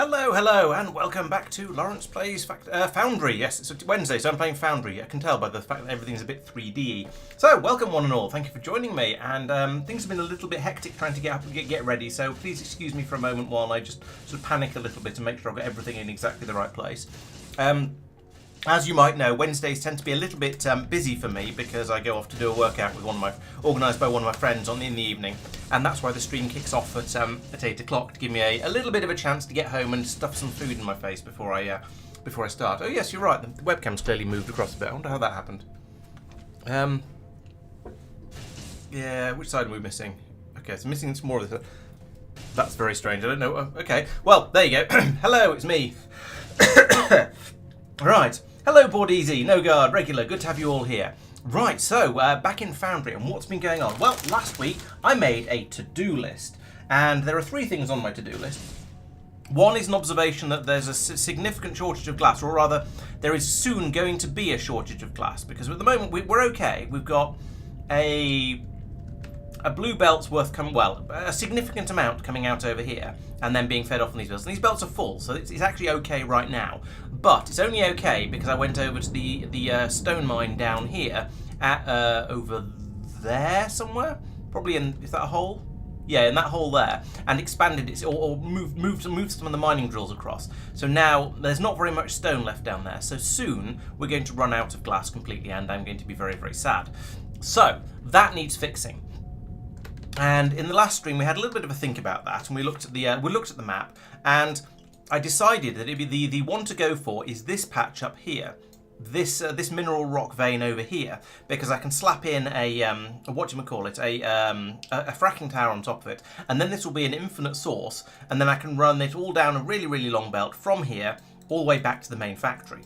Hello, hello, and welcome back to Laurence Plays Foundry. Yes, it's Wednesday, so I'm playing Foundry. I can tell by the fact that everything's a bit 3D. So, welcome one and all. Thank you for joining me. And things have been a little bit hectic trying to get ready, so please excuse me for a moment while I just sort of panic a little bit and make sure I've got everything in exactly the right place. As you might know, Wednesdays tend to be a little bit busy for me because I go off to do a workout with organised by one of my friends in the evening, and that's why the stream kicks off at 8 o'clock to give me a little bit of a chance to get home and stuff some food in my face before I start. Oh yes, you're right. The webcam's clearly moved across a bit. I wonder how that happened. Yeah, which side are we missing? Okay, so missing some more of this. That's very strange. I don't know. Okay, well there you go. Hello, it's me. Right. Hello, Board Easy, No Guard, Regular, good to have you all here. Right, so back in Foundry, and what's been going on? Well, last week I made a to-do list, and there are 3 things on my to-do list. One is an observation that there's a significant shortage of glass, or rather, there is soon going to be a shortage of glass, because at the moment we're okay. We've got a blue belt's worth a significant amount coming out over here and then being fed off on these belts. And these belts are full, so it's actually okay right now. But it's only okay because I went over to the stone mine down here at over there somewhere. Probably is that a hole? Yeah, in that hole there, and expanded it or moved some of the mining drills across. So now there's not very much stone left down there. So soon we're going to run out of glass completely, and I'm going to be very, very sad. So that needs fixing. And in the last stream, we had a little bit of a think about that, and we looked at the map, and I decided that it'd be the one to go for is this patch up here, this mineral rock vein over here, because I can slap in a fracking tower on top of it, and then this will be an infinite source, and then I can run it all down a really, really long belt from here all the way back to the main factory.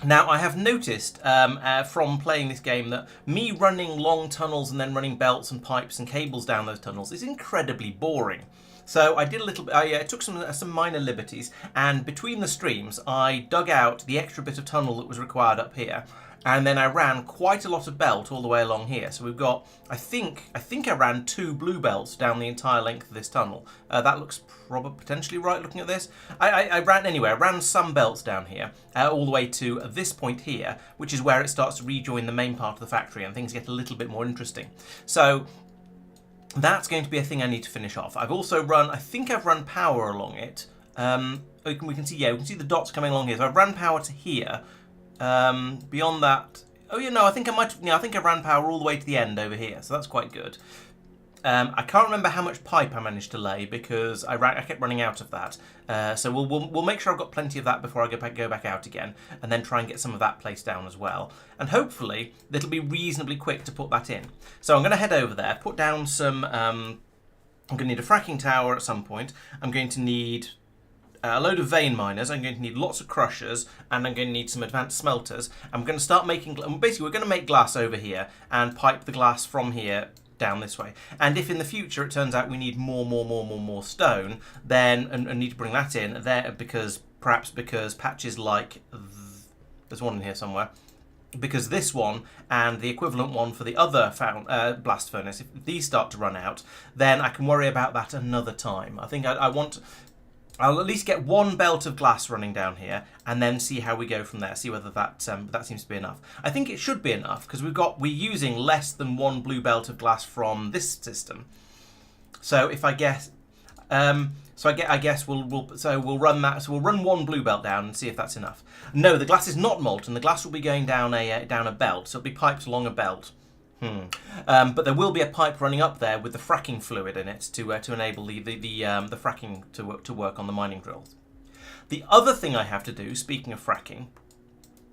Now, I have noticed from playing this game that me running long tunnels and then running belts and pipes and cables down those tunnels is incredibly boring. So I did a little bit. I took some minor liberties, and between the streams, I dug out the extra bit of tunnel that was required up here, and then I ran quite a lot of belt all the way along here. So we've got, I think I ran 2 blue belts down the entire length of this tunnel. That looks potentially right looking at this. I ran some belts down here all the way to this point here, which is where it starts to rejoin the main part of the factory and things get a little bit more interesting. So that's going to be a thing I need to finish off. I've also I think I've run power along it. We can see the dots coming along here. So I've ran power to here. Beyond that, I think I ran power all the way to the end over here, so that's quite good. I can't remember how much pipe I managed to lay because I kept running out of that. So we'll make sure I've got plenty of that before I go back out again, and then try and get some of that placed down as well. And hopefully it'll be reasonably quick to put that in. So I'm going to head over there, put down some. I'm going to need a fracking tower at some point. I'm going to need a load of vein miners, I'm going to need lots of crushers, and I'm going to need some advanced smelters. I'm going to start making, basically we're going to make glass over here and pipe the glass from here down this way. And if in the future it turns out we need more stone, then and need to bring that in there because patches like there's one in here somewhere. Because this one and the equivalent one for the other blast furnace, if these start to run out, then I can worry about that another time. I think I'll at least get 1 belt of glass running down here, and then see how we go from there. See whether that seems to be enough. I think it should be enough because we're using less than 1 blue belt of glass from this system. So if I guess, I guess we'll run that. So we'll run 1 blue belt down and see if that's enough. No, the glass is not molten. The glass will be going down a belt, so it'll be piped along a belt. But there will be a pipe running up there with the fracking fluid in it to enable the fracking to work on the mining drills. The other thing I have to do, speaking of fracking,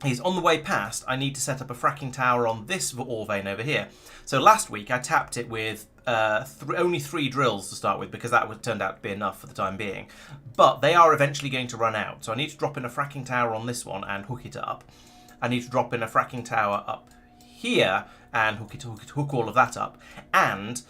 is on the way past I need to set up a fracking tower on this ore vein over here. So last week I tapped it with only 3 drills to start with because that turned out to be enough for the time being. But they are eventually going to run out, so I need to drop in a fracking tower on this one and hook it up. I need to drop in a fracking tower up here and hook all of that up. And,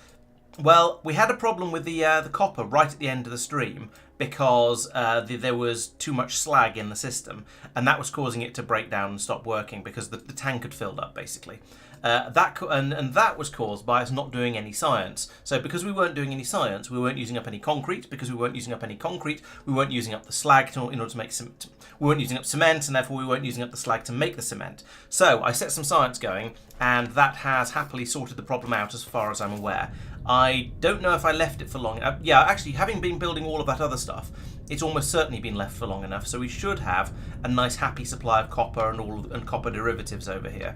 well, we had a problem with the copper right at the end of the stream because there was too much slag in the system, and that was causing it to break down and stop working because the tank had filled up, basically. That was caused by us not doing any science. So because we weren't doing any science, we weren't using up any concrete. Because we weren't using up any concrete, we weren't using up the slag in order to make cement. We weren't using up cement, and therefore we weren't using up the slag to make the cement. So I set some science going, and that has happily sorted the problem out as far as I'm aware. I don't know if I left it for long. Yeah, actually, having been building all of that other stuff, it's almost certainly been left for long enough. So we should have a nice, happy supply of copper and copper derivatives over here.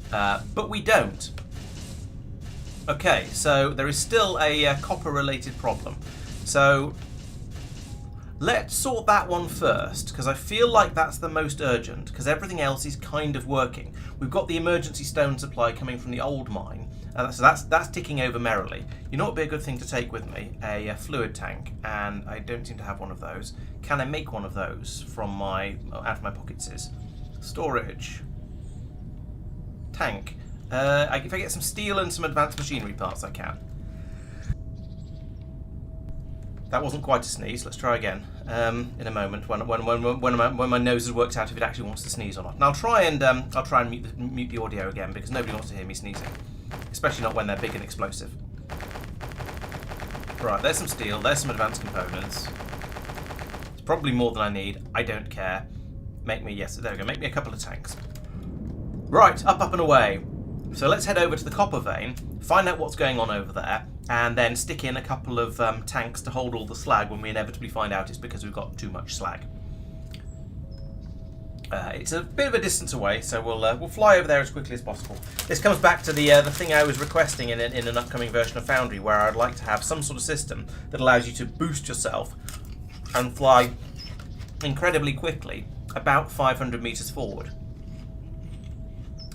But we don't. Okay, so there is still a copper-related problem. So let's sort that one first, because I feel like that's the most urgent, because everything else is kind of working. We've got the emergency stone supply coming from the old mine, so that's ticking over merrily. You know what would be a good thing to take with me? A fluid tank, and I don't seem to have one of those. Can I make one of those from out of my pockets? Storage. Tank. If I get some steel and some advanced machinery parts, I can. That wasn't quite a sneeze. Let's try again in a moment when my nose has worked out if it actually wants to sneeze or not. And I'll try and mute the audio again, because nobody wants to hear me sneezing, especially not when they're big and explosive. Right, there's some steel. There's some advanced components. It's probably more than I need. I don't care. There we go. Make me a couple of tanks. Right, up and away. So let's head over to the copper vein, find out what's going on over there, and then stick in a couple of tanks to hold all the slag when we inevitably find out it's because we've got too much slag. It's a bit of a distance away, so we'll fly over there as quickly as possible. This comes back to the thing I was requesting in an upcoming version of Foundry, where I'd like to have some sort of system that allows you to boost yourself and fly incredibly quickly, about 500 meters forward.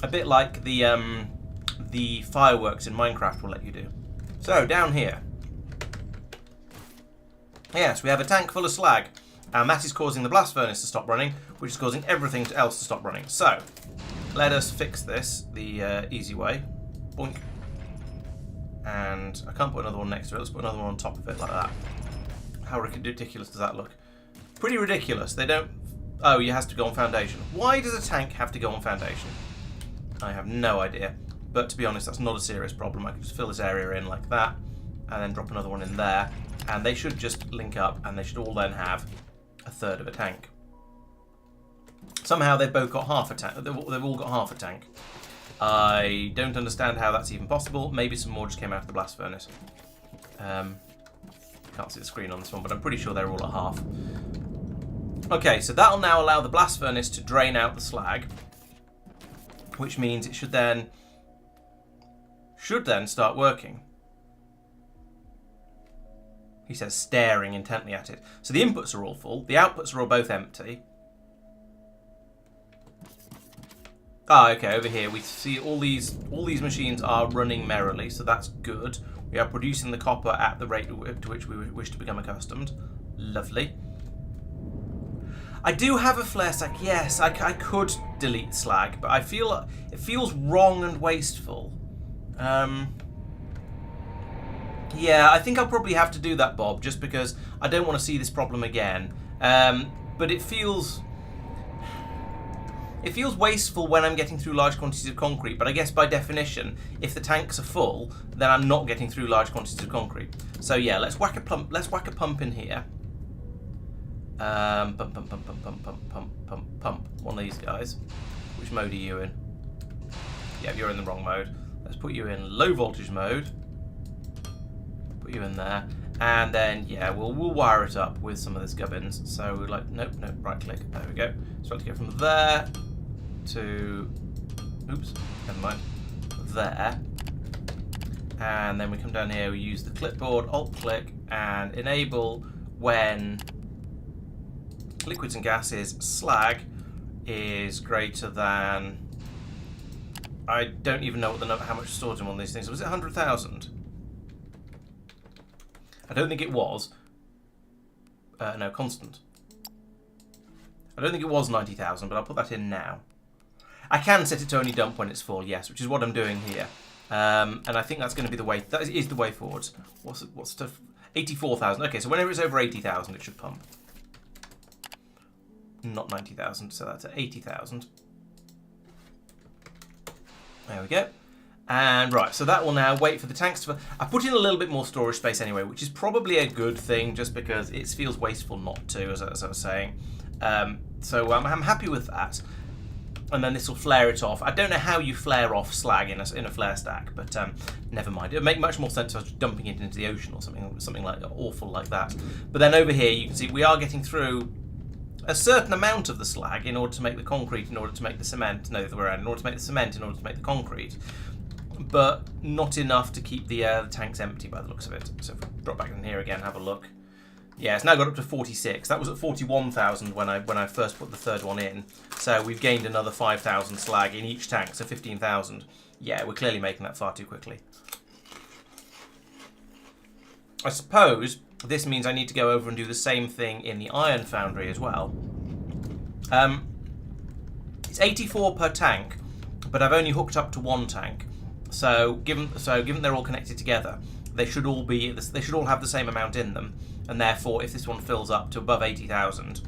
A bit like the fireworks in Minecraft will let you do. So, down here. Yes, we have a tank full of slag, and that is causing the blast furnace to stop running, which is causing everything else to stop running. So, let us fix this the easy way. Boink. And I can't put another one next to it. Let's put another one on top of it like that. How ridiculous does that look? Pretty ridiculous. They don't... Oh, it has to go on foundation. Why does a tank have to go on foundation? I have no idea, but to be honest, that's not a serious problem. I can just fill this area in like that, and then drop another one in there, and they should just link up, and they should all then have a third of a tank. Somehow they've both got half a tank. They've all got half a tank. I don't understand how that's even possible. Maybe some more just came out of the blast furnace. Can't see the screen on this one, but I'm pretty sure they're all at half. Okay, so that'll now allow the blast furnace to drain out the slag, which means it should then start working. He says, staring intently at it. So the inputs are all full. The outputs are all both empty. Ah, okay, over here we see all these machines are running merrily, so that's good. We are producing the copper at the rate to which we wish to become accustomed. Lovely. I do have a flare stack. Yes, I could delete slag, but I feel it feels wrong and wasteful. Yeah, I think I'll probably have to do that, Bob, just because I don't want to see this problem again. But it feels wasteful when I'm getting through large quantities of concrete. But I guess by definition, if the tanks are full, then I'm not getting through large quantities of concrete. So yeah, let's whack a pump. Let's whack a pump in here. Pump. One of these guys. Which mode are you in? Yeah, you're in the wrong mode. Let's put you in low voltage mode. Put you in there. And then, yeah, we'll wire it up with some of this gubbins. So we're like, nope, right click. There we go. So let's go from there to, oops, never mind, there. And then we come down here, we use the clipboard, alt click, and enable when liquids and gases slag is greater than, I don't even know what how much stored in one of these things. Was it 100,000? I don't think it was. No, constant. I don't think it was 90,000, but I'll put that in now. I can set it to only dump when it's full, yes, which is what I'm doing here. And I think that's going to be the way. That is the way forwards. What's stuff? 84,000. Okay, so whenever it's over 80,000, it should pump. Not 90,000, so that's at 80,000. There we go. And right, so that will now wait for the tanks to... I put in a little bit more storage space anyway, which is probably a good thing, just because it feels wasteful not to, as I was saying. So I'm happy with that. And then this will flare it off. I don't know how you flare off slag in a flare stack, but never mind. It would make much more sense if I was dumping it into the ocean or something like awful like that. But then over here, you can see we are getting through a certain amount of the slag in order to make the concrete, in order to make the cement. No, the other way around. In order to make the cement, in order to make the concrete. But not enough to keep the tanks empty by the looks of it. So if we drop back in here again, have a look. Yeah, it's now got up to 46. That was at 41,000 when I first put the third one in. So we've gained another 5,000 slag in each tank, so 15,000. Yeah, we're clearly making that far too quickly. I suppose this means I need to go over and do the same thing in the iron foundry as well. It's 84 per tank, but I've only hooked up to one tank. So given they're all connected together, they should all have the same amount in them, and therefore, if this one fills up to above 80,000,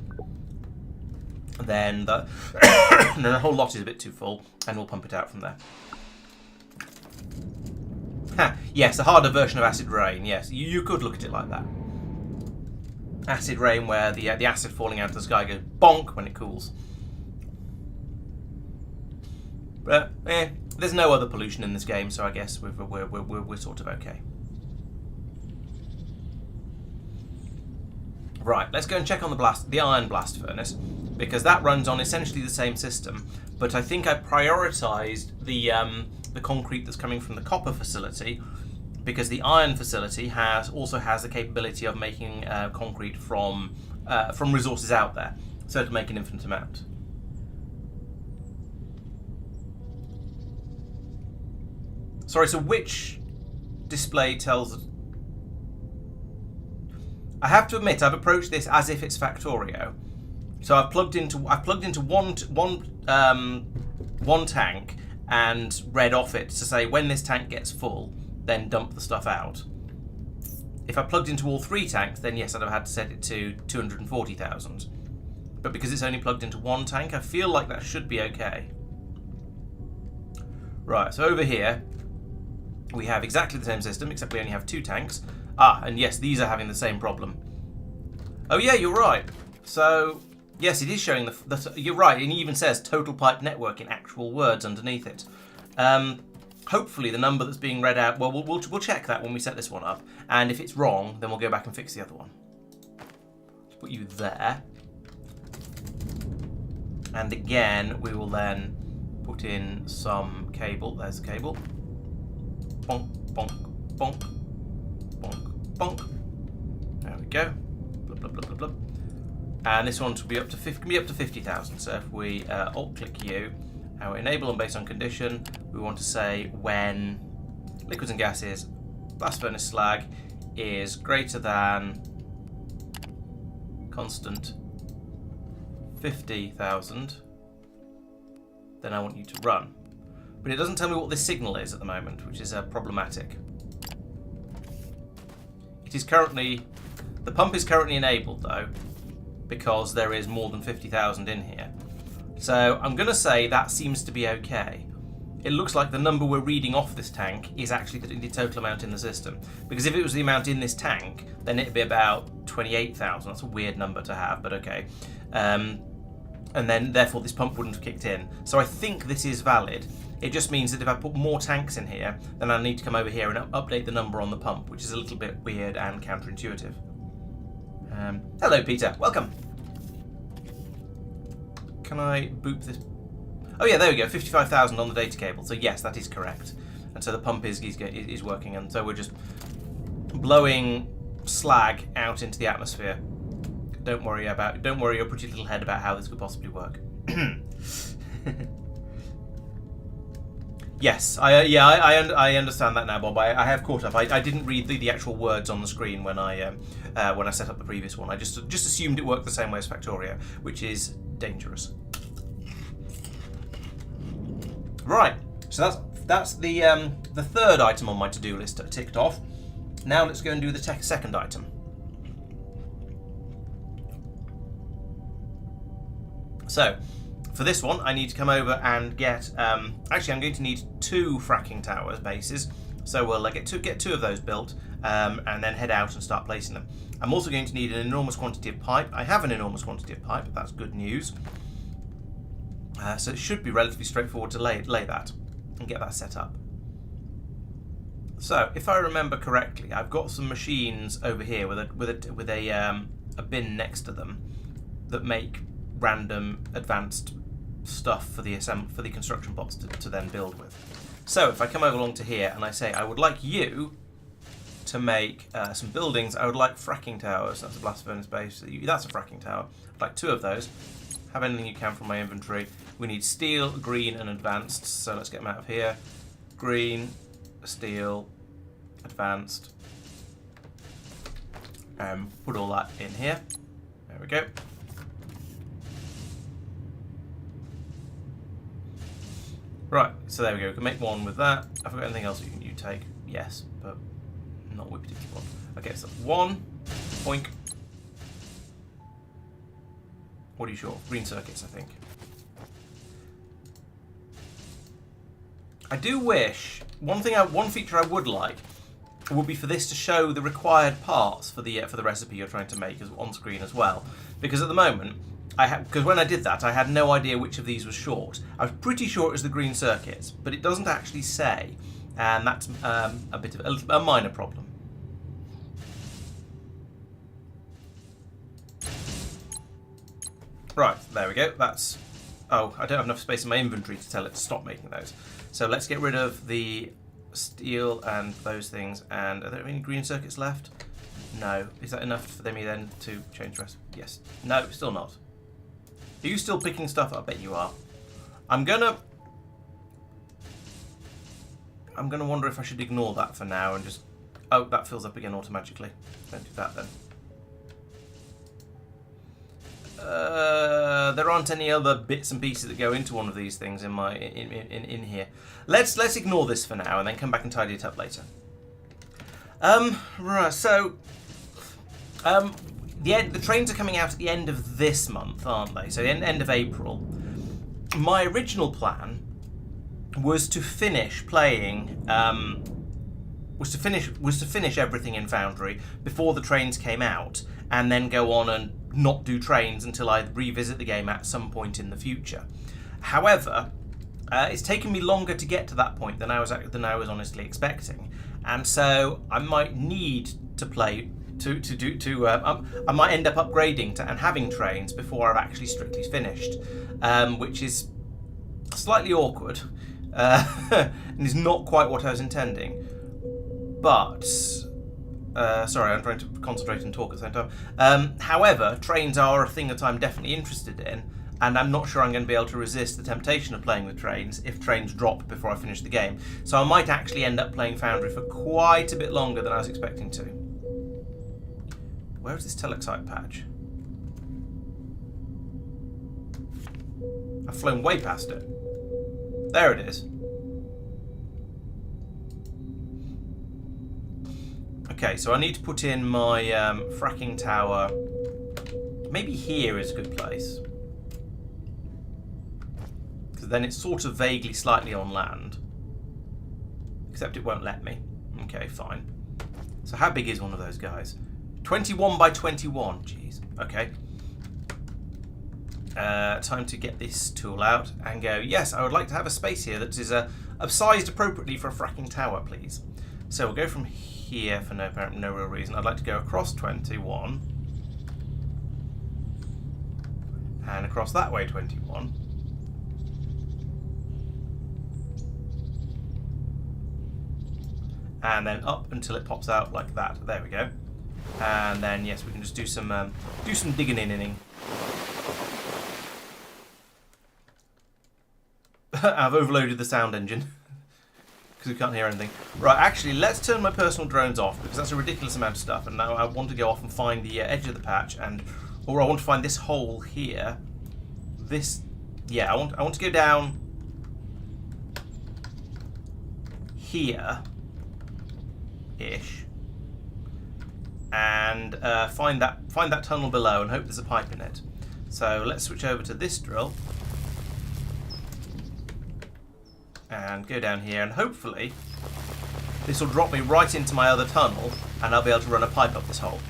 then the whole lot is a bit too full, and we'll pump it out from there. Yes, a harder version of acid rain. Yes, you could look at it like that. Acid rain, where the acid falling out of the sky goes bonk when it cools. But there's no other pollution in this game, so I guess we're sort of okay. Right, let's go and check on the iron blast furnace, because that runs on essentially the same system. But I think I prioritised the concrete that's coming from the copper facility, because the iron facility also has the capability of making concrete from resources out there, so it'll make an infinite amount. Sorry, so which display tells... I have to admit, I've approached this as if it's Factorio. So I've plugged into one tank and read off it to say when this tank gets full, then dump the stuff out. If I plugged into all three tanks, then yes, I'd have had to set it to 240,000. But because it's only plugged into one tank, I feel like that should be okay. Right, so over here, we have exactly the same system, except we only have two tanks. And yes, these are having the same problem. Oh yeah, you're right. So, yes, it is showing you're right, and it even says total pipe network in actual words underneath it. Hopefully the number that's being read out, well, we'll check that when we set this one up, and if it's wrong, then we'll go back and fix the other one. Let's put you there. And again, we will then put in some cable. There's the cable. Bonk, bonk, bonk, bonk, bonk. There we go. Blub, blub, blub, blub, blub. And this one will be up to 50,000. So if we alt-click you, and we enable them based on condition, we want to say when liquids and gases blast furnace slag is greater than constant 50,000, then I want you to run. But it doesn't tell me what this signal is at the moment, which is problematic. It is currently... The pump is currently enabled, though, because there is more than 50,000 in here. So I'm going to say that seems to be okay. It looks like the number we're reading off this tank is actually the total amount in the system. Because if it was the amount in this tank, then it'd be about 28,000. That's a weird number to have, but okay. And then, therefore, this pump wouldn't have kicked in. So I think this is valid. It just means that if I put more tanks in here, then I need to come over here and update the number on the pump, which is a little bit weird and counterintuitive. Hello, Peter. Welcome. Can I boop this? Oh yeah, there we go. 55,000 on the data cable. So yes, that is correct. And so the pump is working, and so we're just blowing slag out into the atmosphere. Don't worry your pretty little head about how this could possibly work. Yes, I understand that now, Bob. I have caught up. I didn't read the actual words on the screen when I set up the previous one. I just assumed it worked the same way as Factorio, which is dangerous. Right. So that's the third item on my to-do list ticked off. Now let's go and do the second item. So, for this one, I need to come over and get... actually, I'm going to need 2 fracking towers bases. So we'll get two of those built and then head out and start placing them. I'm also going to need an enormous quantity of pipe. I have an enormous quantity of pipe. That's good news. So it should be relatively straightforward to lay that and get that set up. So if I remember correctly, I've got some machines over here with a bin next to them that make random advanced stuff for the construction bots to then build with. So if I come over along to here and I say I would like you to make some buildings, I would like fracking towers. That's a blast furnace base. That's a fracking tower. I'd like 2 of those. Have anything you can from my inventory. We need steel, green, and advanced. So let's get them out of here. Green, steel, advanced. Put all that in here. There we go. Right, so there we go. We can make 1 with that. Have I got anything else you take? Yes, but not with particular one. Okay, so 1. Boink. What are you sure? Green circuits, I think. I do wish one feature I would like would be for this to show the required parts for the recipe you're trying to make on screen as well. Because at the moment, because when I did that, I had no idea which of these was short. I was pretty sure it was the green circuits, but it doesn't actually say, and that's a bit of a minor problem. Right, there we go. That's... Oh, I don't have enough space in my inventory to tell it to stop making those. So let's get rid of the steel and those things. And are there any green circuits left? No. Is that enough for them then to change the rest? Yes. No, still not. Are you still picking stuff up? I bet you are. I'm gonna wonder if I should ignore that for now and just... Oh, that fills up again automatically. Don't do that then. There aren't any other bits and pieces that go into one of these things in here. Let's ignore this for now and then come back and tidy it up later. Right, so the trains are coming out at the end of this month, aren't they? So the end of April. My original plan was to finish playing. Was to finish everything in Foundry before the trains came out, and then go on and not do trains until I revisit the game at some point in the future. However, it's taken me longer to get to that point than I was honestly expecting, and so I might need to play I might end up upgrading and having trains before I've actually strictly finished, which is slightly awkward and is not quite what I was intending. But sorry, I'm trying to concentrate and talk at the same time. However, trains are a thing that I'm definitely interested in, and I'm not sure I'm going to be able to resist the temptation of playing with trains if trains drop before I finish the game. So I might actually end up playing Foundry for quite a bit longer than I was expecting to. Where is this telexite patch? I've flown way past it. There it is. Okay, so I need to put in my fracking tower. Maybe here is a good place. Because then it's sort of vaguely slightly on land. Except it won't let me. Okay, fine. So how big is one of those guys? 21 by 21. Jeez. Okay. Time to get this tool out and go, yes, I would like to have a space here that is sized appropriately for a fracking tower, please. So we'll go from here for no real reason. I'd like to go across 21 and across that way 21. And then up until it pops out like that. There we go. And then yes, we can just do some digging in. I've overloaded the sound engine because we can't hear anything. Right, actually, let's turn my personal drones off because that's a ridiculous amount of stuff. And now I want to go off and find the edge of the patch, or I want to find this hole here. Yeah, I want to go down here, ish. And find that tunnel below and hope there's a pipe in it. So let's switch over to this drill and go down here, and hopefully this will drop me right into my other tunnel, and I'll be able to run a pipe up this hole.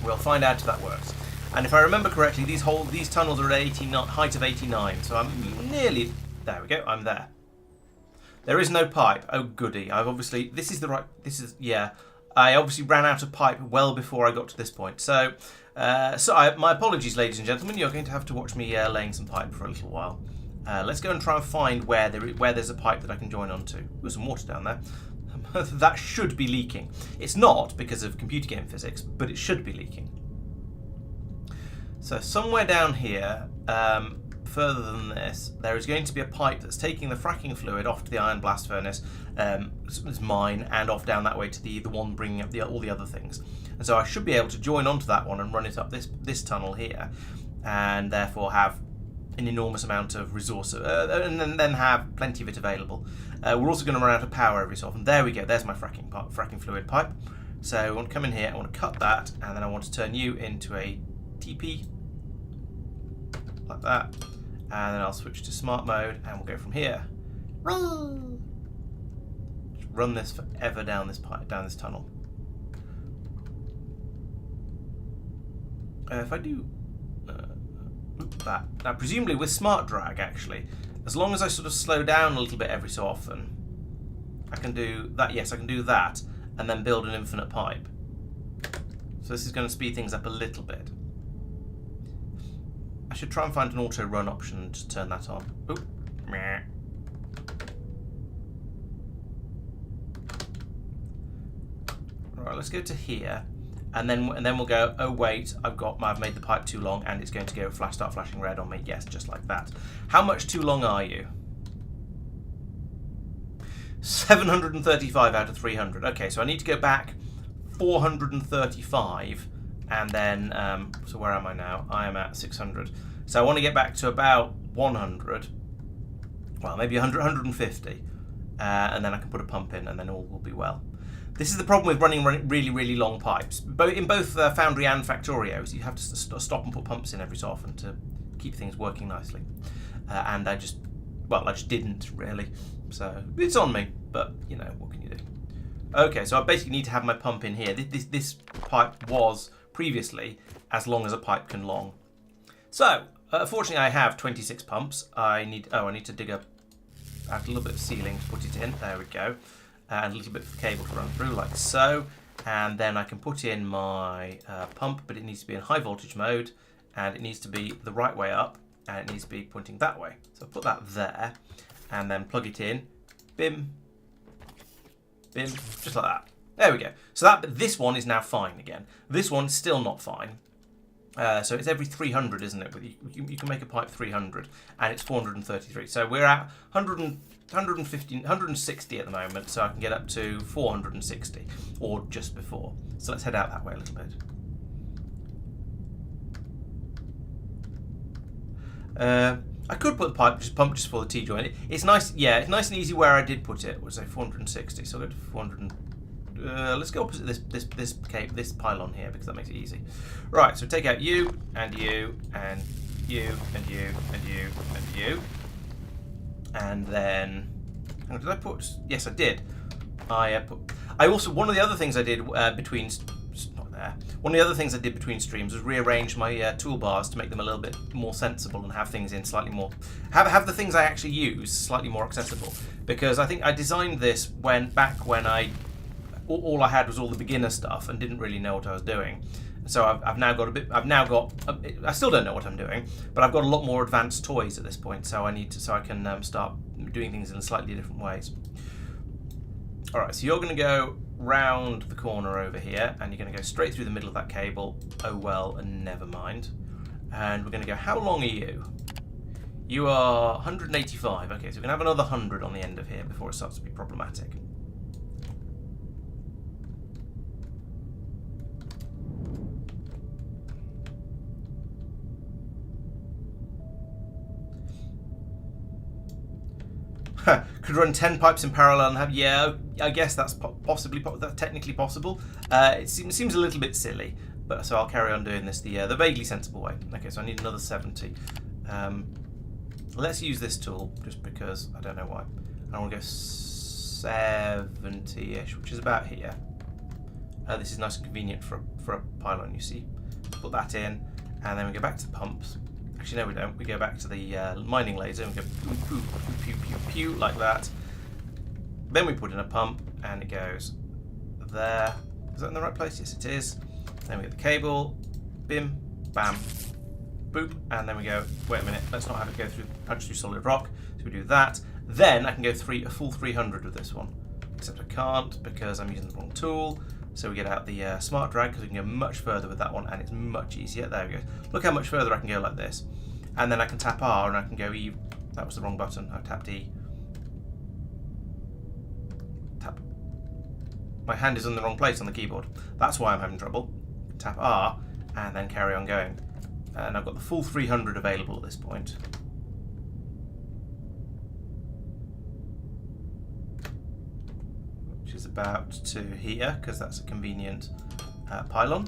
We'll find out if that works. And if I remember correctly, these tunnels are at 89, height of 89, so I'm nearly... There we go, I'm there. There is no pipe. Oh, goody. I've obviously... Yeah. I obviously ran out of pipe well before I got to this point. So, my apologies, ladies and gentlemen. You're going to have to watch me laying some pipe for a little while. Let's go and try and find where there's a pipe that I can join onto. There's some water down there. That should be leaking. It's not because of computer game physics, but it should be leaking. So somewhere down here, further than this, there is going to be a pipe that's taking the fracking fluid off to the iron blast furnace, this mine, and off down that way to the one bringing up all the other things. And so I should be able to join onto that one and run it up this tunnel here, and therefore have an enormous amount of resource, and then have plenty of it available. We're also going to run out of power every so often. There we go. There's my fracking fluid pipe. So I want to come in here. I want to cut that, and then I want to turn you into a TP like that. And then I'll switch to smart mode, and we'll go from here. Just run this forever down this tunnel. If I do that, now presumably with smart drag, actually, as long as I sort of slow down a little bit every so often, I can do that. Yes, I can do that, and then build an infinite pipe. So this is going to speed things up a little bit. I should try and find an auto run option to turn that on. Oop. Meh. Right, let's go to here, and then we'll go. Oh wait, I've made the pipe too long, and it's going to go start flashing red on me. Yes, just like that. How much too long are you? 735 out of 300. Okay, so I need to go back 435. And then, so where am I now? I am at 600. So I want to get back to about 100. Well, maybe 100, 150. And then I can put a pump in, and then all will be well. This is the problem with running really, really long pipes. In both Foundry and Factorios, you have to stop and put pumps in every so often to keep things working nicely. And I just didn't, really. So it's on me, but, you know, what can you do? Okay, so I basically need to have my pump in here. This pipe was previously as long as a pipe can long. So, fortunately I have 26 pumps. I need to dig out a little bit of ceiling to put it in. There we go. And a little bit of cable to run through, like so. And then I can put in my pump, but it needs to be in high voltage mode, and it needs to be the right way up, and it needs to be pointing that way. So I'll put that there, and then plug it in. Bim. Bim. Just like that. There we go. So this one is now fine again. This one's still not fine. So it's every 300, isn't it? You can make a pipe 300, and it's 433. So we're at 160 at the moment, so I can get up to 460, or just before. So let's head out that way a little bit. I could put the pump just for the T-joint. It's nice, yeah, it's nice and easy where I did put it. Was say 460, so I'll go to 400. Let's go opposite this pylon here, because that makes it easy. Right, so take out you, and you, and you, and you, and you, and you. And then, did I put? Yes, I did. I also, one of the other things I did between streams was rearrange my toolbars to make them a little bit more sensible and have things in slightly more, have the things I actually use slightly more accessible. Because I think I designed this back when all I had was all the beginner stuff and didn't really know what I was doing. So I still don't know what I'm doing, but I've got a lot more advanced toys at this point. So I can start doing things in slightly different ways. All right, so you're going to go round the corner over here, and you're going to go straight through the middle of that cable. Oh well, and never mind. And we're going to go. How long are you? You are 185. Okay, so we're going to have another 100 on the end of here before it starts to be problematic. Could run 10 pipes in parallel and have, yeah, I guess that's that's technically possible. It seems a little bit silly, but so I'll carry on doing this the vaguely sensible way. Okay, so I need another 70. Let's use this tool just because I don't know why. I want to go 70-ish, which is about here. This is nice and convenient for a pylon, you see. Put that in, and then we go back to the pumps. Actually, no, we don't. We go back to the mining laser and we go pew, pew, pew, pew, pew, like that. Then we put in a pump, and it goes there. Is that in the right place? Yes, it is. Then we get the cable, bim, bam, boop, and then we go, wait a minute, let's not have it go through, punch through solid rock. So we do that. Then I can go a full 300 with this one. Except I can't because I'm using the wrong tool. So we get out the smart drag because we can go much further with that one, and it's much easier. There we go. Look how much further I can go like this. And then I can tap R and I can go E. That was the wrong button. I tapped E. Tap. My hand is in the wrong place on the keyboard. That's why I'm having trouble. Tap R and then carry on going. And I've got the full 300 available at this point. Which is about to here, because that's a convenient pylon.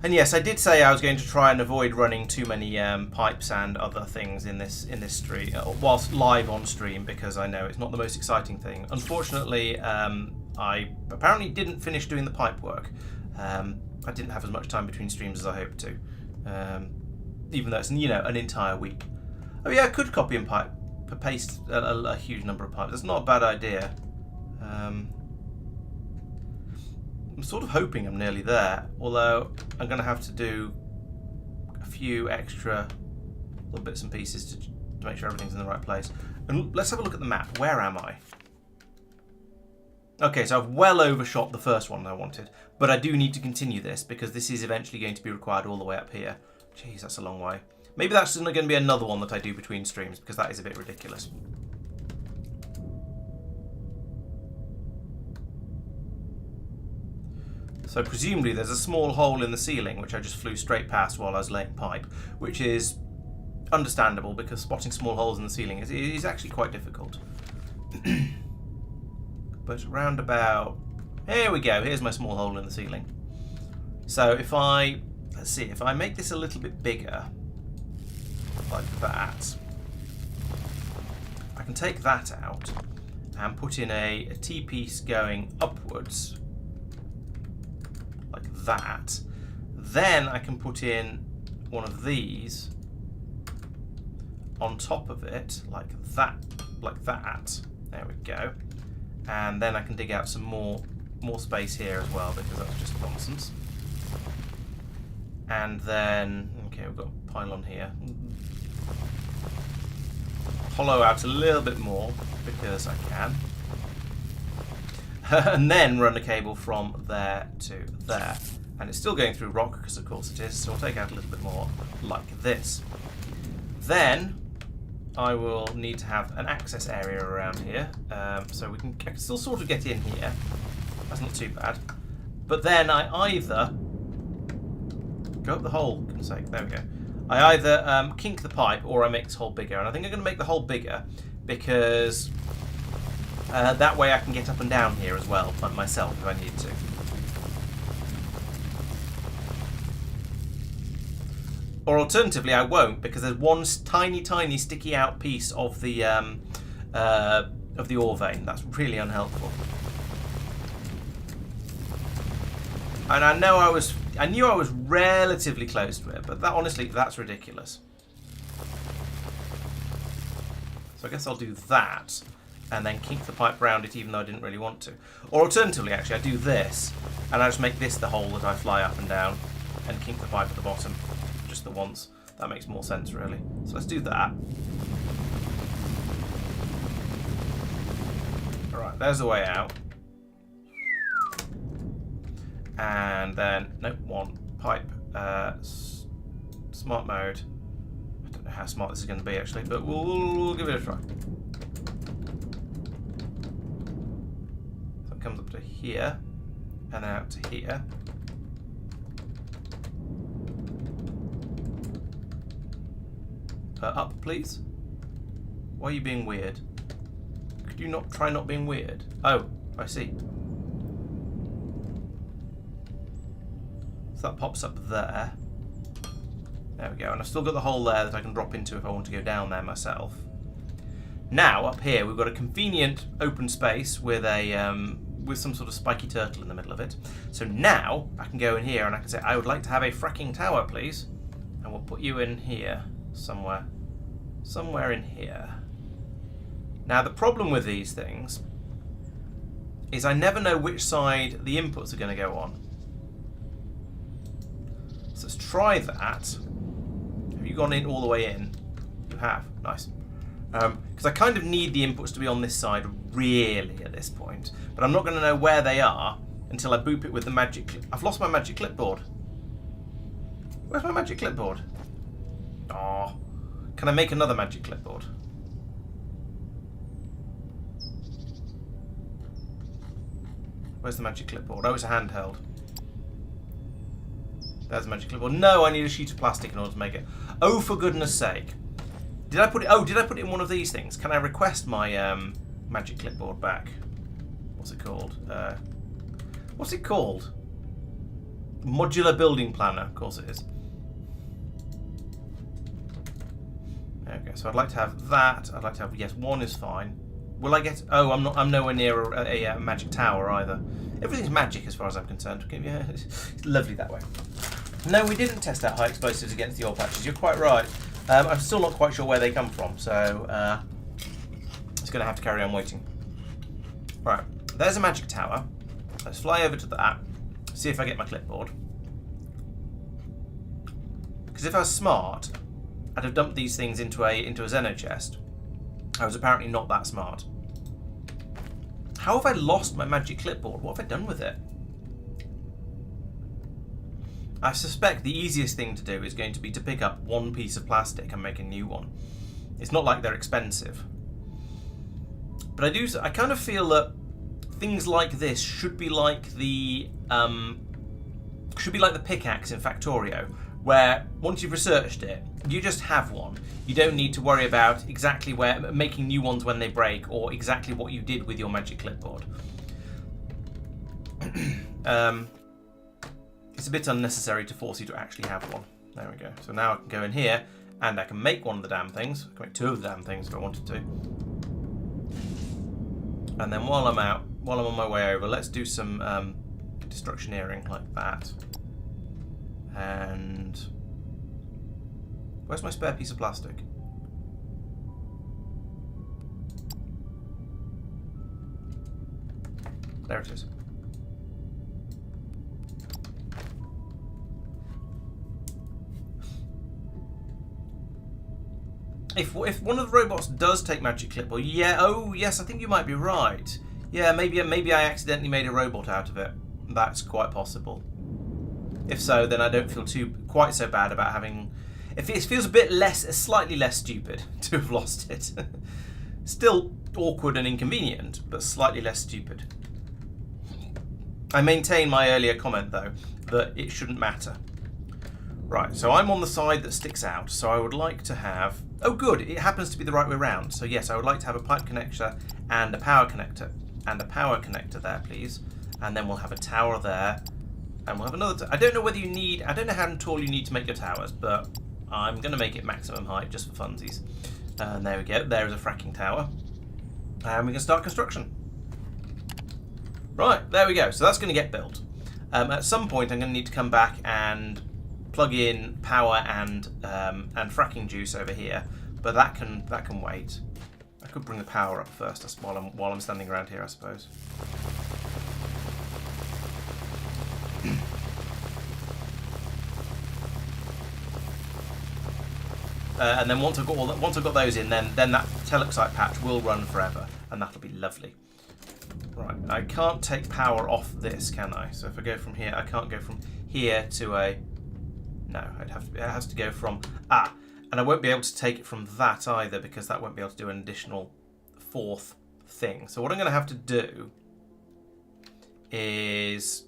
And yes, I did say I was going to try and avoid running too many pipes and other things in this stream whilst live on stream, because I know it's not the most exciting thing. Unfortunately, I apparently didn't finish doing the pipe work. I didn't have as much time between streams as I hoped to, even though it's an entire week. Oh yeah, I could copy and paste a huge number of pipes. That's not a bad idea. I'm sort of hoping I'm nearly there, although I'm going to have to do a few extra little bits and pieces to make sure everything's in the right place. And let's have a look at the map. Where am I? Okay, so I've well overshot the first one I wanted, but I do need to continue this because this is eventually going to be required all the way up here. Jeez, that's a long way. Maybe that's going to be another one that I do between streams because that is a bit ridiculous. So presumably there's a small hole in the ceiling which I just flew straight past while I was laying pipe, which is understandable because spotting small holes in the ceiling is actually quite difficult. But round about, here we go, here's my small hole in the ceiling. So if I make this a little bit bigger, like that, I can take that out and put in a T-piece going upwards, like that. Then I can put in one of these on top of it, like that, There we go. And then I can dig out some more space here as well because that's just nonsense. And then, okay, we've got a pylon here. Hollow out a little bit more because I can. And then run a cable from there to there. And it's still going through rock because of course it is, so I'll take out a little bit more like this. Then I will need to have an access area around here, so I can still sort of get in here. That's not too bad. But then I either go up the hole, for goodness sake, there we go. I either kink the pipe or I make this hole bigger, and I think I'm going to make the hole bigger because that way I can get up and down here as well, by myself if I need to. Or alternatively, I won't because there's one tiny sticky out piece of the ore vein. That's really unhelpful. And I knew I was relatively close to it, but honestly, that's ridiculous. So I guess I'll do that, and then kink the pipe around it, even though I didn't really want to. Or alternatively, actually, I do this, and I just make this the hole that I fly up and down, and kink the pipe at the bottom. Just the once. That makes more sense, really. So let's do that. Alright, there's the way out. And then, nope, one pipe. Smart mode. I don't know how smart this is going to be, actually, but we'll give it a try. So it comes up to here, and then out to here. Up, please. Why are you being weird? Could you not try not being weird? Oh, I see. So that pops up there. There we go. And I've still got the hole there that I can drop into if I want to go down there myself. Now, up here, we've got a convenient open space with a with some sort of spiky turtle in the middle of it. So now, I can go in here and I can say, I would like to have a fracking tower, please. And we'll put you in here, somewhere. Somewhere in here. Now, the problem with these things is I never know which side the inputs are going to go on. So let's try that. Have you gone in all the way in? You have. Nice. Because I kind of need the inputs to be on this side really at this point. But I'm not going to know where they are until I boop it with the magic clip. I've lost my magic clipboard. Where's my magic clipboard? Oh. Can I make another magic clipboard? Where's the magic clipboard? Oh, it's a handheld. There's the magic clipboard. No, I need a sheet of plastic in order to make it. Oh, for goodness sake. Did I put it? Oh, did I put it in one of these things? Can I request my magic clipboard back? What's it called? What's it called? Modular building planner. Of course it is. Okay, so I'd like to have that. I'd like to have, yes, one is fine. Will I get? Oh, I'm nowhere near a magic tower either. Everything's magic as far as I'm concerned. Yeah, it's lovely that way. No, we didn't test out high explosives against the oil patches. You're quite right. I'm still not quite sure where they come from, so it's going to have to carry on waiting. Right, there's a magic tower. Let's fly over to that. See if I get my clipboard. Because if I was smart, I'd have dumped these things into a Xeno chest. I was apparently not that smart. How have I lost my magic clipboard? What have I done with it? I suspect the easiest thing to do is going to be to pick up one piece of plastic and make a new one. It's not like they're expensive. But I kind of feel that things like this should be like the pickaxe in Factorio, where once you've researched it, you just have one. You don't need to worry about exactly where making new ones when they break, or exactly what you did with your magic clipboard. It's a bit unnecessary to force you to actually have one. There we go. So now I can go in here and I can make one of the damn things. I can make two of the damn things if I wanted to. And then while I'm on my way over, let's do some destructioneering like that. And where's my spare piece of plastic? There it is. If one of the robots does take magic clipboard, yeah, oh yes, I think you might be right. Yeah, maybe I accidentally made a robot out of it. That's quite possible. If so, then I don't feel quite so bad about having. It feels a bit slightly less stupid to have lost it. Still awkward and inconvenient, but slightly less stupid. I maintain my earlier comment though that it shouldn't matter. Right, so I'm on the side that sticks out, so I would like to have. Oh, good! It happens to be the right way round. So yes, I would like to have a pipe connector and a power connector there, please. And then we'll have a tower there. And we'll have another. I don't know whether you need. I don't know how tall you need to make your towers, but I'm going to make it maximum height just for funsies. And there we go. There is a fracking tower, and we can start construction. Right, there we go. So that's going to get built. At some point, I'm going to need to come back and plug in power and fracking juice over here, but that can wait. I could bring the power up first while I'm standing around here, I suppose. And then once I've got those in, then that telexite patch will run forever, and that'll be lovely. Right, I can't take power off this, can I? So if I go from here, I can't go from here to a. No, it has to go from and I won't be able to take it from that either because that won't be able to do an additional fourth thing. So what I'm going to have to do is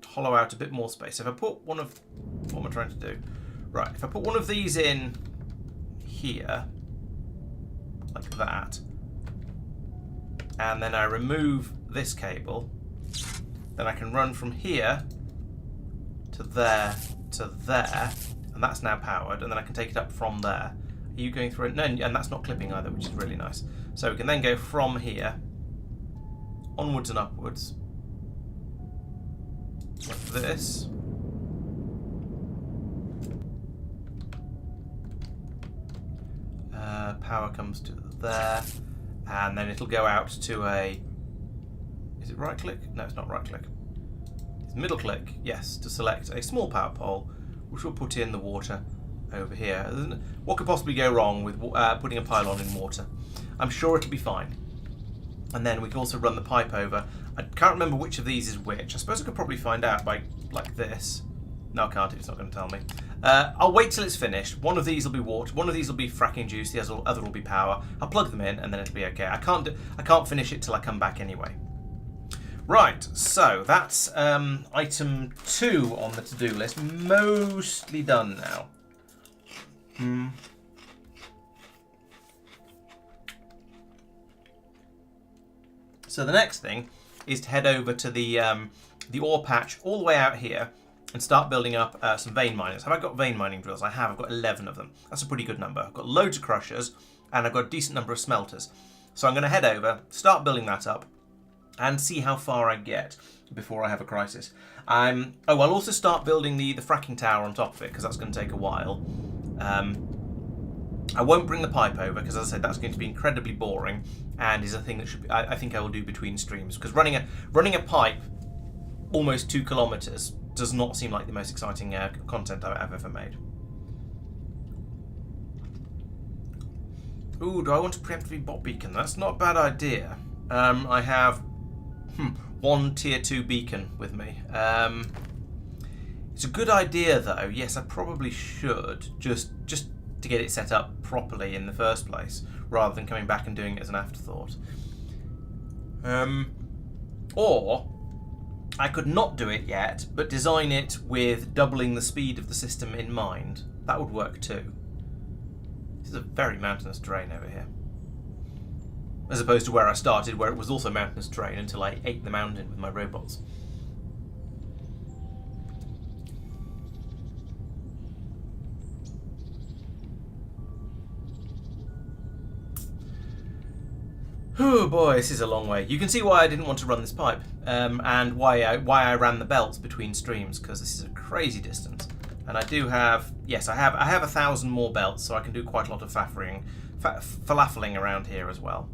hollow out a bit more space. If I put one of what am I trying to do? Right, if I put one of these in here, like that, and then I remove this cable, then I can run from here to there, to there, and that's now powered, and then I can take it up from there. Are you going through it? No, and that's not clipping either, which is really nice. So we can then go from here, onwards and upwards, like this. Power comes to there, and then it'll go out to a... Is it right click? No, it's not right click. It's middle click, yes, to select a small power pole, which will put in the water over here. What could possibly go wrong with putting a pylon in water? I'm sure it'll be fine. And then we can also run the pipe over. I can't remember which of these is which. I suppose I could probably find out by like this. No, I can't. It's not going to tell me. I'll wait till it's finished. One of these will be water. One of these will be fracking juice. The other will be power. I'll plug them in, and then it'll be okay. I can't finish it till I come back anyway. Right. So that's item 2 on the to-do list. Mostly done now. So the next thing is to head over to the ore patch all the way out here and start building up some vein miners. Have I got vein mining drills? I have. I've got 11 of them. That's a pretty good number. I've got loads of crushers, and I've got a decent number of smelters. So I'm going to head over, start building that up, and see how far I get before I have a crisis. I'll also start building the fracking tower on top of it, because that's going to take a while. I won't bring the pipe over, because as I said, that's going to be incredibly boring, and is a thing that I think I will do between streams, because running a pipe almost 2 kilometers does not seem like the most exciting content I've ever made. Ooh, do I want to preemptively bot beacon? That's not a bad idea. I have one tier 2 beacon with me. It's a good idea though. Yes, I probably should just to get it set up properly in the first place, rather than coming back and doing it as an afterthought. Or I could not do it yet, but design it with doubling the speed of the system in mind. That would work too. This is a very mountainous terrain over here. As opposed to where I started, where it was also mountainous terrain until I ate the mountain with my robots. Oh boy, this is a long way. You can see why I didn't want to run this pipe, and why I ran the belts between streams, because this is a crazy distance. And I do have, yes, I have 1,000 more belts, so I can do quite a lot of falafeling around here as well.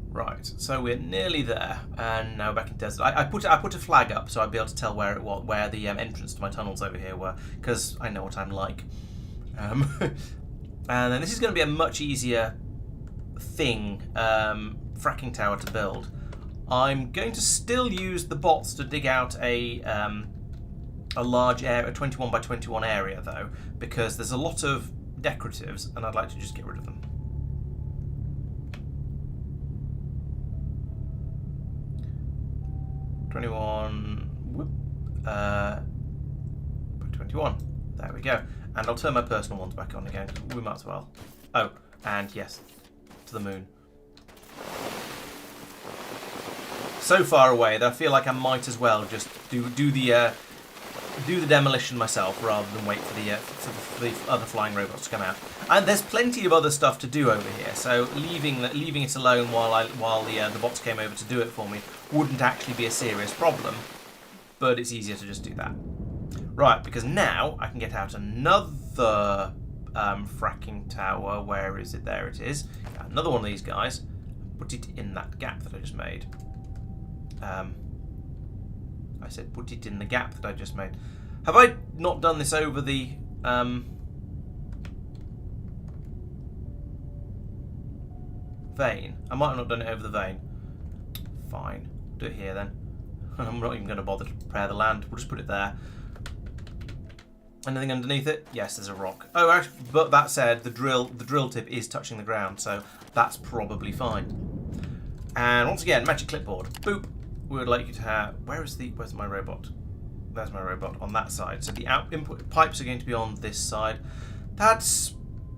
Right, so we're nearly there, and now back in desert. I put a flag up so I'd be able to tell where the entrance to my tunnels over here were, because I know what I'm like. And then this is going to be a much easier thing. Fracking tower to build. I'm going to still use the bots to dig out a large area, a 21 by 21 area though, because there's a lot of decoratives and I'd like to just get rid of them. By 21. There we go. And I'll turn my personal ones back on again. We might as well. Oh, and yes, to the moon. So far away that I feel like I might as well just do the demolition myself rather than wait for the other flying robots to come out. And there's plenty of other stuff to do over here, so leaving it alone while the bots came over to do it for me wouldn't actually be a serious problem. But it's easier to just do that. Right, because now I can get out another fracking tower. Where is it? There it is. Another one of these guys. Put it in that gap that I just made. I said put it in the gap that I just made. Have I not done this over the vein? I might have not done it over the vein. Fine. Do it here then. I'm not even going to bother to prepare the land. We'll just put it there. Anything underneath it? Yes, there's a rock. Oh, actually, but that said, the drill tip is touching the ground, so that's probably fine. And once again, magic clipboard. Boop. We would like you to have... Where's my robot? There's my robot on that side. So the input pipes are going to be on this side. That's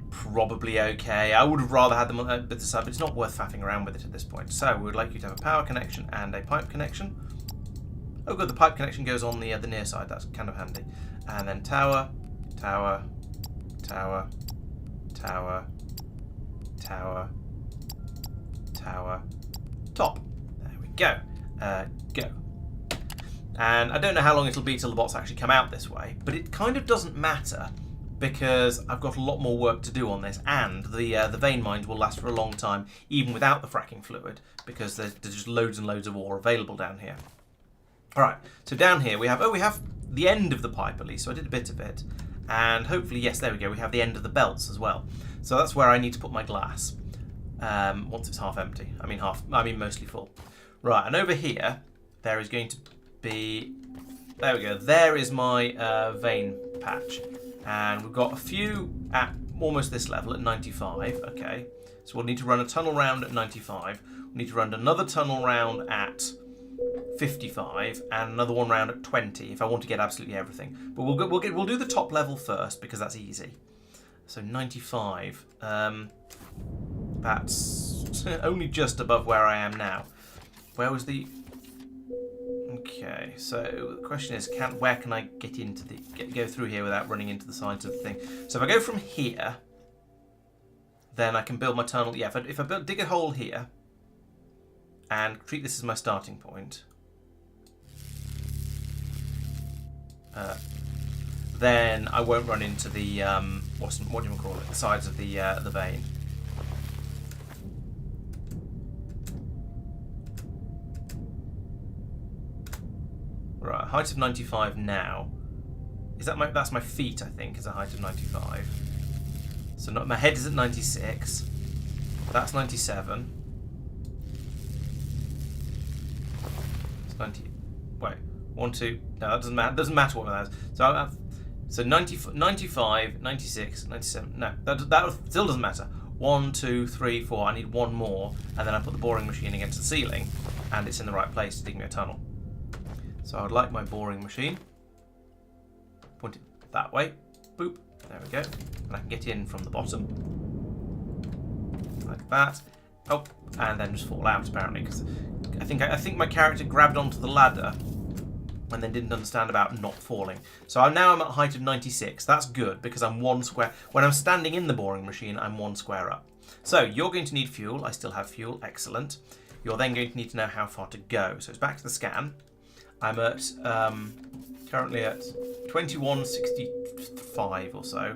probably okay. I would have rather had them on this side, but it's not worth faffing around with it at this point. So we would like you to have a power connection and a pipe connection. Oh good, the pipe connection goes on the near side, that's kind of handy. And then tower, tower, tower, tower, tower, tower, top. There we go. Go. And I don't know how long it'll be till the bots actually come out this way, but it kind of doesn't matter because I've got a lot more work to do on this, and the vein mines will last for a long time even without the fracking fluid because there's just loads and loads of ore available down here. All right, so down here we have the end of the pipe at least, so I did a bit of it, and hopefully, yes, there we go, we have the end of the belts as well. So that's where I need to put my glass once it's half empty. I mean mostly full. Right, and over here there is going to be, there we go, there is my vein patch, and we've got a few at almost this level at 95. Okay, so we'll need to run a tunnel round at 95. We'll need to run another tunnel round at 55 and another one round at 20 if I want to get absolutely everything. But we'll do the top level first because that's easy. So 95. That's only just above where I am now. Where was the? Okay, so the question is, where can I get into go through here without running into the sides of the thing? So if I go from here, then I can build my tunnel. Yeah, if I dig a hole here and treat this as my starting point, then I won't run into the what do you call it? The sides of the vein. Right, height of 95 now. Is that that's my feet? I think is a height of 95. So my head is at 96. That's 97. It's 90. Wait, 1, 2. No, that doesn't matter. Doesn't matter what that is. So 95, 96, 97. No, that still doesn't matter. 1, 2, 3, 4. I need one more, and then I put the boring machine against the ceiling, and it's in the right place to dig me a tunnel. So I would like my boring machine. Point it that way. Boop. There we go. And I can get in from the bottom. Like that. Oh, and then just fall out apparently because I think my character grabbed onto the ladder and then didn't understand about not falling. So now I'm at a height of 96. That's good because I'm 1 square. When I'm standing in the boring machine, I'm 1 square up. So you're going to need fuel. I still have fuel. Excellent. You're then going to need to know how far to go. So it's back to the scan. I'm at currently at 2165 or so.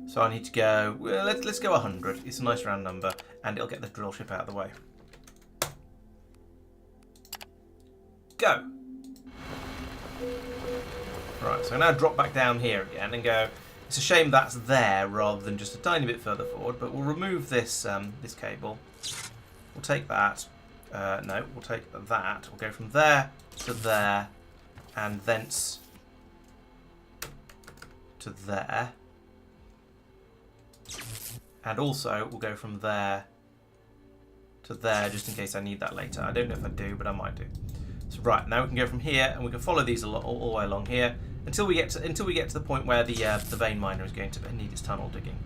So I need to go. Well, let's go 100. It's a nice round number, and it'll get the drill ship out of the way. Go. Right. So I now drop back down here again and go. It's a shame that's there rather than just a tiny bit further forward. But we'll remove this this cable. We'll take that. No, we'll take that. We'll go from there to there, and thence to there, and also we'll go from there to there just in case I need that later. I don't know if I do, but I might do. So right, now we can go from here and we can follow these all the way along here until we get to the point where the vein miner is going to need its tunnel digging.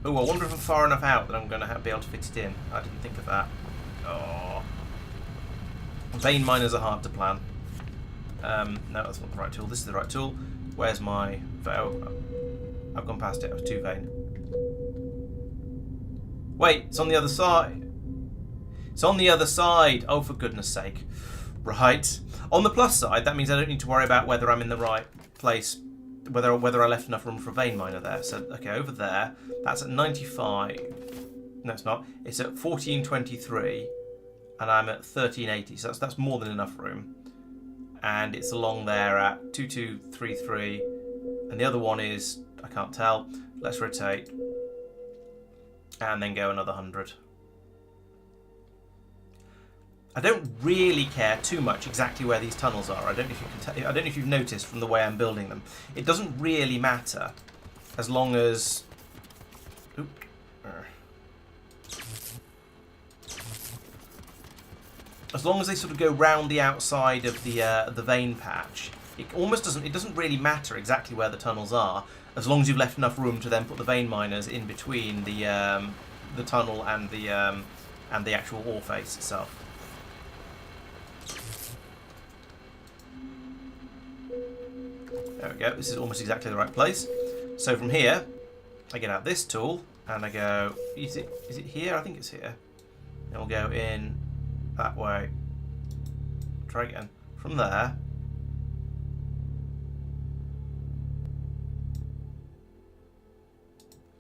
Oh, I wonder if I'm far enough out that I'm going to be able to fit it in. I didn't think of that. Oh. Vein miners are hard to plan. No, that's not the right tool. This is the right tool. Where's my... Oh, I've gone past it. I was too vain. Wait, it's on the other side. It's on the other side. Oh, for goodness sake. Right. On the plus side, that means I don't need to worry about whether I'm in the right place, whether I left enough room for a vein miner there. So, okay, over there, that's at 95. No, it's not. It's at 1423. And I'm at 1380, so that's more than enough room. And it's along there at 2233, and the other one is, I can't tell. Let's rotate, and then go another 100. I don't really care too much exactly where these tunnels are. I don't know if you can. I don't know if you've noticed from the way I'm building them. It doesn't really matter, as long as. As long as they sort of go round the outside of the vein patch, it almost doesn't. It doesn't really matter exactly where the tunnels are, as long as you've left enough room to then put the vein miners in between the tunnel and the actual ore face itself. There we go. This is almost exactly the right place. So from here, I get out this tool and I go. Is it here? I think it's here. And we'll go in that way. Try again. From there.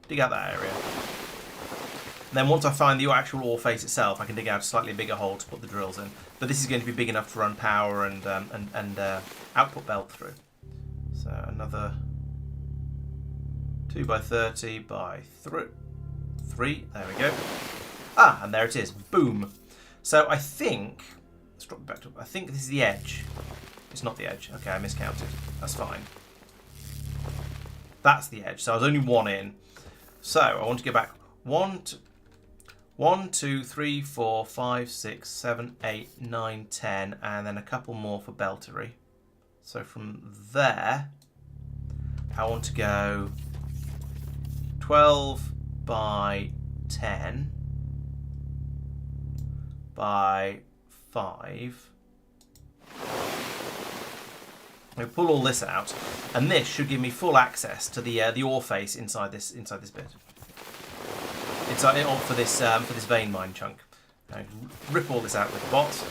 Dig out that area. And then once I find the actual ore face itself, I can dig out a slightly bigger hole to put the drills in. But this is going to be big enough to run power and output belt through. So another 2x30 by 3. There we go. Ah, and there it is. Boom. So I think, let's drop it back to, I think this is the edge. It's not the edge. Okay, I miscounted. That's fine. That's the edge. So I was only 1 in. So I want to go back 1, 2, 3, 4, 5, 6, 7, 8, 9, 10, and then a couple more for beltery. So from there, I want to go 12 by 10 by 5. We pull all this out, and this should give me full access to the ore face inside this bit. For this vein mine chunk. I rip all this out with the bots.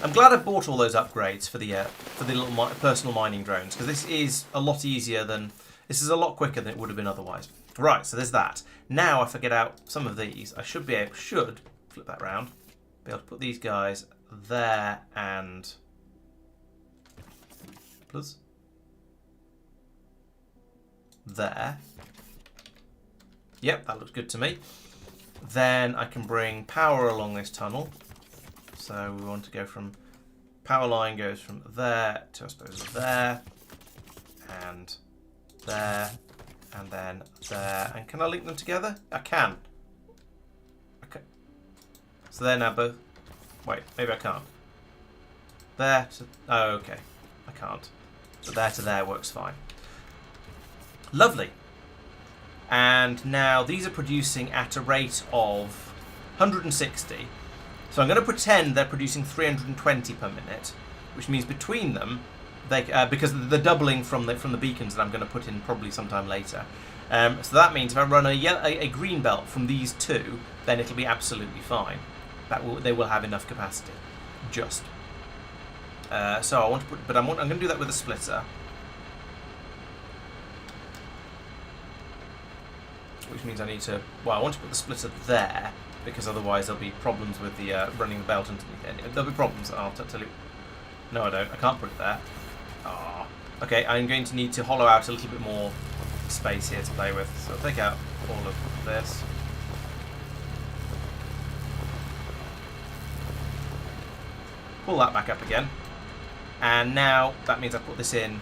I'm glad I bought all those upgrades for the little personal mining drones, because this is a lot easier than a lot quicker than it would have been otherwise. Right, so there's that. Now if I get out some of these, I should flip that round, be able to put these guys there and plus there. Yep, that looks good to me. Then I can bring power along this tunnel. So we want to go from, power line goes from there to, I suppose, there, and there, and then there. And can I link them together? I can. Okay. So they're now both, wait, maybe I can't. There to, oh, okay. I can't. So there to there works fine. Lovely. And now these are producing at a rate of 160. So I'm going to pretend they're producing 320 per minute, which means between them, they because they're doubling from the beacons that I'm going to put in probably sometime later. So that means if I run a green belt from these two, then it'll be absolutely fine. They will have enough capacity. Just. So I want to put, but I'm going to do that with a splitter. Which means I need to, well, I want to put the splitter there, because otherwise there'll be problems with the running the belt underneath. There'll be problems, I'll tell you. No, I don't. I can't put it there. Ah. Okay, I'm going to need to hollow out a little bit more space here to play with. So I'll take out all of this. Pull that back up again. And now that means I put this in.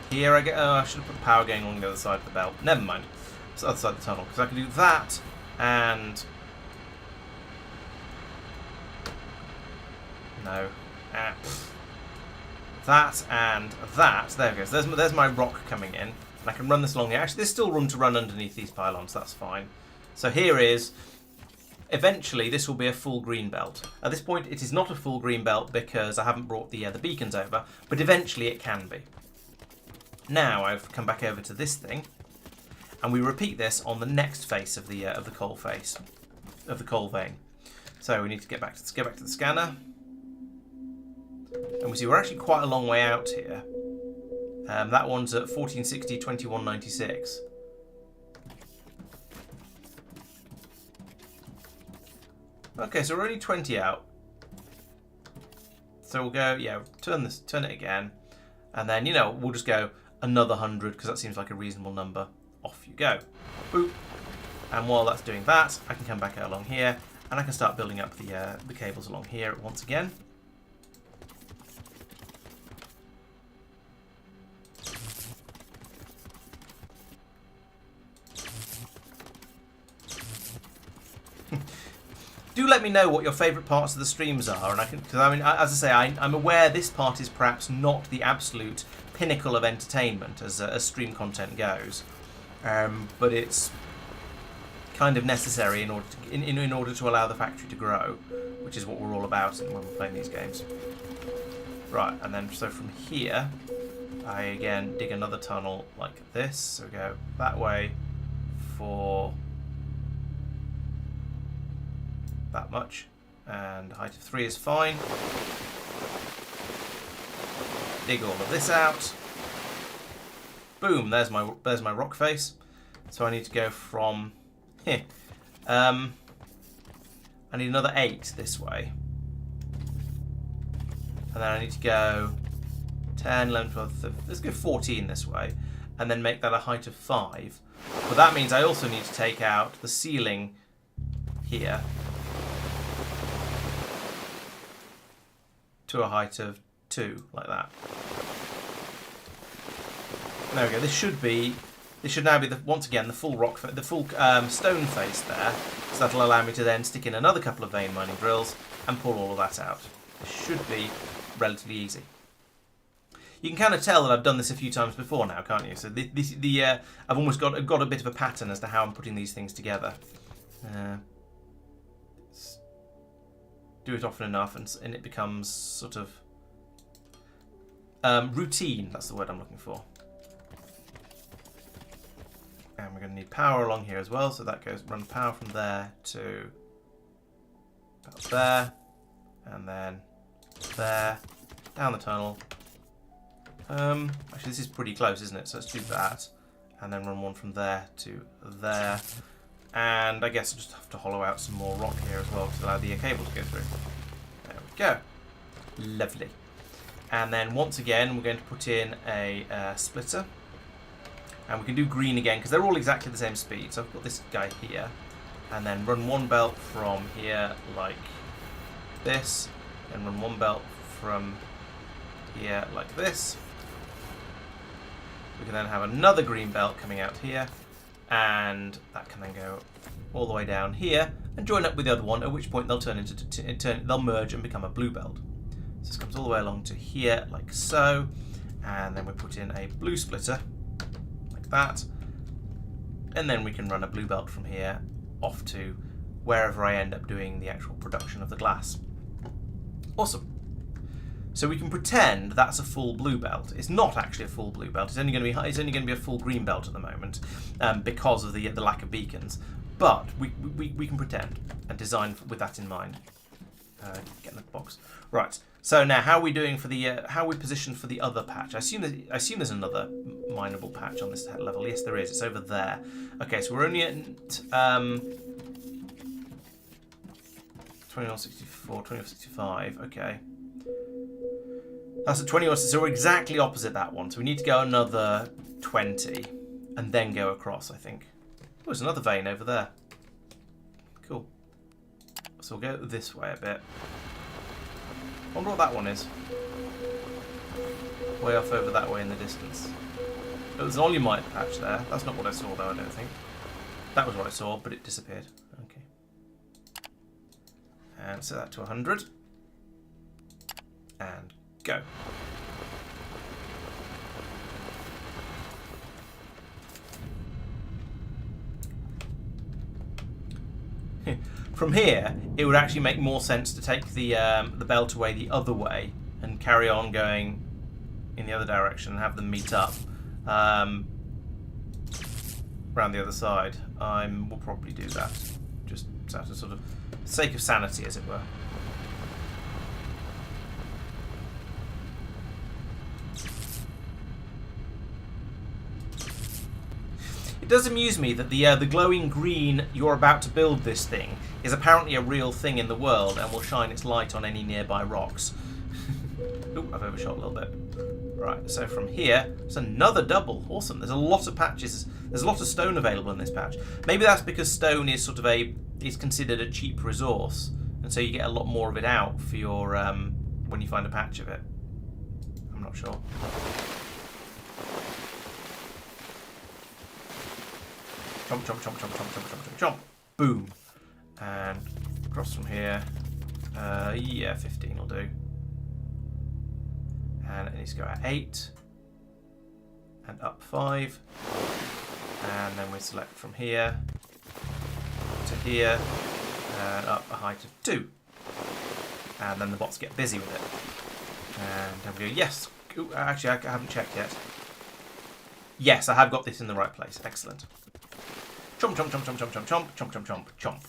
Here I get. Oh, I should have put the power going along the other side of the belt. Never mind. It's the other side of the tunnel, because I can do that and no. That and that. There it goes. There's my rock coming in. And I can run this along here. Actually, there's still room to run underneath these pylons. That's fine. So here is. Eventually, this will be a full green belt. At this point, it is not a full green belt because I haven't brought the beacons over, but eventually it can be. Now I've come back over to this thing, and we repeat this on the next face of the coal face, of the coal vein. So we need to get back to the scanner, and we see we're actually quite a long way out here. That one's at 1460, 2196. Okay, so we're only 20 out. So we'll go, yeah, turn it again, and then we'll just go another 100 because that seems like a reasonable number. Off you go. Boop. And while that's doing that, I can come back out along here and I can start building up the cables along here once again. Do let me know what your favourite parts of the streams are, and because I mean, as I say, I'm aware this part is perhaps not the absolute pinnacle of entertainment as stream content goes, but it's kind of necessary in order to allow the factory to grow, which is what we're all about when we're playing these games. Right, and then so from here, I again dig another tunnel like this. So we go that way for that much, and height of 3 is fine. Dig all of this out. Boom, there's my rock face. So I need to go from here. I need another 8 this way. And then I need to go 10, 11, 12, 13, let's go 14 this way. And then make that a height of 5. But that means I also need to take out the ceiling here to a height of 2, like that. There we go. This should now be once again the full stone face there. So that'll allow me to then stick in another couple of vein mining drills and pull all of that out. It should be relatively easy. You can kind of tell that I've done this a few times before now, can't you? So I've almost got a bit of a pattern as to how I'm putting these things together. Do it often enough, and it becomes sort of routine. That's the word I'm looking for. And we're going to need power along here as well, so that runs power from there to about there, and then there, down the tunnel. Actually, this is pretty close, isn't it? So let's do that, and then run one from there to there. And I guess I'll just have to hollow out some more rock here as well to allow the cable to go through. There we go. Lovely. And then once again, we're going to put in a splitter. And we can do green again, because they're all exactly the same speed. So I've got this guy here. And then run one belt from here like this. And run one belt from here like this. We can then have another green belt coming out here. And that can then go all the way down here and join up with the other one, at which point they'll they'll merge and become a blue belt. So this comes all the way along to here, like so, and then we put in a blue splitter, like that, and then we can run a blue belt from here off to wherever I end up doing the actual production of the glass. Awesome. So we can pretend that's a full blue belt. It's not actually a full blue belt. It's only going to be a full green belt at the moment because of the lack of beacons. But we can pretend and design with that in mind. Get in the box. Right. So now, how are we doing for the how are we positioned for the other patch? I assume there's another mineable patch on this level. Yes, there is. It's over there. Okay, so we're only at 2164, 2165. Okay. That's at 21, so we're exactly opposite that one. So we need to go another 20 and then go across, I think. Oh, there's another vein over there. Cool. So we'll go this way a bit. I wonder what that one is. Way off over that way in the distance. There was an olumite patch there. That's not what I saw, though, I don't think. That was what I saw, but it disappeared. Okay. And set that to 100. And go. From here, it would actually make more sense to take the belt away the other way and carry on going in the other direction and have them meet up around the other side. We'll probably do that, just out of sort of sake of sanity, as it were. It does amuse me that the glowing green "you're about to build this thing" is apparently a real thing in the world and will shine its light on any nearby rocks. Ooh, I've overshot a little bit. Right, so from here, it's another double. Awesome. There's a lot of patches. There's a lot of stone available in this patch. Maybe that's because stone is sort of is considered a cheap resource, and so you get a lot more of it out for your when you find a patch of it. I'm not sure. Chomp, chomp, chomp, chomp, chomp, chomp, chomp, chomp, chomp. Boom. And across from here. Yeah, 15 will do. And it needs to go at 8. And up 5. And then we select from here to here. And up a height of 2. And then the bots get busy with it. And there we go. Yes. Ooh, actually, I haven't checked yet. Yes, I have got this in the right place. Excellent. Chomp, chomp, chomp, chomp, chomp, chomp, chomp, chomp, chomp, chomp, chomp.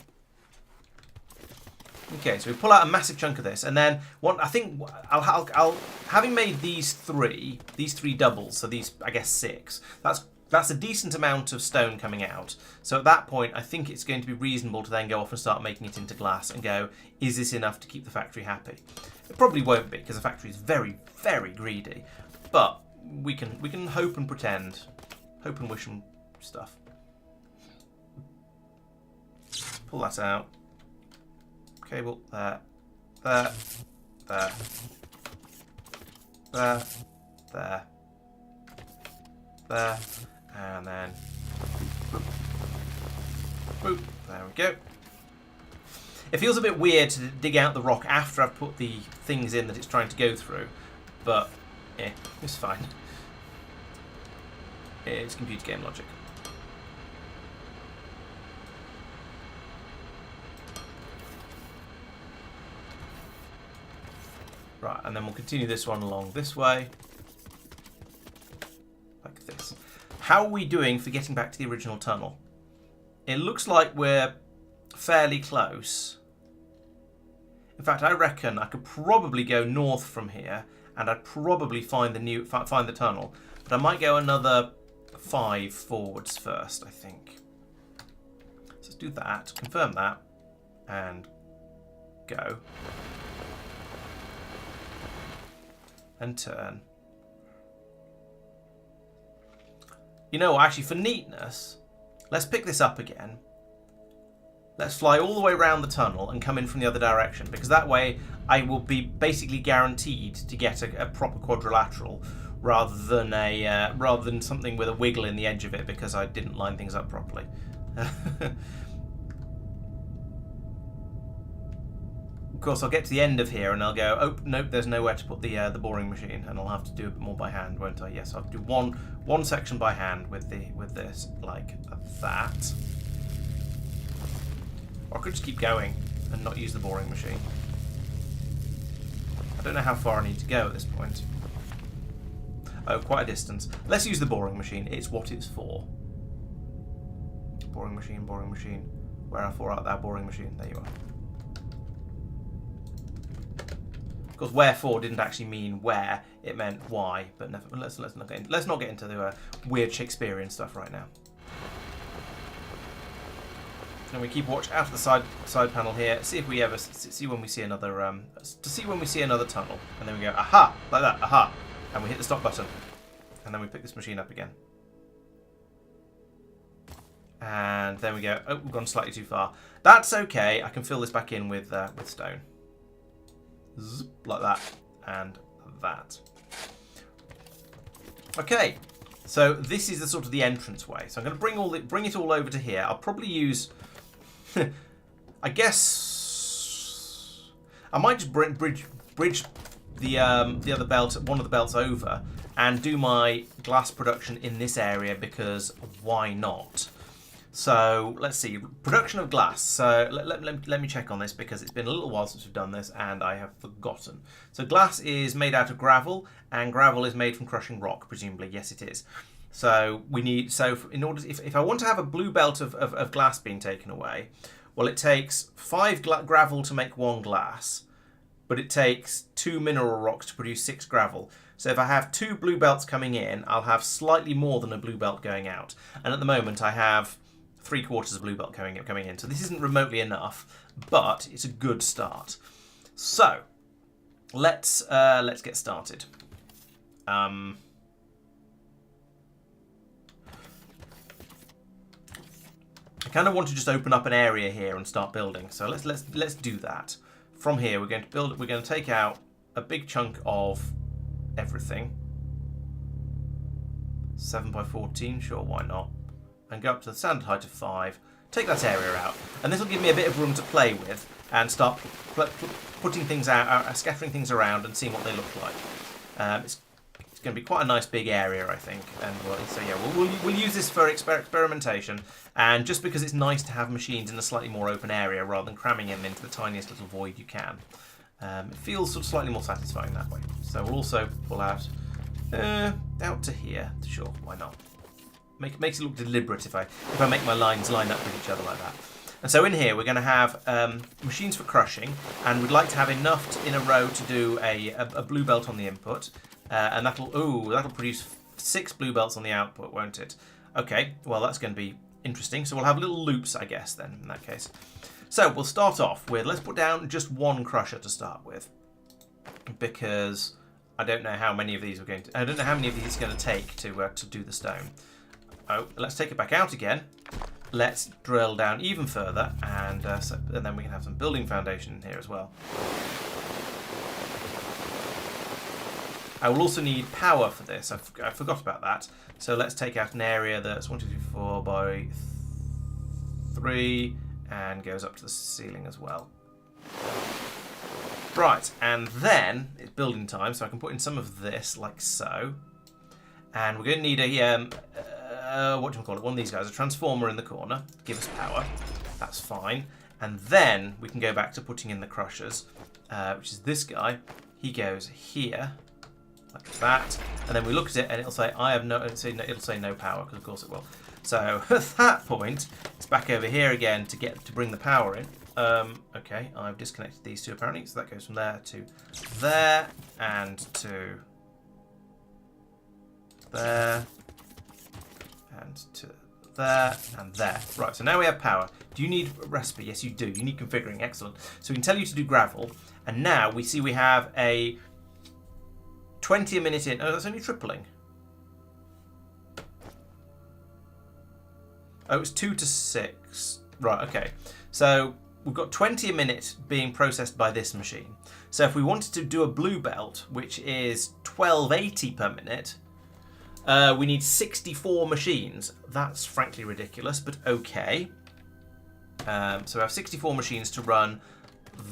Okay, so we pull out a massive chunk of this, and then what I think I'll having made these three doubles, so these I guess 6. That's a decent amount of stone coming out. So at that point, I think it's going to be reasonable to then go off and start making it into glass and go, is this enough to keep the factory happy? It probably won't be, because the factory is very, very greedy. But we can hope and pretend, hope and wish and stuff. Pull that out. Cable there, there, there, there, there, there, and then boop, boop, there we go. It feels a bit weird to dig out the rock after I've put the things in that it's trying to go through, but yeah, it's fine. It's computer game logic. Right, and then we'll continue this one along this way. Like this. How are we doing for getting back to the original tunnel? It looks like we're fairly close. In fact, I reckon I could probably go north from here, and I'd probably find the tunnel. But I might go another 5 forwards first, I think. So let's do that, confirm that, and go. And turn. You know, actually, for neatness, let's pick this up again. Let's fly all the way around the tunnel and come in from the other direction, because that way I will be basically guaranteed to get a proper quadrilateral rather than something with a wiggle in the edge of it because I didn't line things up properly. Of course, I'll get to the end of here and I'll go, oh, nope, there's nowhere to put the boring machine, and I'll have to do a bit more by hand, won't I? Yes, I'll do one section by hand with this, like that. Or I could just keep going and not use the boring machine. I don't know how far I need to go at this point. Oh, quite a distance. Let's use the boring machine. It's what it's for. Boring machine, boring machine. Wherefore art thou, boring machine? There you are. Of course, wherefore didn't actually mean where, it meant why, but never, let's not get into the weird Shakespearean stuff right now. And we keep watch out of the side panel here, see if we ever see when we see another tunnel, and then we go aha, like that, aha, and we hit the stop button, and then we pick this machine up again. And then we go, oh, we've gone slightly too far. That's okay, I can fill this back in with stone. Zip, like that, and that. Okay, so this is the sort of the entrance way. So I'm going to bring it all over to here. I'll probably use, I guess, I might just bridge the other belt, one of the belts over, and do my glass production in this area because why not? So let's see, production of glass. So let me check on this because it's been a little while since we've done this and I have forgotten. So glass is made out of gravel, and gravel is made from crushing rock, presumably. Yes, it is. So we need, in order, if I want to have a blue belt of glass being taken away, well, it takes 5 gravel to make 1 glass, but it takes 2 mineral rocks to produce 6 gravel. So if I have 2 blue belts coming in, I'll have slightly more than a blue belt going out. And at the moment I have 3/4 of blue belt coming in. So this isn't remotely enough, but it's a good start. So let's get started. I kind of want to just open up an area here and start building. So let's do that. From here, we're going to build. We're going to take out a big chunk of everything. 7 by 14, sure, why not? And go up to the standard height of 5. Take that area out, and this will give me a bit of room to play with and start putting things out, scattering things around, and seeing what they look like. It's going to be quite a nice big area, I think. And so yeah, we'll use this for experimentation. And just because it's nice to have machines in a slightly more open area rather than cramming them into the tiniest little void you can. It feels sort of slightly more satisfying that way. So we'll also pull out to here. Sure, why not? Makes it look deliberate if I make my lines line up with each other like that. And so in here we're going to have machines for crushing, and we'd like to have enough in a row to do a blue belt on the input, and that'll produce 6 blue belts on the output, won't it? Okay, well that's going to be interesting. So we'll have little loops, I guess, then in that case. So we'll start off with, let's put down just 1 crusher to start with, because I don't know how many of these I don't know how many of these it's going to take to do the stone. Oh, let's take it back out again. Let's drill down even further, and then we can have some building foundation in here as well. I will also need power for this. I forgot about that. So let's take out an area that's 1, 2, 3, 4 by 3 and goes up to the ceiling as well. Right, and then it's building time, so I can put in some of this like so. And we're going to need what do we call it? One of these guys, a transformer in the corner, give us power. That's fine. And then we can go back to putting in the crushers, which is this guy. He goes here, like that. And then we look at it, and it'll say it'll say no power, because of course it will. So at that point, it's back over here again to bring the power in. Okay, I've disconnected these two apparently, so that goes from there to there and to there. And to there and there. Right, so now we have power. Do you need a recipe? Yes, you do. You need configuring. Excellent. So we can tell you to do gravel. And now we see we have a 20 a minute in. Oh, that's only tripling. Oh, it's 2 to 6. Right, okay. So we've got 20 a minute being processed by this machine. So if we wanted to do a blue belt, which is 1280 per minute, we need 64 machines. That's frankly ridiculous, but okay. So we have 64 machines to run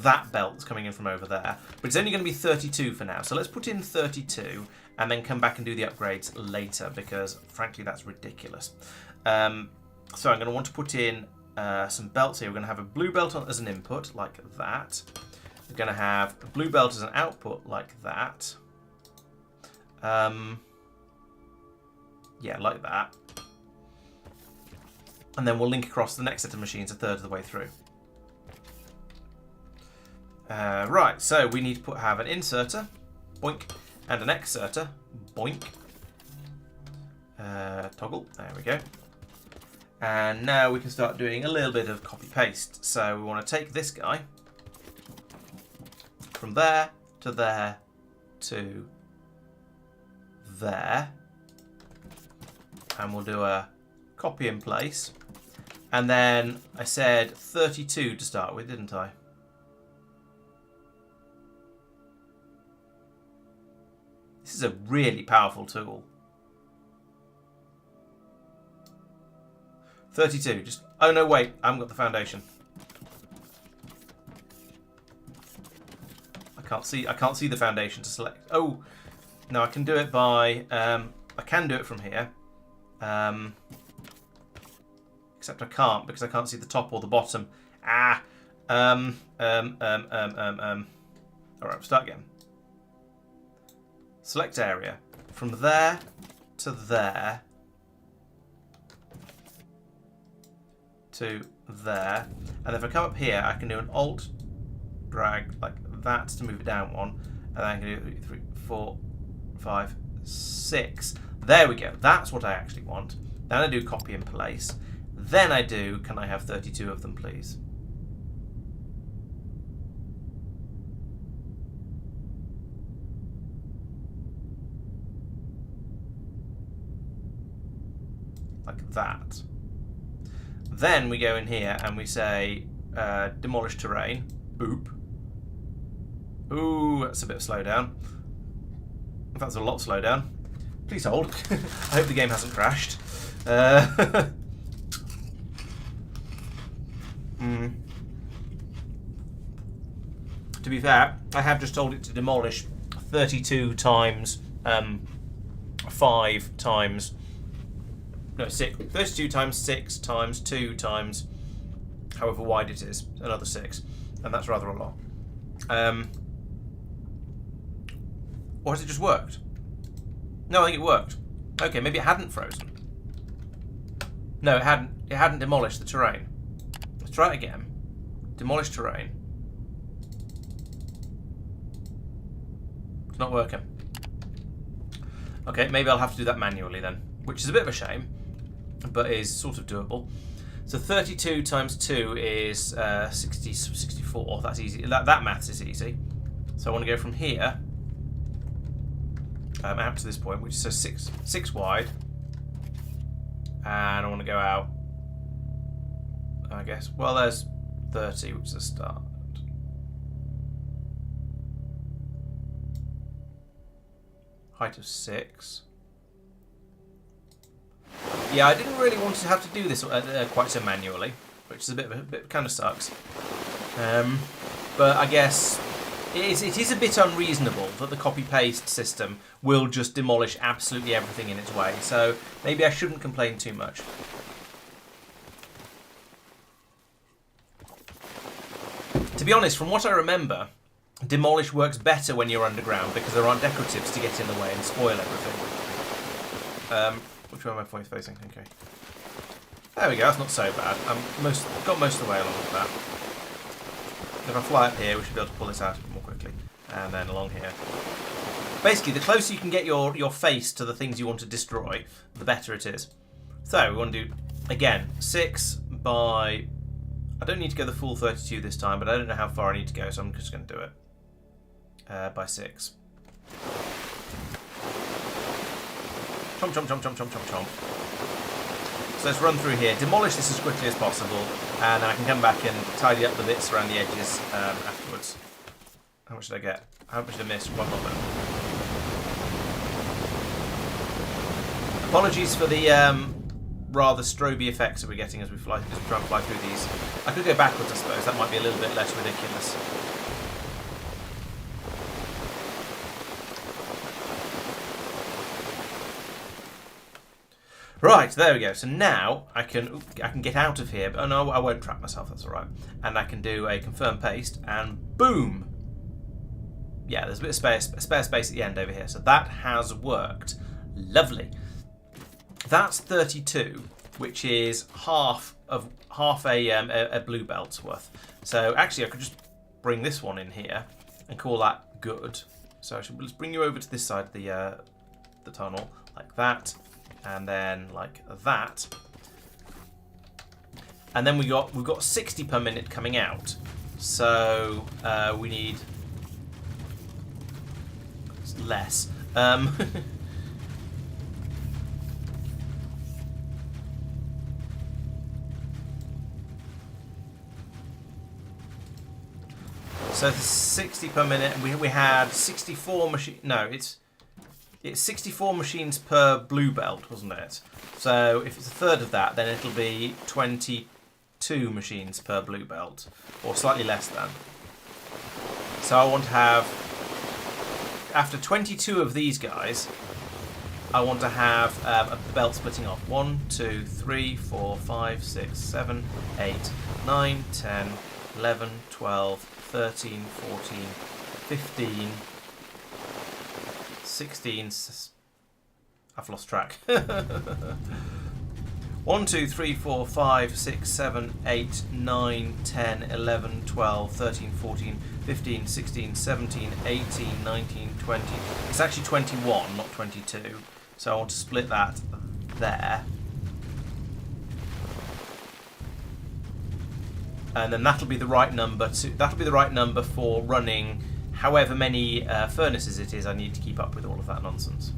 that belt that's coming in from over there. But it's only going to be 32 for now. So let's put in 32 and then come back and do the upgrades later, because frankly that's ridiculous. So I'm going to want to put in some belts here. We're going to have a blue belt as an input, like that. We're going to have a blue belt as an output, like that. Yeah, like that. And then we'll link across the next set of machines a third of the way through. Right, so we need to have an inserter, boink, and an exerter, boink. Toggle, there we go. And now we can start doing a little bit of copy-paste. So we want to take this guy from there to there to there. And we'll do a copy in place. And then I said 32 to start with, didn't I? This is a really powerful tool. 32, just, oh no, wait, I haven't got the foundation. I can't see the foundation to select. Oh, no, I can do it by, I can do it from here. Except I can't, because I can't see the top or the bottom. Ah. All right, we'll start again. Select area. From there to there to there. And if I come up here, I can do an alt drag like that to move it down one. And then I can do 3, 4, 5, 6. There we go. That's what I actually want. Then I do copy and place. Then I do, can I have 32 of them, please? Like that. Then we go in here and we say demolish terrain. Boop. Ooh, that's a bit of slowdown. That's a lot of slowdown. Please hold. I hope the game hasn't crashed. To be fair, I have just told it to demolish 32 times 5 times, no, 6, 32 times 6 times 2 times however wide it is, another 6, and that's rather a lot. Or has it just worked? No, I think it worked. Okay, maybe it hadn't frozen. No, it hadn't. It hadn't demolished the terrain. Let's try it again. Demolish terrain. It's not working. Okay, maybe I'll have to do that manually then, which is a bit of a shame, but is sort of doable. So 32 times 2 is 64. That's easy. That maths is easy. So I want to go from here out to this point, which is 6 wide, and I want to go out, I guess. Well, there's 30, which is a start. Height of 6. Yeah, I didn't really want to have to do this quite so manually, which is a bit kind of sucks. But I guess it is a bit unreasonable that the copy-paste system will just demolish absolutely everything in its way. So maybe I shouldn't complain too much. To be honest, from what I remember, demolish works better when you're underground because there aren't decoratives to get in the way and spoil everything. Which way am I facing? Okay. There we go, that's not so bad. Got most of the way along with that. If I fly up here, we should be able to pull this out a bit more quickly. And then along here. Basically, the closer you can get your face to the things you want to destroy, the better it is. So, we want to do, again, 6 by... I don't need to go the full 32 this time, but I don't know how far I need to go, so I'm just going to do it. By 6. Chomp, chomp, chomp, chomp, chomp, chomp, chomp. So let's run through here, demolish this as quickly as possible, and then I can come back and tidy up the bits around the edges afterwards. How much did I get? How much did I miss? 1 moment. Apologies for the rather stroby effects that we're getting as we try and fly through these. I could go backwards, I suppose. That might be a little bit less ridiculous. Right, there we go. So now I can get out of here. But, oh no, I won't trap myself. That's all right. And I can do a confirm paste, and boom. Yeah, there's a bit of spare space at the end over here. So that has worked. Lovely. That's 32, which is half a blue belt's worth. So actually, I could just bring this one in here and call that good. So let's bring you over to this side of the tunnel like that. And then like that, and then we've got 60 per minute coming out, so we need less. So 60 per minute. We had 64 machine. No, it's 64 machines per blue belt, wasn't it? So if it's a third of that, then it'll be 22 machines per blue belt, or slightly less than. So I want to have, after 22 of these guys, I want to have a belt splitting off. 1, 2, 3, 4, 5, 6, 7, 8, 9, 10, 11, 12, 13, 14, 15... 16. I've lost track. 1, 2, 3, 4, 5, 6, 7, 8, 9, 10, 11, 12, 13, 14, 15, 16, 17, 18, 19, 20. It's actually 21, not 22. So I want to split that there. And then that'll be the right number for running however many furnaces it is I need to keep up with all of that nonsense.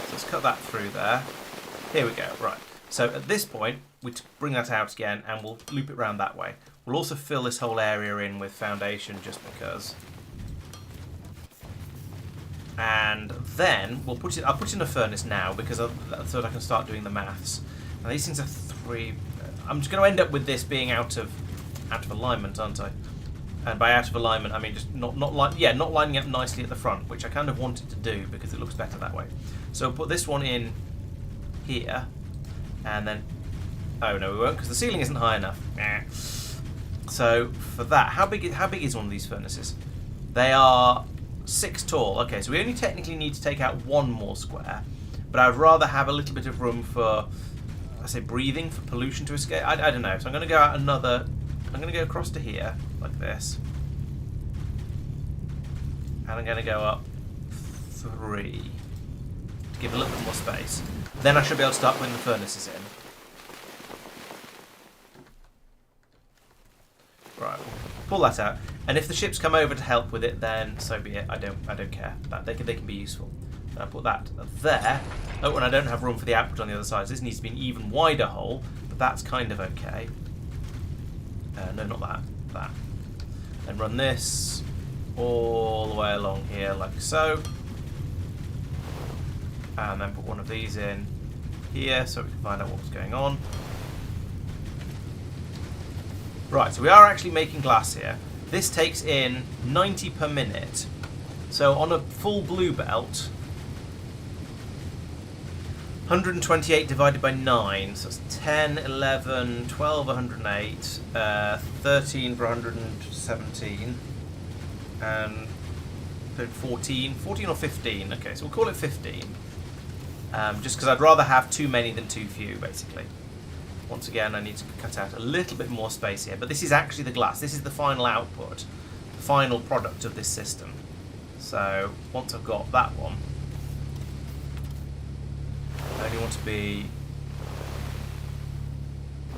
So let's cut that through there. Here we go, right. So at this point, we bring that out again and we'll loop it around that way. We'll also fill this whole area in with foundation just because. And then I'll put in a furnace now because so that I can start doing the maths. And these things are 3. I'm just going to end up with this being out of alignment, aren't I? And by out of alignment, I mean just not lining up nicely at the front, which I kind of wanted to do because it looks better that way. So put this one in here, and then oh no, we won't because the ceiling isn't high enough. So for that, how big is one of these furnaces? They are 6 tall. Okay, so we only technically need to take out 1 more square, but I'd rather have a little bit of room for, I say, breathing, for pollution to escape. I don't know. So I'm going to go out another. I'm going to go across to here like this, and I'm going to go up 3 to give a little bit more space. Then I should be able to start putting the furnaces in. Right, pull that out, and if the ships come over to help with it, then so be it. I don't care. They can be useful. And I put that there. Oh, and I don't have room for the output on the other side. So this needs to be an even wider hole, but that's kind of okay. No, not that. That. And run this all the way along here, like so. And then put one of these in here, so we can find out what's going on. Right, so we are actually making glass here. This takes in 90 per minute. So on a full blue belt, 128 divided by 9, so it's 10, 11, 12, 108, 13 for 117, and 14 or 15. Okay, so we'll call it 15. Just because I'd rather have too many than too few, basically. Once again, I need to cut out a little bit more space here, but this is actually the glass. This is the final output, the final product of this system. So once I've got that one, I only want to be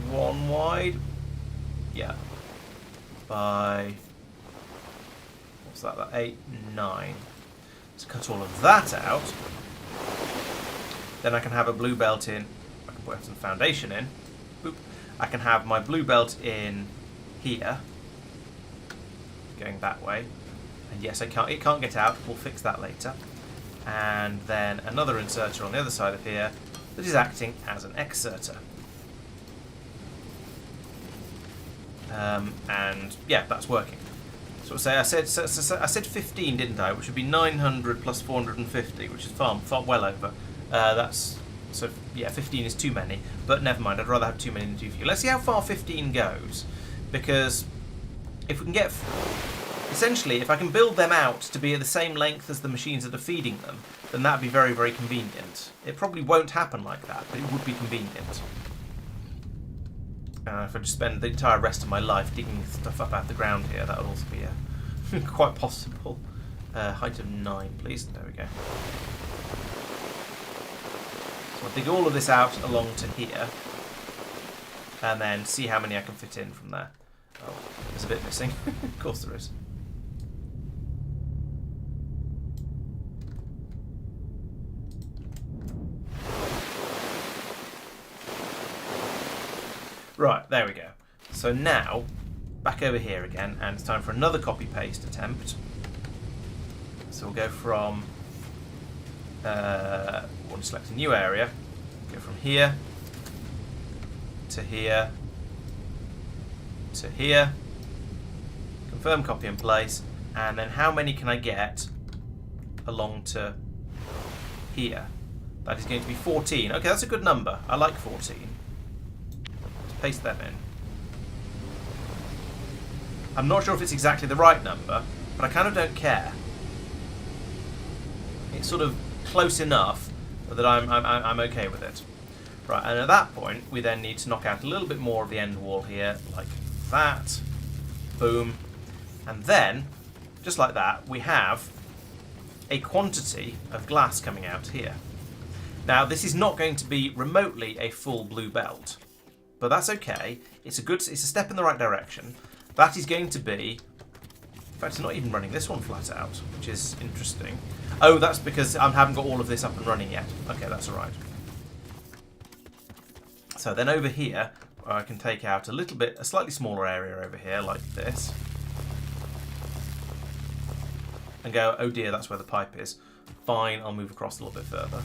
1 wide. Yeah. By, what's that? 8, 9. So cut all of that out. Then I can have a blue belt in. I can put some foundation in. Boop. I can have my blue belt in here, going that way. And yes, it can't get out. We'll fix that later. And then another inserter on the other side of here that is acting as an exerter. And yeah, that's working. So I said 15, didn't I? Which would be 900 plus 450, which is far well over. So yeah, 15 is too many, but never mind. I'd rather have too many than too few. Let's see how far 15 goes, because if we can get, essentially, if I can build them out to be at the same length as the machines that are feeding them, then that'd be very, very convenient. It probably won't happen like that, but it would be convenient. If I just spend the entire rest of my life digging stuff up out of the ground here, that would also be quite possible. Height of 9, please. There we go. So I'll dig all of this out along to here, and then see how many I can fit in from there. Oh, there's a bit missing. Of course there is. Right, there we go. So now, back over here again, and it's time for another copy-paste attempt. So we'll go from... we want to select a new area. Go from here to here to here. Confirm copy and place. And then how many can I get along to here? That is going to be 14. Okay, that's a good number. I like 14. Let's paste them in. I'm not sure if it's exactly the right number, but I kind of don't care. It's sort of close enough that I'm okay with it. Right, and at that point, we then need to knock out a little bit more of the end wall here, like that. Boom. And then, just like that, we have a quantity of glass coming out here. Now, this is not going to be remotely a full blue belt, but that's okay. It's a step in the right direction. That is going to be... In fact, it's not even running this one flat out, which is interesting. Oh, that's because I haven't got all of this up and running yet. Okay, that's all right. So then over here, I can take out a slightly smaller area over here, like this. And go, oh dear, that's where the pipe is. Fine, I'll move across a little bit further.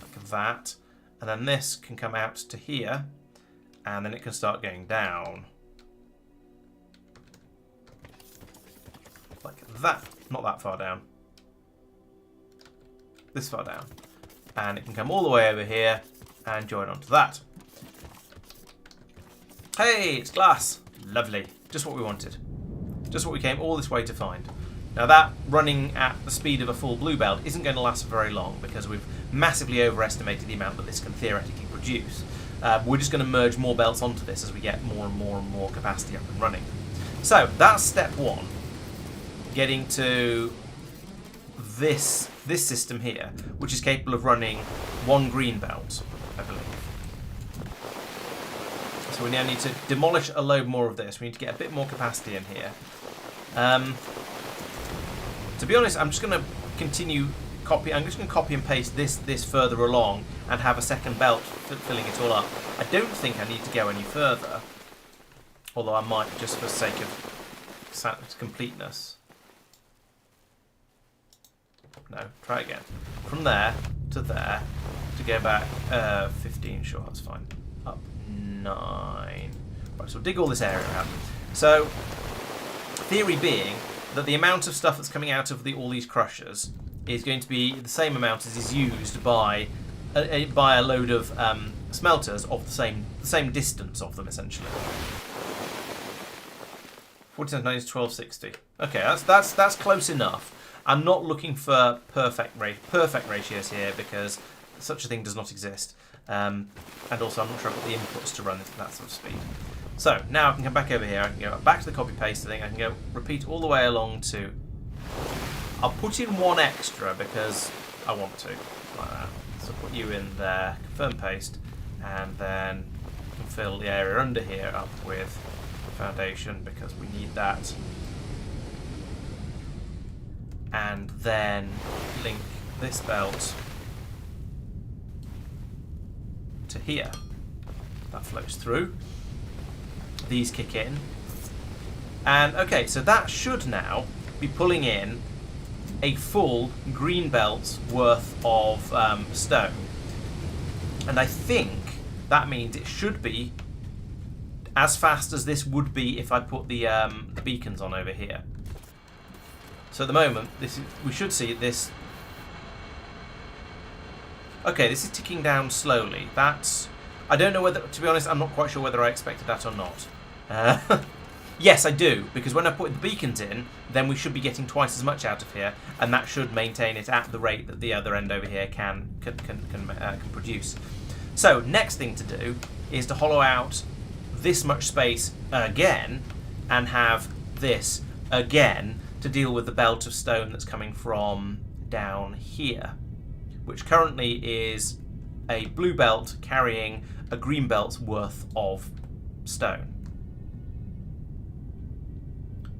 Like that. And then this can come out to here, and then it can start going down. Like that. Not that far down. This far down. And it can come all the way over here and join onto that. Hey, it's glass. Lovely. Just what we wanted. Just what we came all this way to find. Now that running at the speed of a full blue belt isn't going to last for very long because we've massively overestimated the amount that this can theoretically produce. We're just going to merge more belts onto this as we get more and more and more capacity up and running. So that's step one. Getting to this system here, which is capable of running one green belt, I believe. So we now need to demolish a load more of this. We need to get a bit more capacity in here. To be honest, I'm just going to continue copy. I'm just going to copy and paste this further along and have a second belt filling it all up. I don't think I need to go any further, although I might just for sake of completeness. No, try again. From there to there to go back 15. Sure, that's fine. Up 9. Right, so we'll dig all this area out. So, theory being that the amount of stuff that's coming out of all these crushers is going to be the same amount as is used by a load of smelters of the same distance of them, essentially. 40 times 9 is 1260. Okay, that's close enough. I'm not looking for perfect ratios here because such a thing does not exist. And also I'm not sure I've got the inputs to run it at that sort of speed. So now I can come back over here, I can go back to the copy paste thing, I can go repeat all the way along to... I'll put in one extra because I want to, like that. So put you in there, confirm paste, and then fill the area under here up with foundation because we need that. And then link this belt to here. That flows through. These kick in. And okay, so that should now be pulling in a full green belt's worth of stone. And I think that means it should be as fast as this would be if I put the beacons on over here. So at the moment, we should see this. Okay, this is ticking down slowly. I don't know whether, to be honest, I'm not quite sure whether I expected that or not. Yes, I do, because when I put the beacons in, then we should be getting twice as much out of here, and that should maintain it at the rate that the other end over here can produce. So next thing to do is to hollow out this much space again, and have this again to deal with the belt of stone that's coming from down here, which currently is a blue belt carrying a green belt's worth of stone.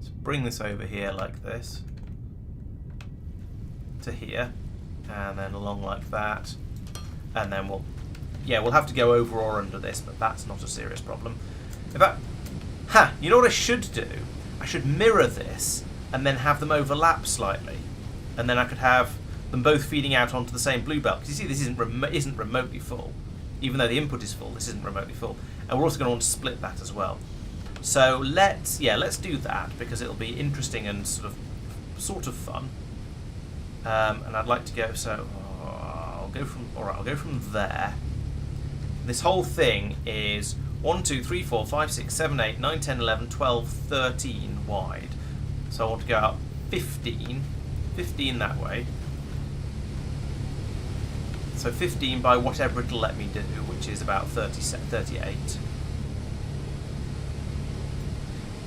So bring this over here like this to here, and then along like that, and then we'll have to go over or under this, but that's not a serious problem. In fact, you know what I should do? I should mirror this and then have them overlap slightly, and then I could have them both feeding out onto the same blue belt. Because you see, this isn't remotely full, even though the input is full. This isn't remotely full, and we're also going to want to split that as well. So let's do that because it'll be interesting and sort of fun. And I'd like to go. So I'll go from there. This whole thing is 1, 2, 3, 4, 5, 6, 7, 8, 9, 10, 11, 12, 13 wide. So I want to go up 15 that way. So 15 by whatever it'll let me do, which is about 38.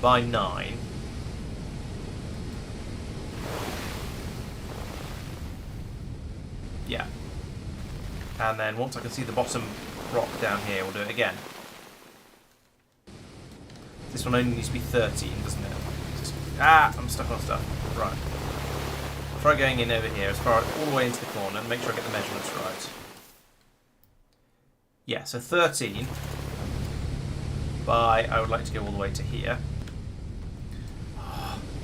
By 9. Yeah. And then once I can see the bottom rock down here, we'll do it again. This one only needs to be 13, doesn't it? I'm stuck on stuff. Right. Try going in over here, all the way into the corner, and make sure I get the measurements right. Yeah, so 13 by, I would like to go all the way to here.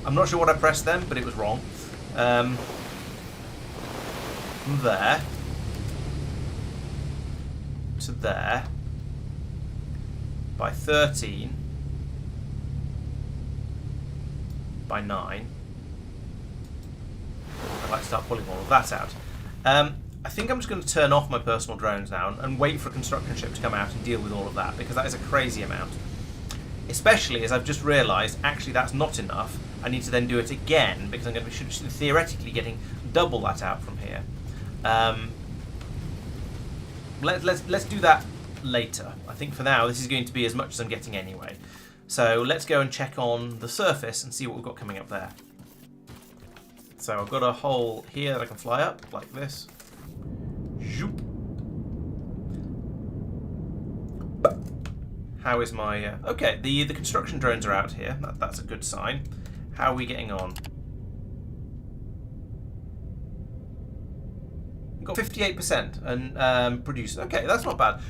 I'm not sure what I pressed then, but it was wrong. From there to there by 13 by 9. I'd like to start pulling all of that out. I think I'm just going to turn off my personal drones now and wait for a construction ship to come out and deal with all of that, because that is a crazy amount. Especially as I've just realised, actually that's not enough. I need to then do it again because I'm going to be theoretically getting double that out from here. Let's do that later. I think for now this is going to be as much as I'm getting anyway. So let's go and check on the surface and see what we've got coming up there. So I've got a hole here that I can fly up like this. Zoop. How is my... okay, the construction drones are out here. That's a good sign. How are we getting on? We've got 58% and produced. Okay, that's not bad.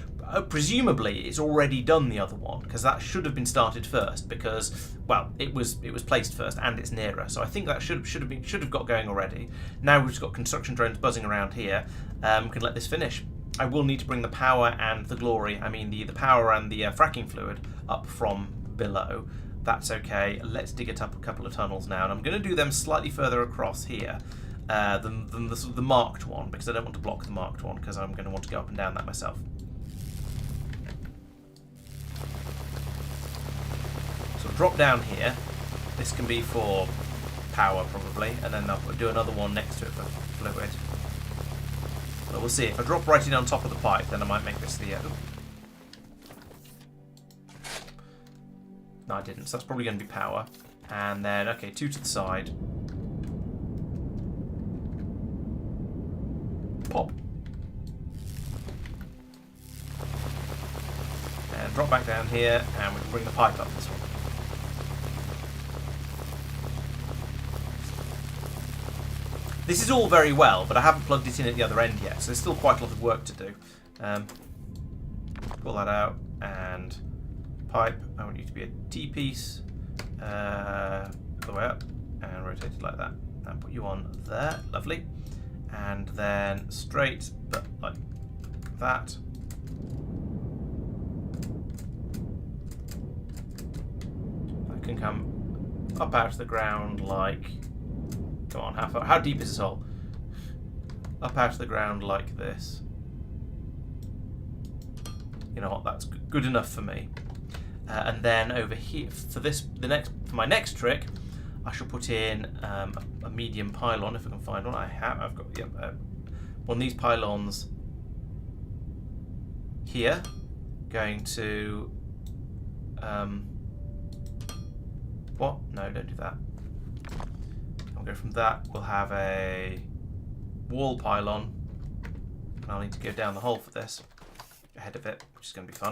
Presumably, it's already done the other one because that should have been started first because, well, it was placed first and it's nearer. So I think that should have got going already. Now we've just got construction drones buzzing around here. We can let this finish. I will need to bring the power and the glory, I mean the power and the fracking fluid up from below. That's okay. Let's dig it up a couple of tunnels now. And I'm going to do them slightly further across here than the marked one because I don't want to block the marked one because I'm going to want to go up and down that myself. So drop down here. This can be for power probably, and then I'll do another one next to it for fluid. But we'll see. If I drop right in on top of the pipe, then I might make this the... No, I didn't. So that's probably going to be power. And then, okay, 2 to the side. Pop. And drop back down here, and we can bring the pipe up this one. This is all very well, but I haven't plugged it in at the other end yet, so there's still quite a lot of work to do. Pull that out, and pipe. I want you to be a T-piece. All the way up, and rotate it like that. And put you on there. Lovely. And then straight, but like that. I can come up out of the ground like... Come on, how deep is this hole? Up out of the ground like this. You know what? That's good enough for me. And then over here for my next trick, I shall put in a medium pylon if I can find one. I've got one of these pylons here. Going to what? No, don't do that. Go from that, we'll have a wall pylon, and I'll need to go down the hole for this, ahead of it, which is going to be fun.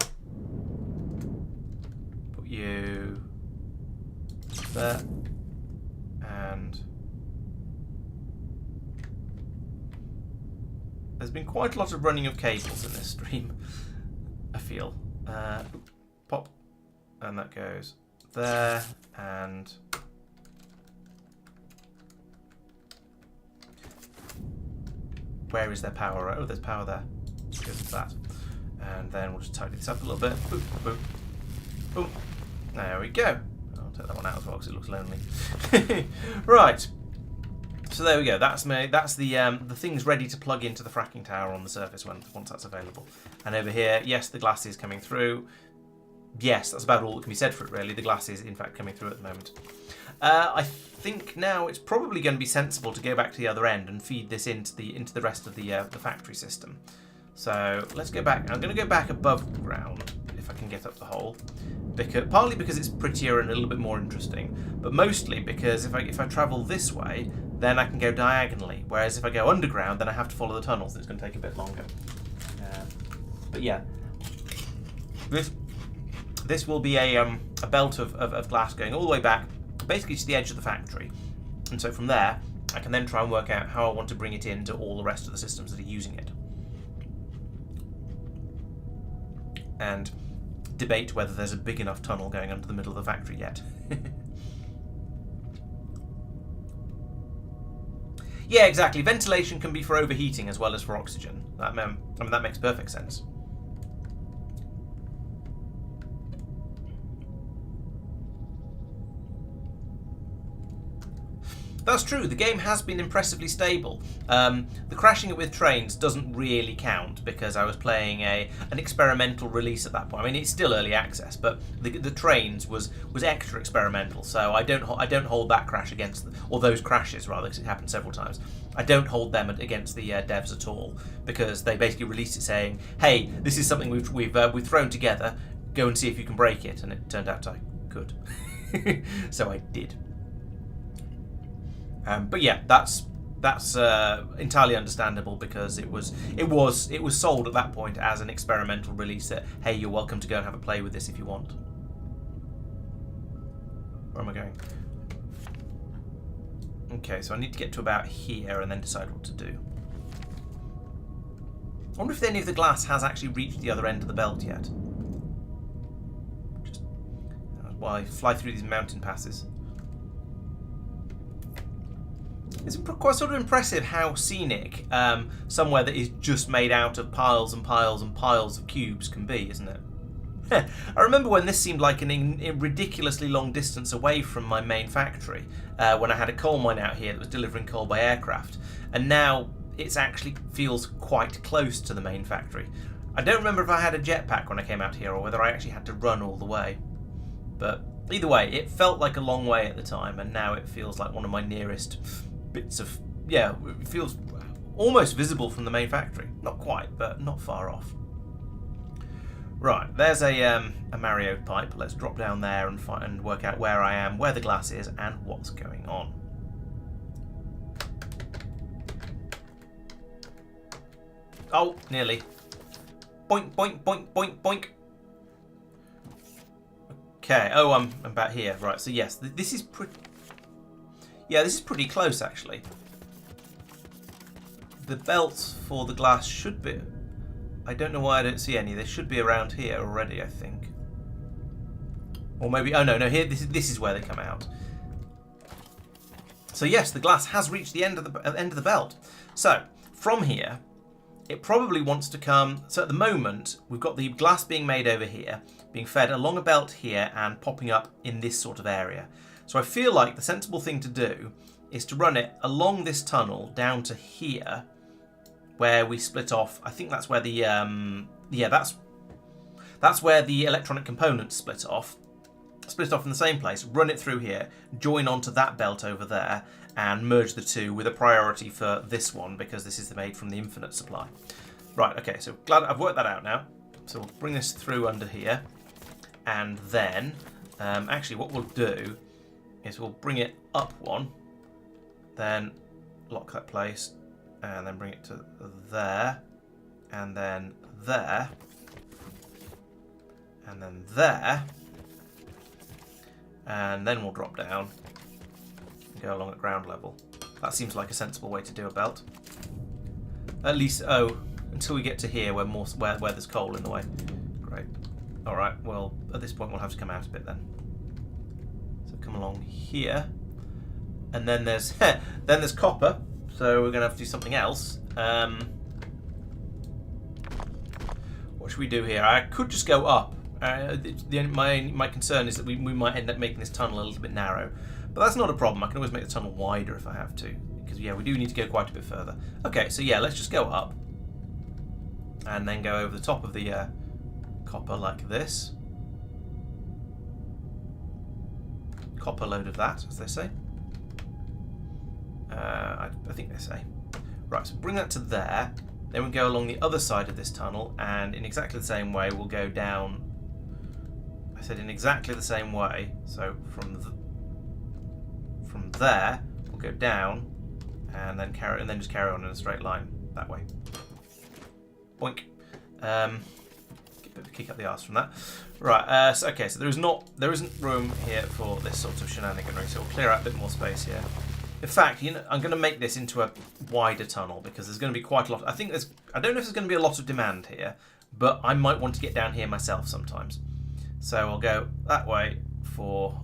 Put you there, and there's been quite a lot of running of cables in this stream, I feel. Pop, and that goes there, and... Where is there power? Oh, there's power there. Let's go with that. And then we'll just tidy this up a little bit. Boop, boop, boom. There we go. I'll take that one out as well because it looks lonely. Right. So there we go. That's the things ready to plug into the fracking tower on the surface once that's available. And over here, yes, the glass is coming through. Yes, that's about all that can be said for it, really. The glass is, in fact, coming through at the moment. I think now it's probably going to be sensible to go back to the other end and feed this into the rest of the factory system. So let's go back. I'm going to go back above ground if I can get up the hole, partly because it's prettier and a little bit more interesting, but mostly because if I travel this way, then I can go diagonally. Whereas if I go underground, then I have to follow the tunnels, and it's going to take a bit longer. But yeah, this will be a belt of glass going all the way back, basically to the edge of the factory. And so from there, I can then try and work out how I want to bring it into all the rest of the systems that are using it. And debate whether there's a big enough tunnel going under the middle of the factory yet. Yeah, exactly. Ventilation can be for overheating as well as for oxygen. I mean, that makes perfect sense. That's true. The game has been impressively stable. The crashing it with trains doesn't really count because I was playing an experimental release at that point. I mean, it's still early access, but the trains was extra experimental. So I don't hold that crash against, or those crashes rather, because it happened several times. I don't hold them against the devs at all because they basically released it saying, "Hey, this is something we've thrown together. Go and see if you can break it." And it turned out I could, so I did. But yeah, that's entirely understandable because it was sold at that point as an experimental release that, hey, you're welcome to go and have a play with this if you want. Where am I going? Okay, so I need to get to about here and then decide what to do. I wonder if any of the glass has actually reached the other end of the belt yet. Just while I fly through these mountain passes. It's quite sort of impressive how scenic somewhere that is just made out of piles and piles and piles of cubes can be, isn't it? I remember when this seemed like a ridiculously long distance away from my main factory, when I had a coal mine out here that was delivering coal by aircraft, and now it actually feels quite close to the main factory. I don't remember if I had a jetpack when I came out here or whether I actually had to run all the way, but either way, it felt like a long way at the time, and now it feels like one of my nearest bits of, yeah, it feels almost visible from the main factory. Not quite, but not far off. Right, there's a Mario pipe. Let's drop down there and work out where I am, where the glass is, and what's going on. Oh, nearly. Boink, boink, boink, boink, boink. Okay, oh, I'm about here. Right, so yes, this is pretty... Yeah, this is pretty close, actually. The belts for the glass should be... I don't know why I don't see any. They should be around here already, I think. Or maybe... Oh, no, here. This is where they come out. So, yes, the glass has reached the end of the belt. So, from here, it probably wants to come... So, at the moment, we've got the glass being made over here, being fed along a belt here and popping up in this sort of area. So I feel like the sensible thing to do is to run it along this tunnel down to here, where we split off. I think that's where the that's where the electronic components split off in the same place. Run it through here, join onto that belt over there, and merge the two with a priority for this one because this is made from the infinite supply. Right. Okay. So glad I've worked that out now. So we'll bring this through under here, and then actually what we'll do is we'll bring it up one, then lock that place, and then bring it to there, and then there, and then there, and then we'll drop down and go along at ground level. That seems like a sensible way to do a belt. At least, until we get to here where there's coal in the way. Great. All right. Well, at this point we'll have to come out a bit then. Come along here, and then there's copper, so we're gonna have to do something else. What should we do here? I could just go up. My concern is that we might end up making this tunnel a little bit narrow, but that's not a problem. I can always make the tunnel wider if I have to, because yeah, we do need to go quite a bit further. Okay, so yeah, let's just go up and then go over the top of the copper like this. Copper load of that, as they say. I think they say. Right, so bring that to there. Then we'll go along the other side of this tunnel, and in exactly the same way, we'll go down. I said in exactly the same way. So from there, we'll go down, and then just carry on in a straight line that way. Boink. Get a bit of a kick up the arse from that. Right, so there isn't room here for this sort of shenaniganry, so we'll clear out a bit more space here. In fact, I'm going to make this into a wider tunnel because there's going to be quite a lot. I don't know if there's going to be a lot of demand here, but I might want to get down here myself sometimes. So I'll go that way for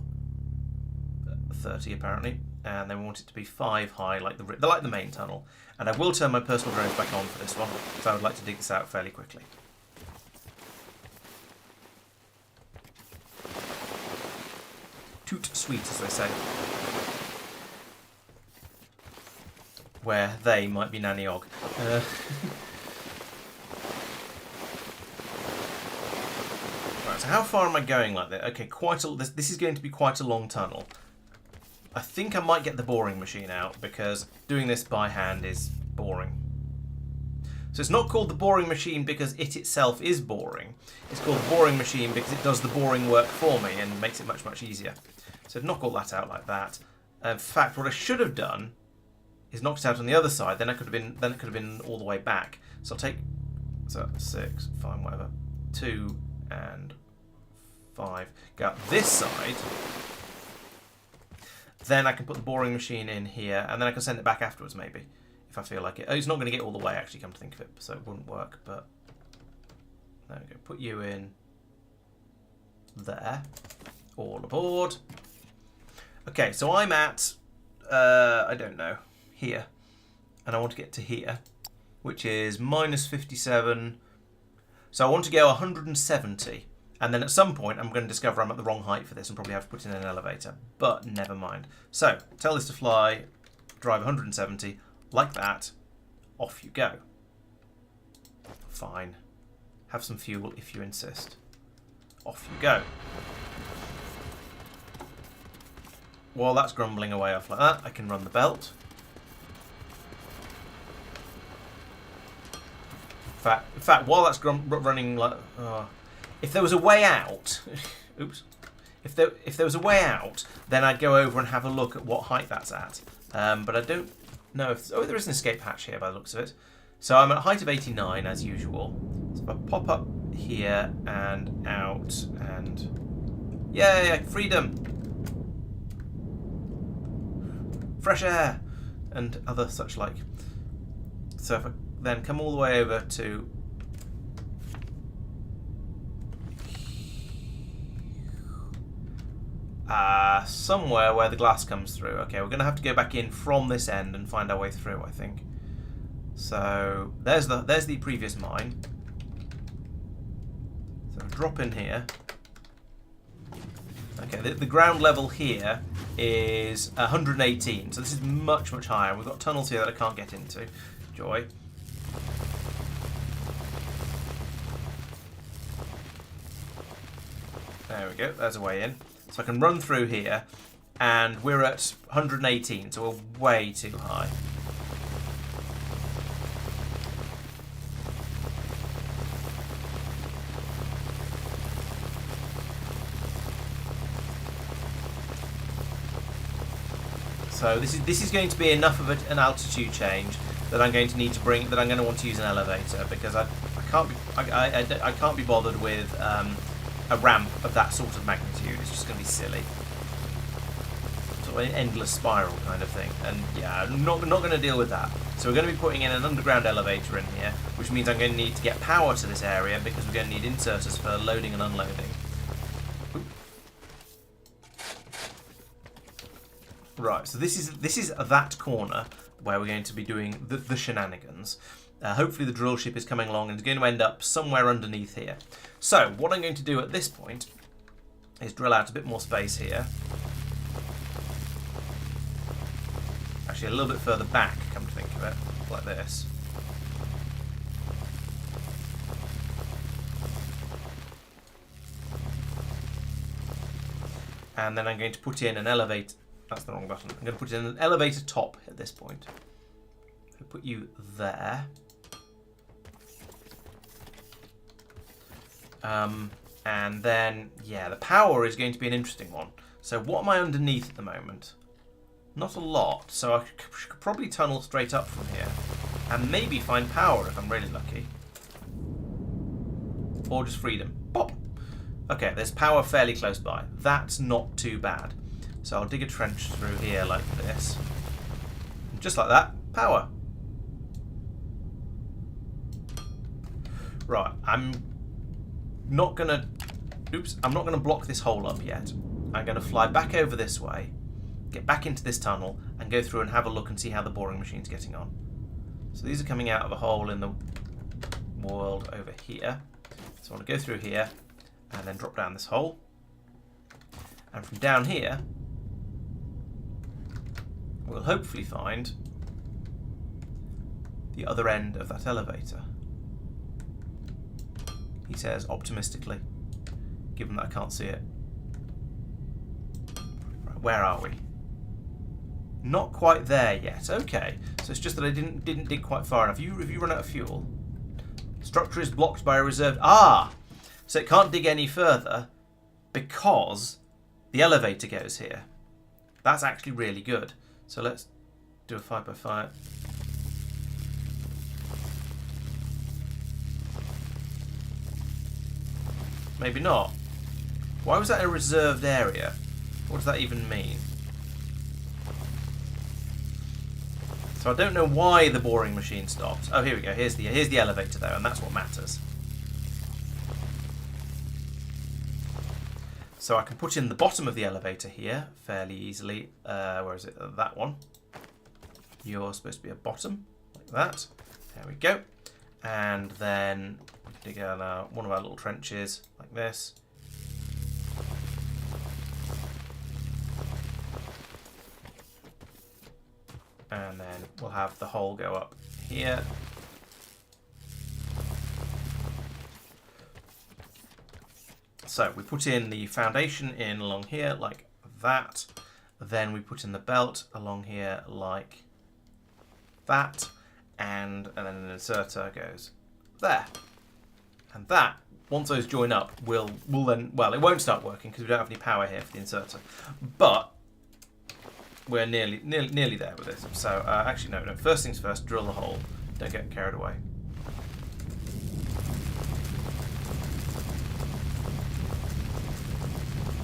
30 apparently, and then we want it to be 5 high, like the main tunnel. And I will turn my personal drones back on for this one, so I would like to dig this out fairly quickly. Toot sweet, as they say. where they might be Nanny Og. Right, so how far am I going like that? Okay, this is going to be quite a long tunnel. I think I might get the boring machine out because doing this by hand is boring. So it's not called the boring machine because it itself is boring. It's called the boring machine because it does the boring work for me and makes it much, much easier. So knock all that out like that. In fact, what I should have done is knocked it out on the other side. Then it could have been all the way back. So I'll take 6, fine, whatever. 2 and 5. Go out this side. Then I can put the boring machine in here, and then I can send it back afterwards, maybe, if I feel like it. Oh, it's not going to get all the way, actually, come to think of it, so it wouldn't work, but there we go. Put you in there. All aboard. Okay, so I'm at, I don't know, here. And I want to get to here, which is minus 57. So I want to go 170. And then at some point, I'm going to discover I'm at the wrong height for this and probably have to put in an elevator. But never mind. So, tell this to fly, drive 170, like that. Off you go. Fine. Have some fuel if you insist. Off you go. While that's grumbling away off like that, I can run the belt. In fact, while that's running like... if there was a way out, oops. If there was a way out, then I'd go over and have a look at what height that's at. But I don't know if... Oh, there is an escape hatch here by the looks of it. So I'm at a height of 89 as usual. So if I pop up here and out and... Yay, freedom! Fresh air! And other such like. So if I then come all the way over to... somewhere where the glass comes through. Okay, we're going to have to go back in from this end and find our way through, I think. So there's the previous mine. So drop in here. Okay, the ground level here is 118, so this is much, much higher. We've got tunnels here that I can't get into. Joy. There we go, there's a way in. So I can run through here, and we're at 118, so we're way too high. So this is going to be enough of an altitude change that I'm going to need to bring. That I'm going to want to use an elevator because I can't be bothered with a ramp of that sort of magnitude. It's just going to be silly, sort of an endless spiral kind of thing. And yeah, I'm not going to deal with that. So we're going to be putting in an underground elevator in here, which means I'm going to need to get power to this area because we're going to need inserters for loading and unloading. Right, so this is that corner where we're going to be doing the shenanigans. Hopefully the drill ship is coming along and is going to end up somewhere underneath here. So what I'm going to do at this point is drill out a bit more space here. Actually a little bit further back, come to think of it, like this. And then I'm going to put in an elevator. That's the wrong button. I'm going to put in an elevator top at this point. So put you there. And then, yeah, the power is going to be an interesting one. So what am I underneath at the moment? Not a lot, so I could probably tunnel straight up from here. And maybe find power if I'm really lucky. Or just freedom. Pop! Okay, there's power fairly close by. That's not too bad. So I'll dig a trench through here like this. Just like that. Power. Right, I'm not gonna block this hole up yet. I'm gonna fly back over this way, get back into this tunnel, and go through and have a look and see how the boring machine's getting on. So these are coming out of a hole in the world over here. So I want to go through here and then drop down this hole. And from down here, we'll hopefully find the other end of that elevator? He says optimistically, given that I can't see it. Right, where are we? Not quite there yet. Okay, so it's just that I didn't dig quite far enough. Have you run out of fuel? Structure is blocked by a reserved... Ah! So it can't dig any further because the elevator goes here. That's actually really good. So let's do a 5x5. Maybe not. Why was that a reserved area? What does that even mean? So I don't know why the boring machine stopped. Oh, here we go. Here's the elevator though, and that's what matters. So I can put in the bottom of the elevator here fairly easily. Where is it? That one. You're supposed to be a bottom, like that. There we go. And then dig out one of our little trenches, like this. And then we'll have the hole go up here. So we put in the foundation in along here like that. Then we put in the belt along here like that. And then an inserter goes there. And that, once those join up, will then, well, it won't start working because we don't have any power here for the inserter. But we're nearly there with this. So actually, no. First things first, drill the hole. Don't get carried away.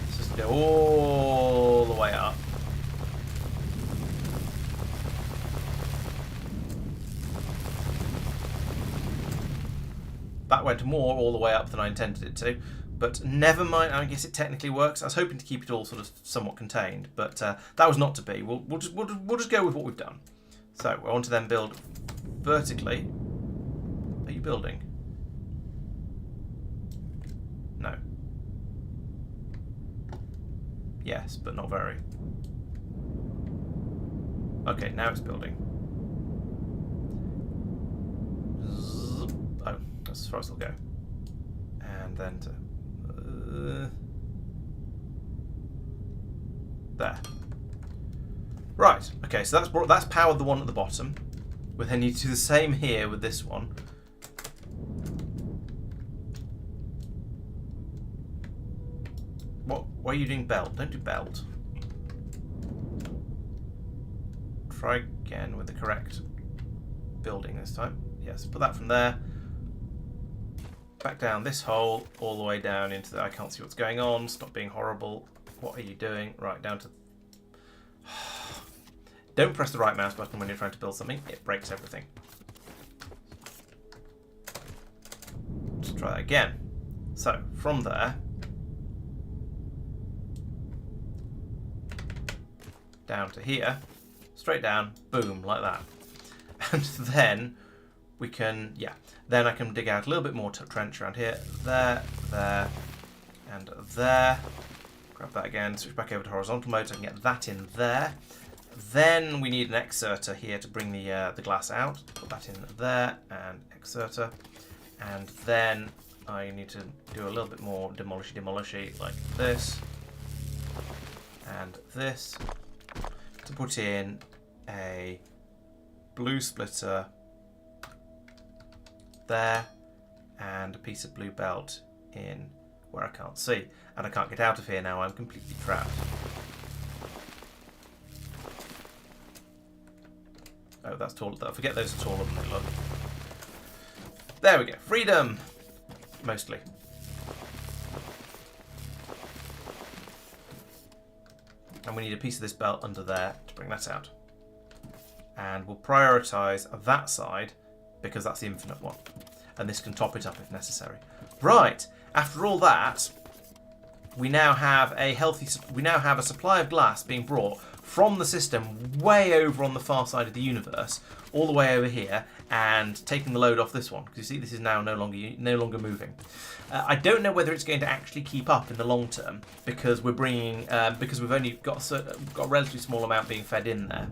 Let's just go all the way up. That went more all the way up than I intended it to. But never mind, I guess it technically works. I was hoping to keep it all sort of somewhat contained, but that was not to be. We'll just go with what we've done. So I want to then build vertically. Are you building? No. Yes, but not very. Okay, now it's building. Oh, that's as far as it'll go. And then to there. Right. Okay. So that's powered the one at the bottom. We then need to do the same here with this one. What? Why are you doing belt? Don't do belt. Try again with the correct building this time. Yes. Put that from there. Back down this hole, all the way down into the... I can't see what's going on. Stop being horrible. What are you doing? Right, down to... Don't press the right mouse button when you're trying to build something. It breaks everything. Let's try that again. So, from there... down to here. Straight down. Boom, like that. And then we can... yeah. Then I can dig out a little bit more trench around here. There, there, and there. Grab that again, switch back over to horizontal mode so I can get that in there. Then we need an exerter here to bring the glass out. Put that in there, and exerter. And then I need to do a little bit more demolishy like this. And this. To put in a blue splitter there, and a piece of blue belt in where I can't see. And I can't get out of here now, I'm completely trapped. Oh, that's taller. I forget those are taller than they look. There we go. Freedom! Mostly. And we need a piece of this belt under there to bring that out. And we'll prioritise that side because that's the infinite one. And this can top it up if necessary. Right, after all that, we now have a supply of glass being brought from the system way over on the far side of the universe, all the way over here, and taking the load off this one. Because you see, this is now no longer moving. I don't know whether it's going to actually keep up in the long term because we're bringing because we've only got a relatively small amount being fed in there.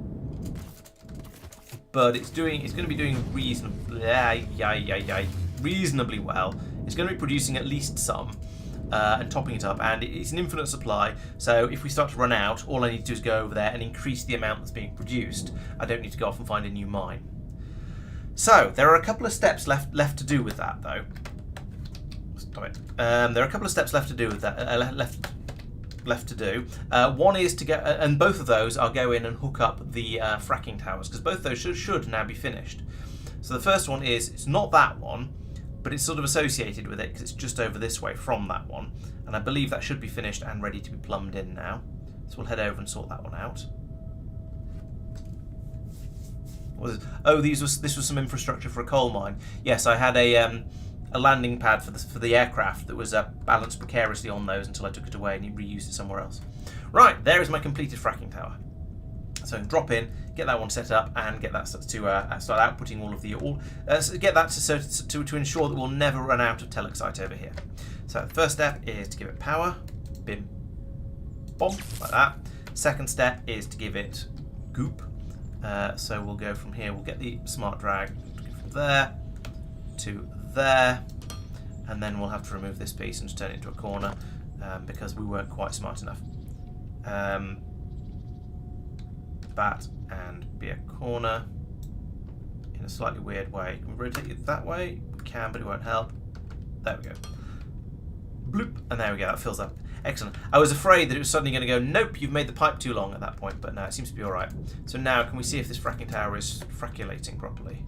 but it's going to be doing reasonably well. It's going to be producing at least some and topping it up, and it's an infinite supply. So if we start to run out, all I need to do is go over there and increase the amount that's being produced. I don't need to go off and find a new mine. So there are a couple of steps left to do with that, though. Stop it. There are a couple of steps left to do with that. Left to do. One is to get, and both of those are go in and hook up the fracking towers, because both of those should now be finished. So the first one is, it's not that one, but it's sort of associated with it because it's just over this way from that one, and I believe that should be finished and ready to be plumbed in now. So we'll head over and sort that one out. What is it? Oh, this was some infrastructure for a coal mine. Yes, I had a landing pad for the aircraft that was balanced precariously on those until I took it away and reused it somewhere else. Right, there is my completed fracking tower. So I can drop in, get that one set up, and get that to start outputting all of the get that to ensure that we'll never run out of telexite over here. So the first step is to give it power, bim, bomb, like that. Second step is to give it goop. So we'll go from here. We'll get the smart drag from there to there, and then we'll have to remove this piece and just turn it into a corner because we weren't quite smart enough. That and be a corner in a slightly weird way. Can we rotate it that way? We can, but it won't help. There we go. Bloop, and there we go. That fills up. Excellent. I was afraid that it was suddenly going to go, nope, you've made the pipe too long at that point, but no, it seems to be all right. So now, can we see if this fracking tower is fracculating properly?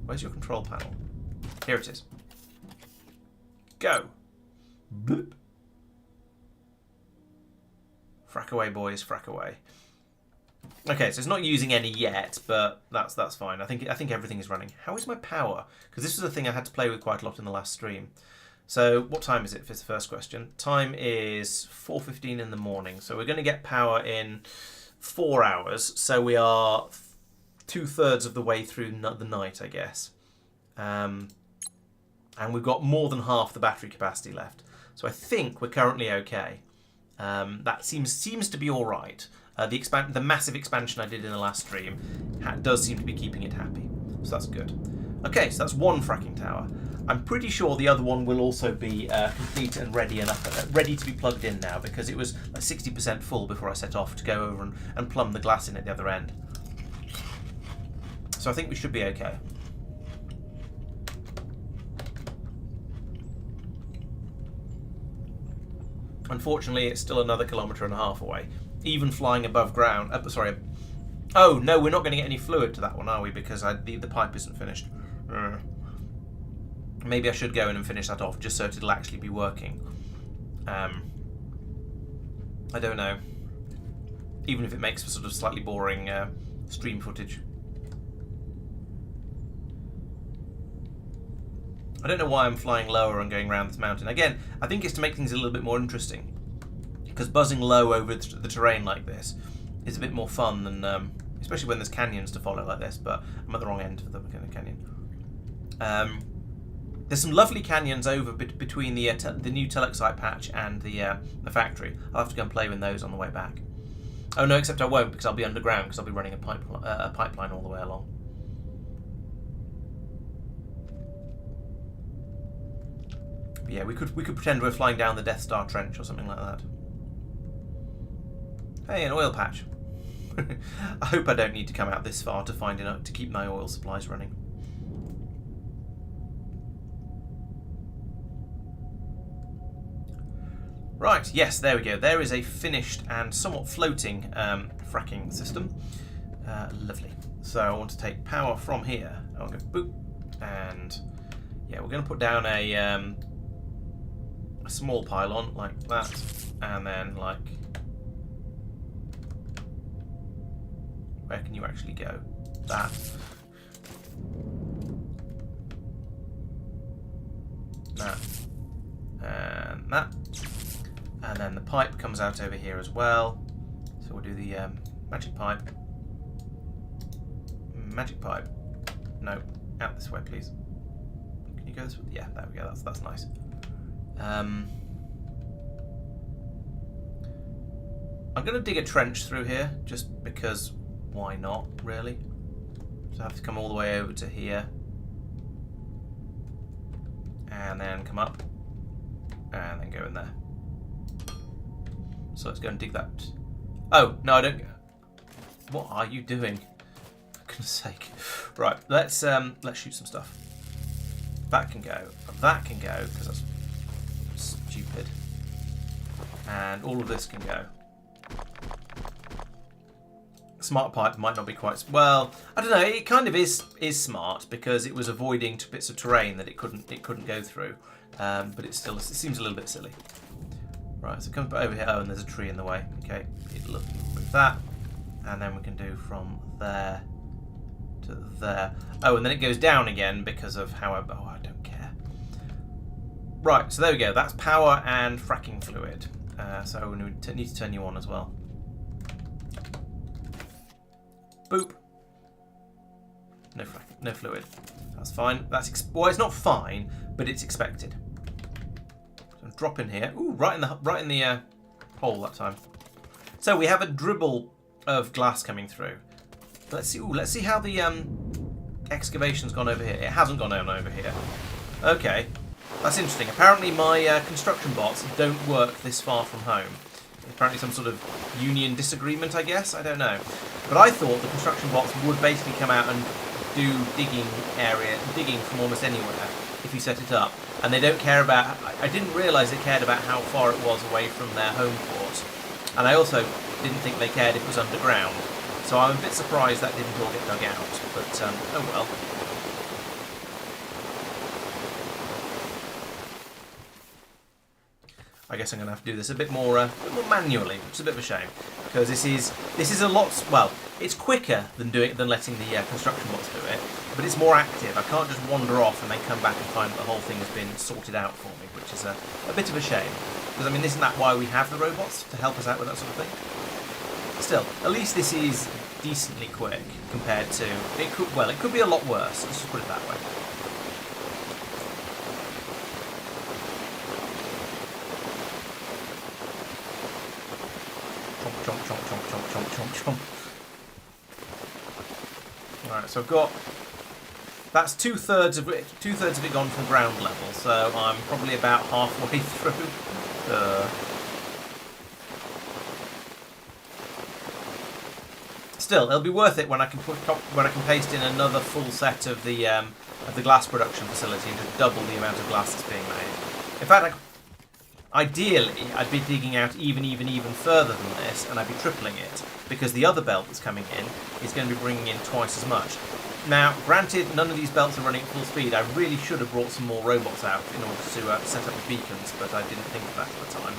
Where's your control panel? Here it is. Go. Bloop. Frack away, boys, frack away. Okay, so it's not using any yet, but that's fine. I think everything is running. How is my power? Because this is a thing I had to play with quite a lot in the last stream. So what time is it? Is the first question. Time is 4:15 in the morning. So we're going to get power in 4 hours. So we are 2/3 of the way through the night, I guess. And we've got more than half the battery capacity left. So I think we're currently okay. That seems to be all right. The massive expansion I did in the last stream does seem to be keeping it happy, so that's good. Okay, so that's one fracking tower. I'm pretty sure the other one will also be complete and ready to be plugged in now, because it was like 60% full before I set off to go over and plumb the glass in at the other end. So I think we should be okay. Unfortunately, it's still another 1.5 kilometers away, even flying above ground. Oh no, we're not going to get any fluid to that one, are we? Because the pipe isn't finished. Maybe I should go in and finish that off just so it'll actually be working. I don't know. Even if it makes for sort of slightly boring stream footage. I don't know why I'm flying lower and going around this mountain. Again, I think it's to make things a little bit more interesting. Because buzzing low over the terrain like this is a bit more fun than, especially when there's canyons to follow like this, but I'm at the wrong end of the canyon. There's some lovely canyons over between the new telexite patch and the factory. I'll have to go and play with those on the way back. Oh no, except I won't, because I'll be underground, because I'll be running a pipeline all the way along. But yeah, we could pretend we're flying down the Death Star Trench or something like that. Hey, an oil patch. I hope I don't need to come out this far to find enough to keep my oil supplies running. Right, yes, there we go. There is a finished and somewhat floating fracking system. Lovely. So I want to take power from here. I'll go boop, and yeah, we're going to put down a small pylon like that, and then like, where can you actually go? That. That. And that. And then the pipe comes out over here as well. So we'll do the magic pipe. Magic pipe. No, out this way, please. Can you go this way? Yeah, there we go. That's nice. I'm going to dig a trench through here, just because why not, really? So I have to come all the way over to here. And then come up. And then go in there. So let's go and dig that. Oh, no, I don't. What are you doing? For goodness sake. Right, let's shoot some stuff. That can go. That can go, because that's stupid. And all of this can go. Smart pipe might not be quite well. I don't know. It kind of is smart because it was avoiding bits of terrain that it couldn't go through. But it seems a little bit silly. Right. So come over here. Oh, and there's a tree in the way. Okay. Look, move that, and then we can do from there to there. Oh, and then it goes down again because of how. Oh, I don't care. Right. So there we go. That's power and fracking fluid. So we need to turn you on as well. Boop. No fluid. That's fine. Well, it's not fine, but it's expected. So drop in here. Ooh, right in the hole that time. So we have a dribble of glass coming through. Let's see. Ooh, let's see how the excavation's gone over here. It hasn't gone on over here. Okay, that's interesting. Apparently, my construction bots don't work this far from home. Apparently some sort of union disagreement, I guess. I don't know. But I thought the construction bots would basically come out and do digging from almost anywhere if you set it up. And they don't care about... I didn't realise they cared about how far it was away from their home port. And I also didn't think they cared if it was underground. So I'm a bit surprised that didn't all get dug out. But, oh well. I guess I'm going to have to do this a bit more manually, which is a bit of a shame, because this is a lot. Well, it's quicker than letting the construction bots do it, but it's more active. I can't just wander off and then come back and find that the whole thing has been sorted out for me, which is a bit of a shame. Because I mean, isn't that why we have the robots, to help us out with that sort of thing? Still, at least this is decently quick compared to it could be a lot worse. Let's just put it that way. Chomp, chomp, chomp, chomp, chomp, chomp, chomp. Alright, so I've got... That's two-thirds of it gone from ground level, so I'm probably about halfway through. Still, it'll be worth it when I can paste in another full set of the glass production facility and just double the amount of glass that's being made. In fact, ideally, I'd be digging out even further than this, and I'd be tripling it, because the other belt that's coming in is going to be bringing in twice as much. Now, granted, none of these belts are running at full speed. I really should have brought some more robots out in order to set up the beacons, but I didn't think of that at the time.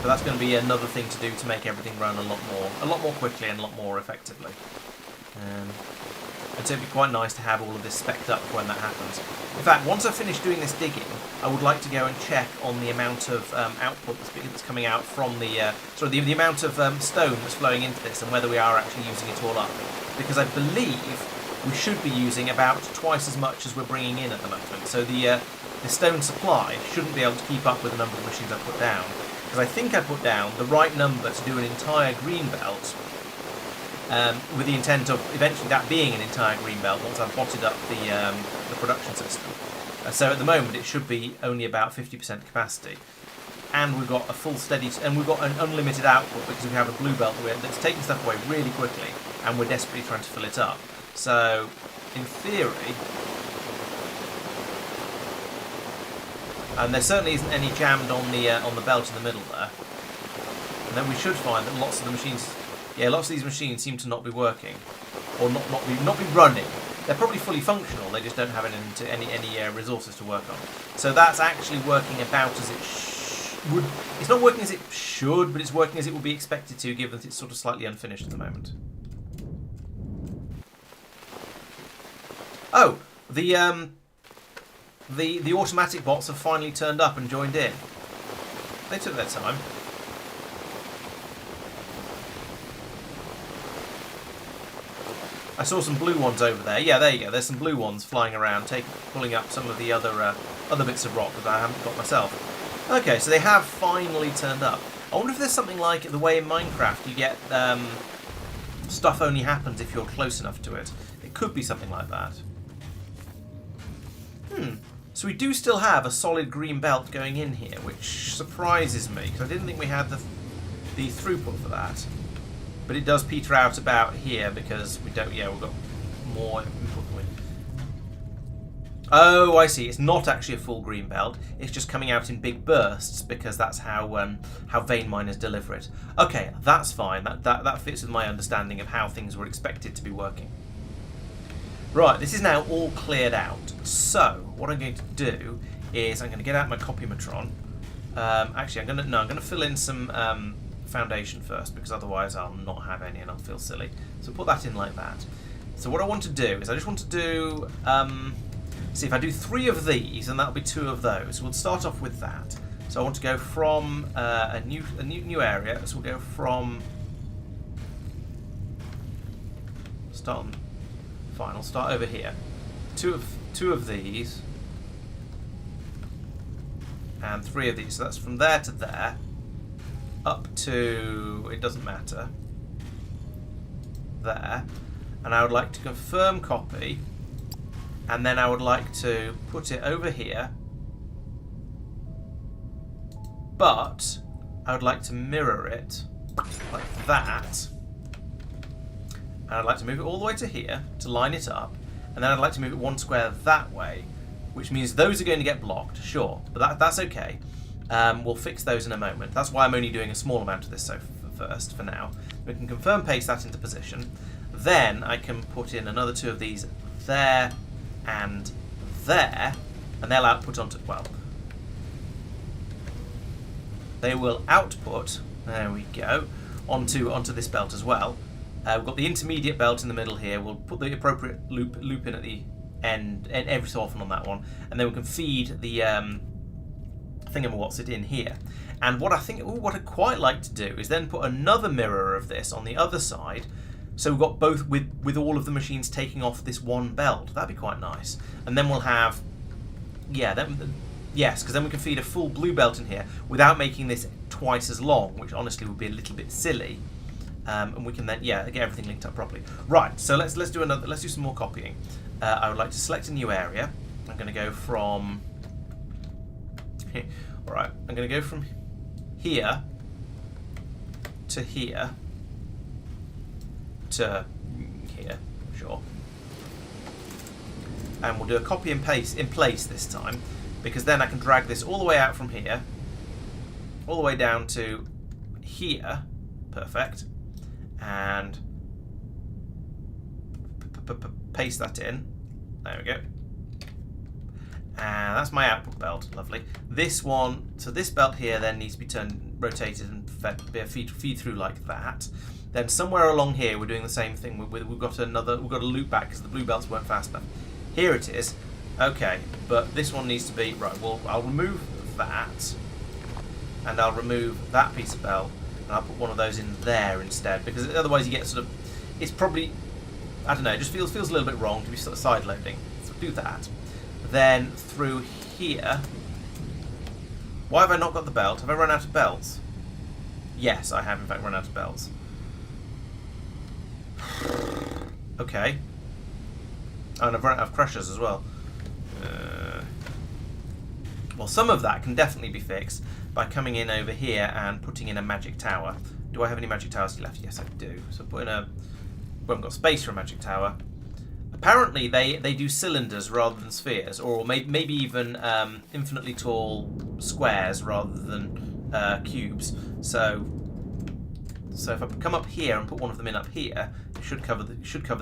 But that's going to be another thing to do to make everything run a lot more quickly and a lot more effectively. And so it'd be quite nice to have all of this specced up when that happens. In fact, once I've finished doing this digging, I would like to go and check on the amount of output that's coming out from the the amount of stone that's flowing into this, and whether we are actually using it all up. Because I believe we should be using about twice as much as we're bringing in at the moment. So the stone supply shouldn't be able to keep up with the number of machines I've put down. Because I think I put down the right number to do an entire green belt. With the intent of eventually that being an entire green belt once I've botted up the production system. So at the moment it should be only about 50% capacity, and we've got a full steady, and we've got an unlimited output because we have a blue belt that's taking stuff away really quickly, and we're desperately trying to fill it up. So in theory, and there certainly isn't any jammed on the belt in the middle there, and then we should find that lots of the machines. Yeah, lots of these machines seem to not be working, or not be running. They're probably fully functional. They just don't have any resources to work on. So that's actually working about as it would. It's not working as it should, but it's working as it would be expected to, given that it's sort of slightly unfinished at the moment. Oh, the automatic bots have finally turned up and joined in. They took their time. I saw some blue ones over there. Yeah, there you go. There's some blue ones flying around, pulling up some of the other bits of rock that I haven't got myself. Okay, so they have finally turned up. I wonder if there's something like the way in Minecraft you get stuff only happens if you're close enough to it. It could be something like that. So we do still have a solid green belt going in here, which surprises me, because I didn't think we had the throughput for that. But it does peter out about here because we don't. Yeah, we've got more input. Oh, I see. It's not actually a full green belt. It's just coming out in big bursts because that's how vein miners deliver it. Okay, that's fine. That fits with my understanding of how things were expected to be working. Right, this is now all cleared out. So what I'm going to do is I'm going to get out my copymatron. Actually, I'm going to fill in some foundation first, because otherwise I'll not have any and I'll feel silly. So put that in like that. So what I want to do is I just want to do. See, if I do 3 of these, then that'll be 2 of those. We'll start off with that. So I want to go from a new area. So we'll go from I'll start over here. 2 of these, and 3 of these. So that's from there to there, up to, it doesn't matter, there. And I would like to confirm copy. And then I would like to put it over here, but I would like to mirror it like that. And I'd like to move it all the way to here to line it up, and then I'd like to move it 1 square that way, which means those are going to get blocked, sure, but that's okay. We'll fix those in a moment. That's why I'm only doing a small amount of this first for now. We can confirm paste that into position. Then I can put in another 2 of these there and there, and they'll output onto, well, they will output, there we go, onto this belt as well. We've got the intermediate belt in the middle here. We'll put the appropriate loop in at the end every so often on that one, and then we can feed the thingamawhat's it in here. And what I'd quite like to do is then put another mirror of this on the other side. So we've got both with all of the machines taking off this one belt. That'd be quite nice. And then we'll have, yes, because then we can feed a full blue belt in here without making this twice as long, which honestly would be a little bit silly. And we can then, get everything linked up properly. Right. So let's do some more copying. I would like to select a new area. I'm going to go from. All right. I'm going to go from here to here. To here, sure. And we'll do a copy and paste in place this time, because then I can drag this all the way out from here, all the way down to here, perfect, and paste that in. There we go. And that's my output belt, lovely. This one, so this belt here then needs to be rotated and feed through like that. Then somewhere along here we're doing the same thing. We've got a loop back because the blue belts weren't fast enough. Here it is. Okay, but this one needs to be right. Well, I'll remove that, and I'll remove that piece of belt, and I'll put one of those in there instead, because otherwise you get sort of. It's probably, I don't know. It just feels a little bit wrong to be sort of side loading. So do that. Then through here. Why have I not got the belt? Have I run out of belts? Yes, I have in fact run out of belts. Okay. Oh, and I've run out of crushers as well. Well, some of that can definitely be fixed by coming in over here and putting in a magic tower. Do I have any magic towers left? Yes, I do. So put in a... We haven't got space for a magic tower. Apparently, they do cylinders rather than spheres, or maybe even infinitely tall squares rather than cubes. So if I come up here and put one of them in up here, it should cover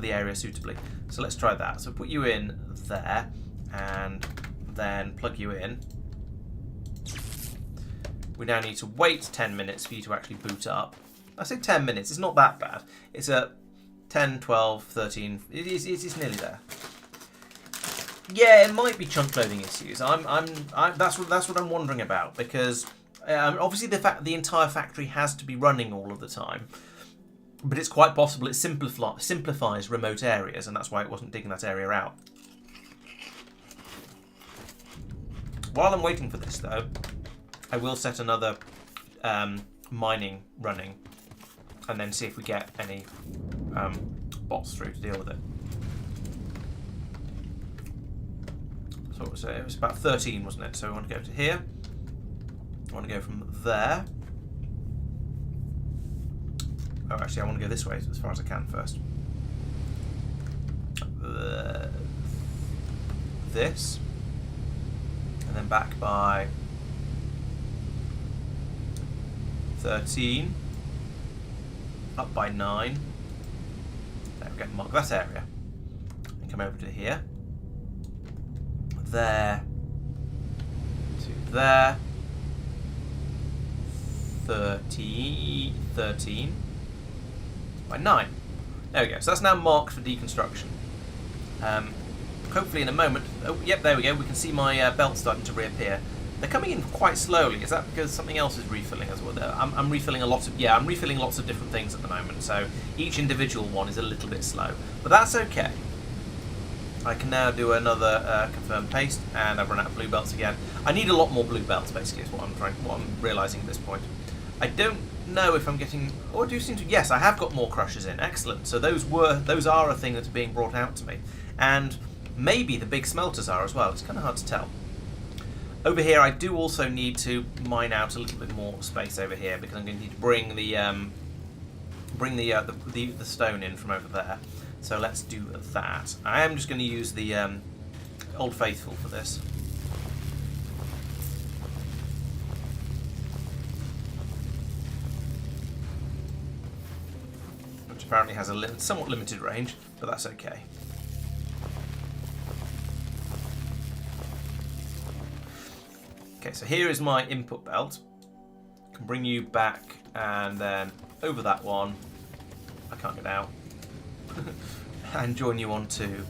the area suitably. So let's try that. So put you in there, and then plug you in. We now need to wait 10 minutes for you to actually boot up. I say 10 minutes. It's not that bad. It's a 10, 12, 13. It's nearly there. Yeah, it might be chunk loading issues. That's what I'm wondering about, because obviously the entire factory has to be running all of the time, but it's quite possible it simplifies remote areas, and that's why it wasn't digging that area out. While I'm waiting for this, though, I will set another mining running and then see if we get any bots through to deal with it. So it was about 13, wasn't it? So we want to go to here. I want to go from there. Oh, actually, I want to go this way as far as I can first. This. And then back by 13. Up by 9. There we go, mark that area. And come over to here. There. To there. 13 by 9. There we go. So that's now marked for deconstruction. Hopefully in a moment. Oh, yep, there we go. We can see my belt starting to reappear. They're coming in quite slowly. Is that because something else is refilling as well? I'm refilling a lot of I'm refilling lots of different things at the moment. So each individual one is a little bit slow, but that's okay. I can now do another confirm paste, and I've run out of blue belts again. I need a lot more blue belts, basically, is what I'm realising at this point. I don't know if I'm getting, or do you seem to? Yes, I have got more crushers in. Excellent. So those are a thing that's being brought out to me, and maybe the big smelters are as well. It's kind of hard to tell. Over here, I do also need to mine out a little bit more space over here because I'm going to need to bring the stone in from over there. So let's do that. I am just going to use the Old Faithful for this. Which apparently has a somewhat limited range, but that's okay. Okay, so here is my input belt. I can bring you back and then over that one. I can't get out. And join you onto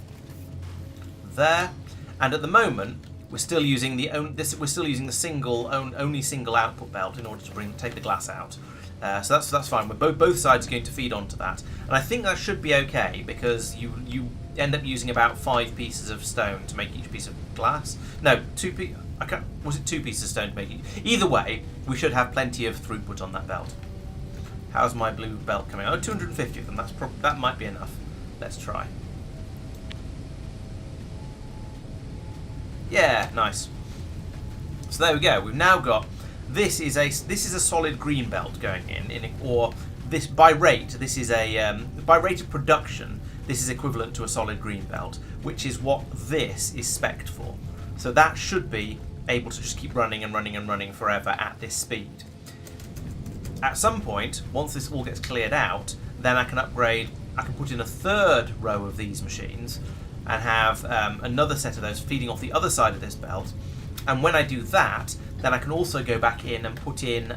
there. And at the moment, we're still using the only single output belt in order to take the glass out. So that's fine. Both sides are going to feed onto that, and I think that should be okay because you end up using about 5 pieces of stone to make each piece of glass. No, 2 pieces. Was it 2 pieces of stone to make each? Either way, we should have plenty of throughput on that belt. How's my blue belt coming? Oh, 250 of them. That might be enough. Let's try. Yeah, nice. So there we go. We've now got this is a solid green belt going in or this by rate. This is a by rate of production. This is equivalent to a solid green belt, which is what this is spec'd for. So that should be able to just keep running and running and running forever at this speed. At some point, once this all gets cleared out, then I can upgrade. I can put in a 3rd row of these machines and have another set of those feeding off the other side of this belt. And when I do that, then I can also go back in and put in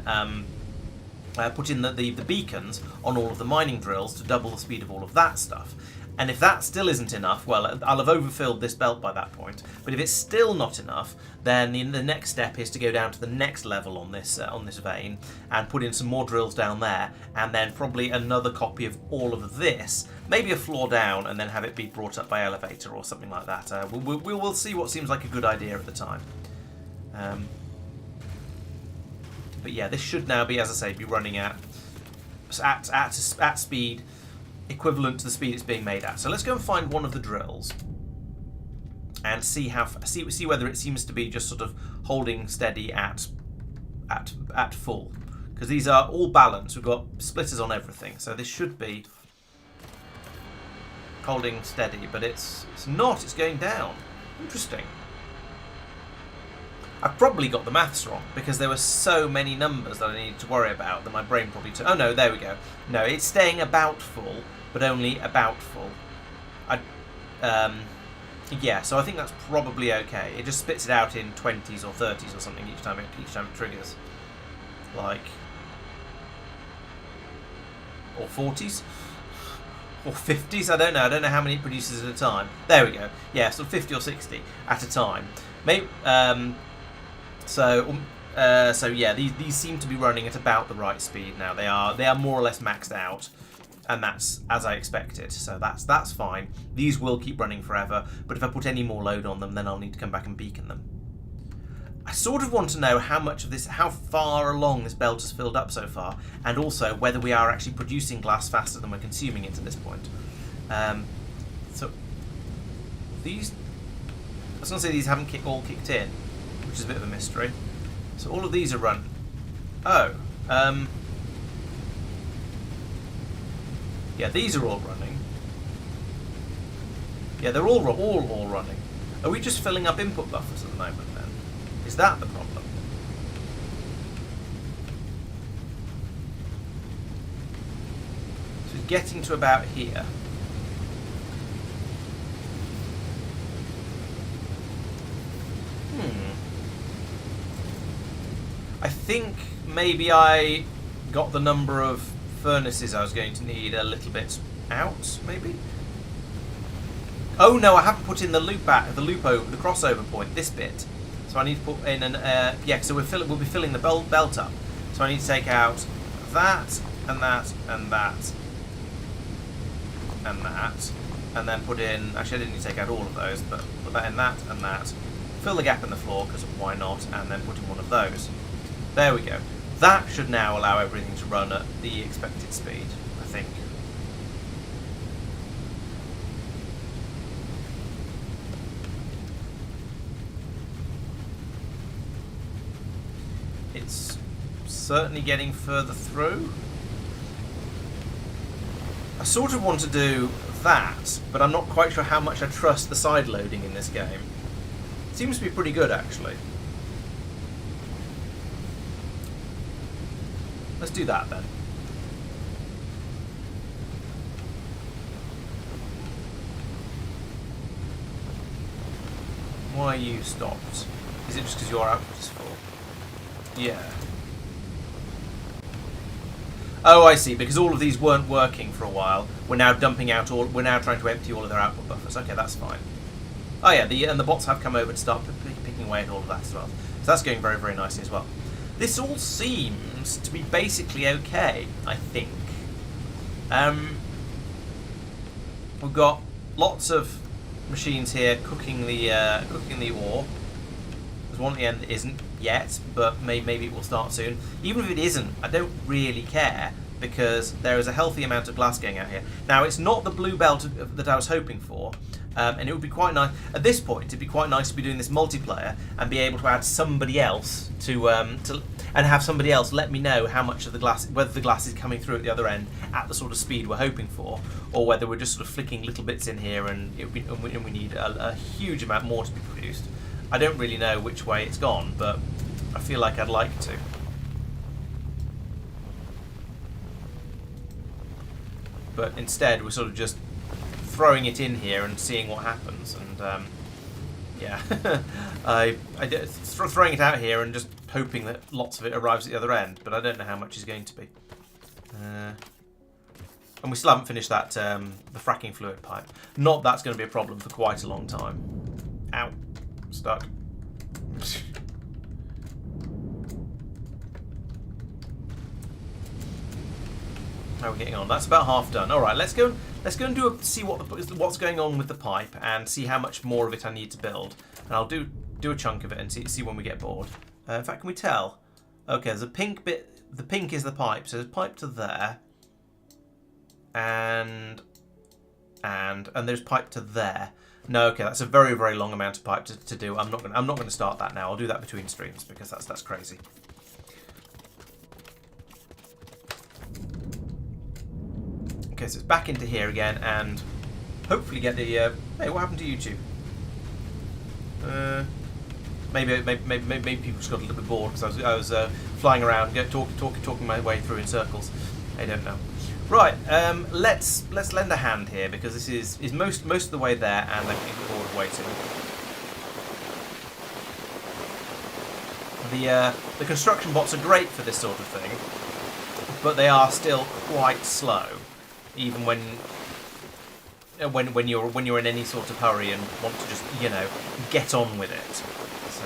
the beacons on all of the mining drills to double the speed of all of that stuff. And if that still isn't enough, well, I'll have overfilled this belt by that point. But if it's still not enough, then the next step is to go down to the next level on this vein and put in some more drills down there, and then probably another copy of all of this, maybe a floor down, and then have it be brought up by elevator or something like that. We'll see what seems like a good idea at the time. But yeah, this should now be, as I say, be running at speed equivalent to the speed it's being made at. So let's go and find one of the drills and see whether it seems to be just sort of holding steady at full, because these are all balanced. We've got splitters on everything, so this should be holding steady, but it's not. It's going down. Interesting. I've probably got the maths wrong because there were so many numbers that I needed to worry about that my brain probably took. Oh no, there we go. No, it's staying about full, but only about full. Yeah, so I think that's probably okay. It just spits it out in 20s or 30s or something each time it triggers, like, or 40s. Or 50s, I don't know how many it produces at a time. There we go. Yeah, so 50 or 60 at a time. Maybe. So yeah, these seem to be running at about the right speed now. They are more or less maxed out, and that's as I expected. So that's fine. These will keep running forever, but if I put any more load on them, then I'll need to come back and beacon them. I sort of want to know how much of this, how far along this belt has filled up so far, and also whether we are actually producing glass faster than we're consuming it at this point. So these, I was going to say these haven't all kicked in, which is a bit of a mystery. So all of these are run. Oh, yeah, these are all running. Yeah, they're all running. Are we just filling up input buffers at the moment then? Is that the problem? So it's getting to about here. I think maybe I got the number of furnaces I was going to need a little bit out, maybe? Oh no, I haven't put in the loop back, the crossover point, this bit. So I need to put in an, yeah, so we'll be filling the belt up. So I need to take out that, and that, and that, and that, and then put in, actually I didn't need to take out all of those, but put that in that, and that. Fill the gap in the floor, because why not, and then put in one of those. There we go. That should now allow everything to run at the expected speed, I think. It's certainly getting further through. I sort of want to do that, but I'm not quite sure how much I trust the side loading in this game. It seems to be pretty good, actually. Let's do that then. Why are you stopped? Is it just because your output is full? Yeah. Oh, I see. Because all of these weren't working for a while. We're now dumping out all. We're now trying to empty all of their output buffers. Okay, that's fine. Oh yeah, and the bots have come over to start picking away at all of that as well. So that's going very, very nicely as well. This all seems to be basically okay, I think. We've got lots of machines here cooking the ore. There's one at the end that isn't yet, but maybe it will start soon. Even if it isn't, I don't really care, because there is a healthy amount of glass going out here. Now, it's not the blue belt that I was hoping for, and it would be quite nice, at this point, it'd be quite nice to be doing this multiplayer and be able to add somebody else and have somebody else let me know how much of the glass, whether the glass is coming through at the other end at the sort of speed we're hoping for, or whether we're just sort of flicking little bits in here and we need a huge amount more to be produced. I don't really know which way it's gone, but I feel like I'd like to. But instead, we're sort of just throwing it in here and seeing what happens. And yeah, throwing it out here and just hoping that lots of it arrives at the other end. But I don't know how much is going to be. And we still haven't finished that the fracking fluid pipe. Not that's going to be a problem for quite a long time. Ow. Stuck. How are we getting on? That's about half done. All right, let's go and see what's going on with the pipe and see how much more of it I need to build. And I'll do a chunk of it and see when we get bored. In fact, can we tell? Okay, there's a pink bit. The pink is the pipe, so there's pipe to there, and there's pipe to there. No, okay, that's a very, very long amount of pipe to do. I'm not going to start that now. I'll do that between streams because that's crazy. Okay, so it's back into here again, and hopefully get the. Hey, what happened to YouTube? Maybe people just got a little bit bored because I was flying around, talking my way through in circles. I don't know. Right, let's lend a hand here because this is most of the way there, and they're getting bored of waiting. The construction bots are great for this sort of thing, but they are still quite slow, even when you're in any sort of hurry and want to just get on with it. So.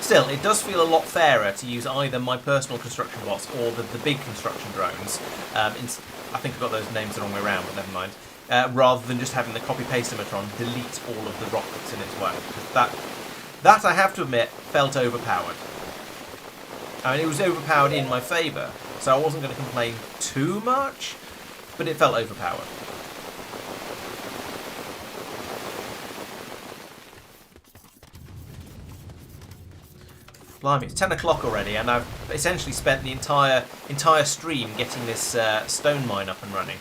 Still, it does feel a lot fairer to use either my personal construction bots or the big construction drones. I think I've got those names the wrong way around, but never mind. Rather than just having the copy-paste-omatron delete all of the rock that's in its way. Because That, I have to admit, felt overpowered. I mean, it was overpowered in my favour, so I wasn't going to complain too much, but it felt overpowered. Blimey, it's 10 o'clock already, and I've essentially spent the entire stream getting this stone mine up and running.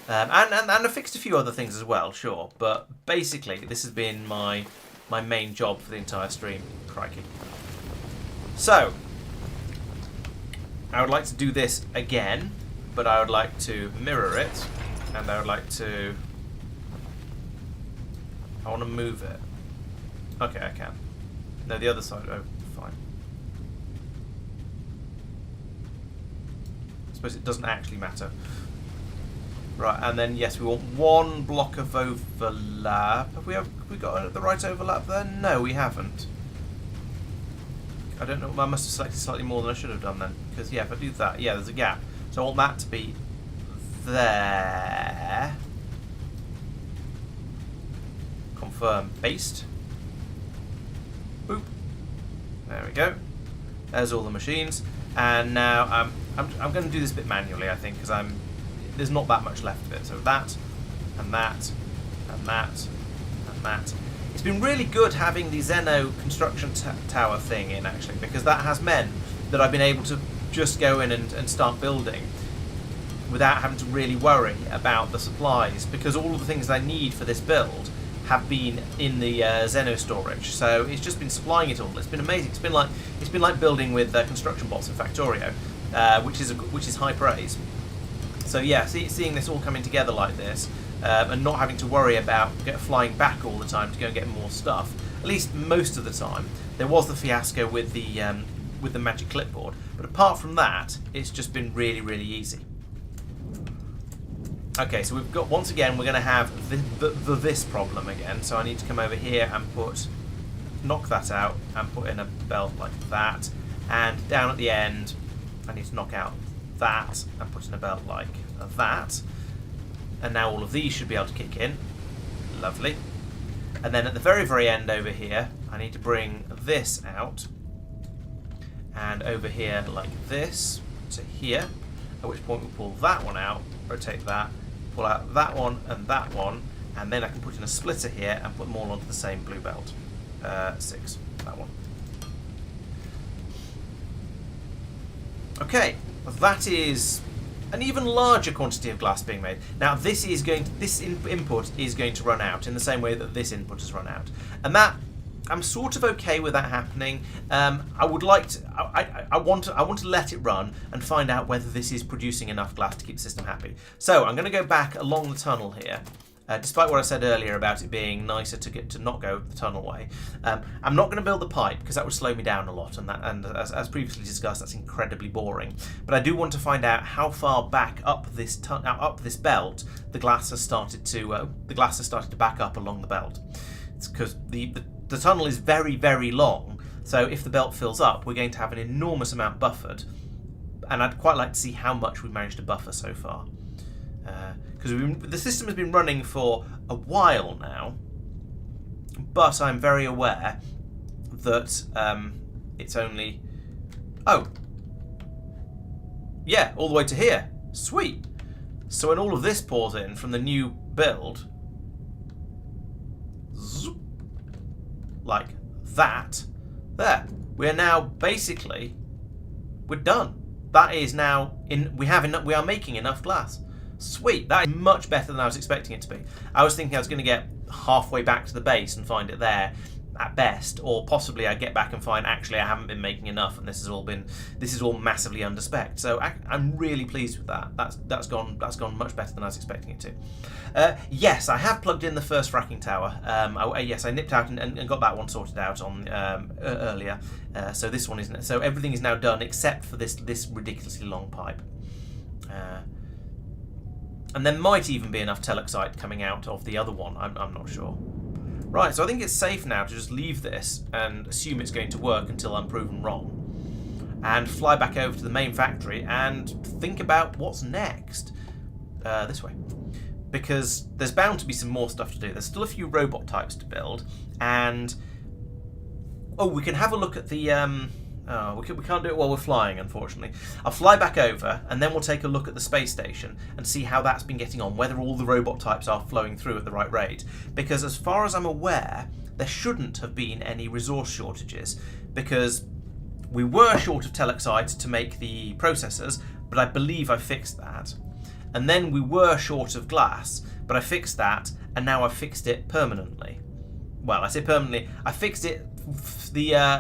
And I fixed a few other things as well, sure, but basically this has been my main job for the entire stream. Crikey. So, I would like to do this again, but I would like to mirror it, and I would like to... I want to move it. Okay, I can. No, the other side. Oh, fine. I suppose it doesn't actually matter. Right, and then yes, we want one block of overlap. Have we got the right overlap there? No, we haven't. I don't know. I must have selected slightly more than I should have done then. Because yeah, if I do that, yeah, there's a gap. So I want that to be there. Confirm paste. Boop. There we go. There's all the machines. And now I'm going to do this bit manually, I think, because there's not that much left of it. So that, and that, and that, and that. It's been really good having the Zeno construction tower thing in, actually, because that has meant that I've been able to just go in and start building without having to really worry about the supplies, because all of the things I need for this build have been in the Zeno storage. So it's just been supplying it all. It's been amazing. It's been like building with construction bots in Factorio, which is high praise. So yeah, seeing this all coming together like this, and not having to worry about flying back all the time to go and get more stuff, at least most of the time. There was the fiasco with the magic clipboard, but apart from that, it's just been really, really easy. Okay, so we've got, once again, we're going to have this problem again. So I need to come over here and knock that out and put in a belt like that, and down at the end, I need to knock out that and put in a belt like that. And now all of these should be able to kick in. Lovely. And then at the very, very end over here, I need to bring this out. And over here like this to here. At which point we'll pull that one out, rotate that, pull out that one, and then I can put in a splitter here and put them all onto the same blue belt. 6, that one. Okay, that is an even larger quantity of glass being made. Now this input is going to run out in the same way that this input has run out, and that I'm sort of okay with that happening. I would like to. I want to let it run and find out whether this is producing enough glass to keep the system happy. So I'm going to go back along the tunnel here. Despite what I said earlier about it being nicer to not go the tunnel way, I'm not going to build the pipe because that would slow me down a lot, and as previously discussed, that's incredibly boring. But I do want to find out how far back up this belt the glass has started to back up along the belt. It's because the tunnel is very, very long, so if the belt fills up, we're going to have an enormous amount buffered, and I'd quite like to see how much we've managed to buffer so far. Because the system has been running for a while now, but I'm very aware that it's only... Oh! Yeah, all the way to here. Sweet! So when all of this pours in from the new build, zoop, like that, there. We're now basically... We're done. That is now... We are making enough glass. Sweet, that is much better than I was expecting it to be. I was thinking I was going to get halfway back to the base and find it there at best, or possibly I get back and find actually I haven't been making enough, and this is all massively underspec'd. So I'm really pleased with that. That's gone much better than I was expecting it to. Yes, I have plugged in the first fracking tower. Yes, I nipped out and got that one sorted out on earlier. So this one isn't. So everything is now done except for this ridiculously long pipe. And there might even be enough teleoxide coming out of the other one, I'm not sure. Right, so I think it's safe now to just leave this and assume it's going to work until I'm proven wrong. And fly back over to the main factory and think about what's next. This way. Because there's bound to be some more stuff to do. There's still a few robot types to build, and Oh, we can have a look at the... Oh, we can't do it while we're flying, unfortunately. I'll fly back over, and then we'll take a look at the space station and see how that's been getting on, whether all the robot types are flowing through at the right rate. Because as far as I'm aware, there shouldn't have been any resource shortages, because we were short of telexides to make the processors, but I believe I fixed that. And then we were short of glass, but I fixed that, and now I've fixed it permanently. Well, I say permanently, I fixed it.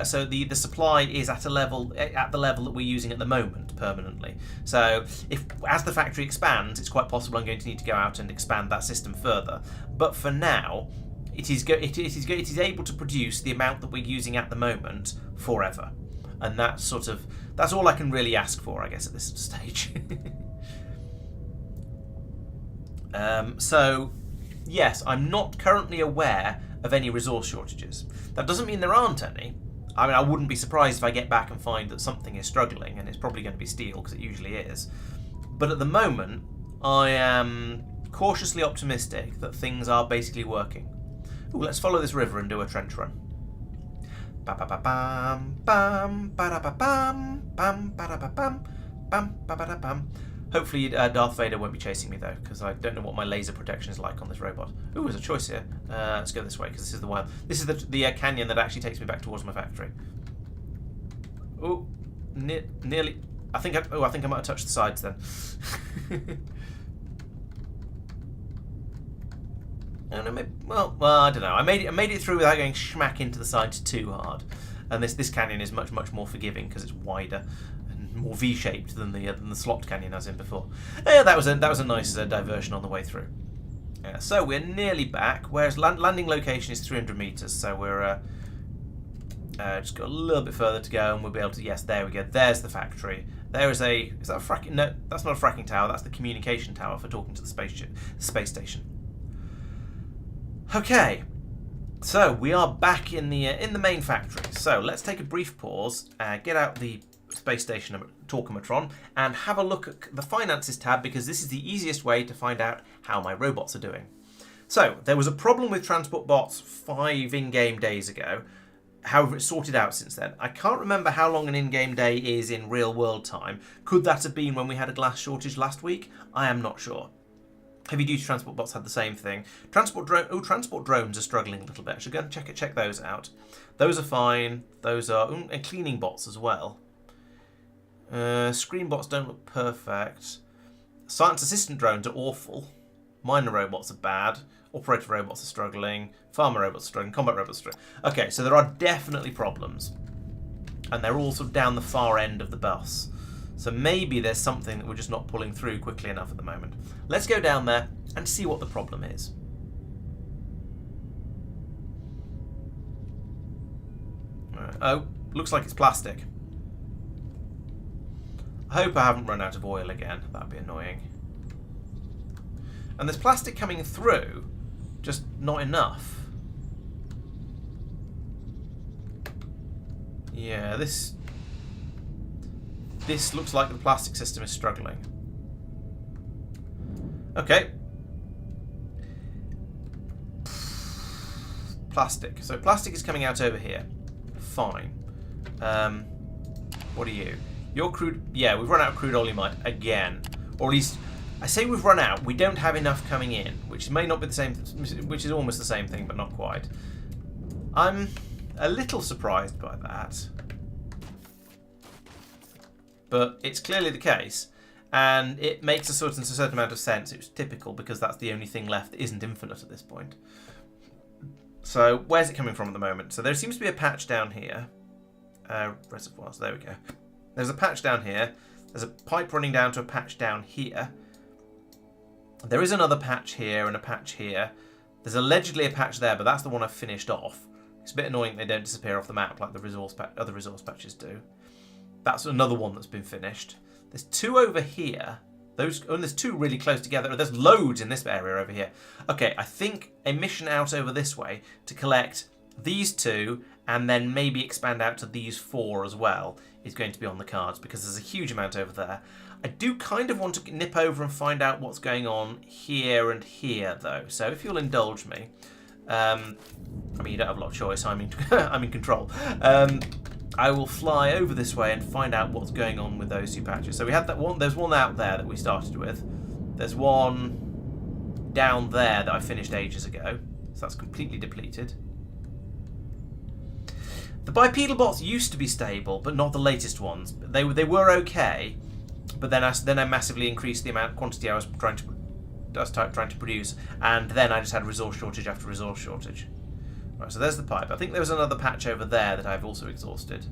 So the supply is at the level that we're using at the moment permanently. So as the factory expands, it's quite possible I'm going to need to go out and expand that system further. But for now, it is able to produce the amount that we're using at the moment forever, and that's all I can really ask for, I guess, at this stage. So yes, I'm not currently aware of any resource shortages. That doesn't mean there aren't any. I mean, I wouldn't be surprised if I get back and find that something is struggling, and it's probably going to be steel, because it usually is. But at the moment, I am cautiously optimistic that things are basically working. Ooh, let's follow this river and do a trench run. Ba-ba-ba-bam, bam, ba-da-ba-bam, bam, ba-da-ba-bam, bam, ba-ba-da-bam. Hopefully Darth Vader won't be chasing me, though, because I don't know what my laser protection is like on this robot. Ooh, there's a choice here. Let's go this way, because this is the one. This is the canyon that actually takes me back towards my factory. Ooh, nearly. I think I might have touched the sides then. Oh, no, maybe, well, I don't know. I made it through without going smack into the sides too hard. And this canyon is much more forgiving because it's wider and more V-shaped than the slot canyon I was in before. Yeah, that was a nice diversion on the way through. So we're nearly back. Whereas landing location is 300 meters, so we're just got a little bit further to go, and we'll be able to. Yes, there we go. There's the factory. There is a. Is that a fracking? No, that's not a fracking tower. That's the communication tower for talking to the space station. Okay, so we are back in the main factory. So let's take a brief pause, get out the space station talkometron, and have a look at the finances tab, because this is the easiest way to find out how my robots are doing. So there was a problem with transport bots 5 in-game days ago. However, it's sorted out since then. I can't remember how long an in-game day is in real-world time. Could that have been when we had a glass shortage last week? I am not sure. Heavy-duty transport bots had the same thing. Transport drones are struggling a little bit. I should go and check those out. Those are fine. Those are... and cleaning bots as well. Screen bots don't look perfect. Science assistant drones are awful. Miner robots are bad. Operator robots are struggling. Farmer robots are struggling. Combat robots are struggling. Okay, so there are definitely problems. And they're all sort of down the far end of the bus. So maybe there's something that we're just not pulling through quickly enough at the moment. Let's go down there and see what the problem is. Oh, looks like it's plastic. I hope I haven't run out of oil again. That'd be annoying. And there's plastic coming through, just not enough. Yeah, this looks like the plastic system is struggling. Okay. Plastic. So plastic is coming out over here. Fine. What are you? You're crude. Yeah, we've run out of crude olimite again. Or at least, I say we've run out. We don't have enough coming in, which may not be the same, which is almost the same thing, but not quite. I'm a little surprised by that. But it's clearly the case, and it makes a certain amount of sense. It's typical, because that's the only thing left that isn't infinite at this point. So where's it coming from at the moment? So there seems to be a patch down here. Reservoirs, there we go. There's a patch down here. There's a pipe running down to a patch down here. There is another patch here and a patch here. There's allegedly a patch there, but that's the one I've finished off. It's a bit annoying they don't disappear off the map like the other resource patches do. That's another one that's been finished. There's 2 over here. And there's 2 really close together. There's loads in this area over here. Okay, I think a mission out over this way to collect these 2 and then maybe expand out to these 4 as well is going to be on the cards, because there's a huge amount over there. I do kind of want to nip over and find out what's going on here and here, though. So if you'll indulge me, I mean, you don't have a lot of choice. I'm in control. I will fly over this way and find out what's going on with those two patches. So we had that one. There's one out there that we started with. There's one down there that I finished ages ago. So that's completely depleted. The bipedal bots used to be stable, but not the latest ones. They were okay, but then I massively increased the quantity I was trying to produce, and then I just had resource shortage after resource shortage. Right, so there's the pipe. I think there was another patch over there that I've also exhausted.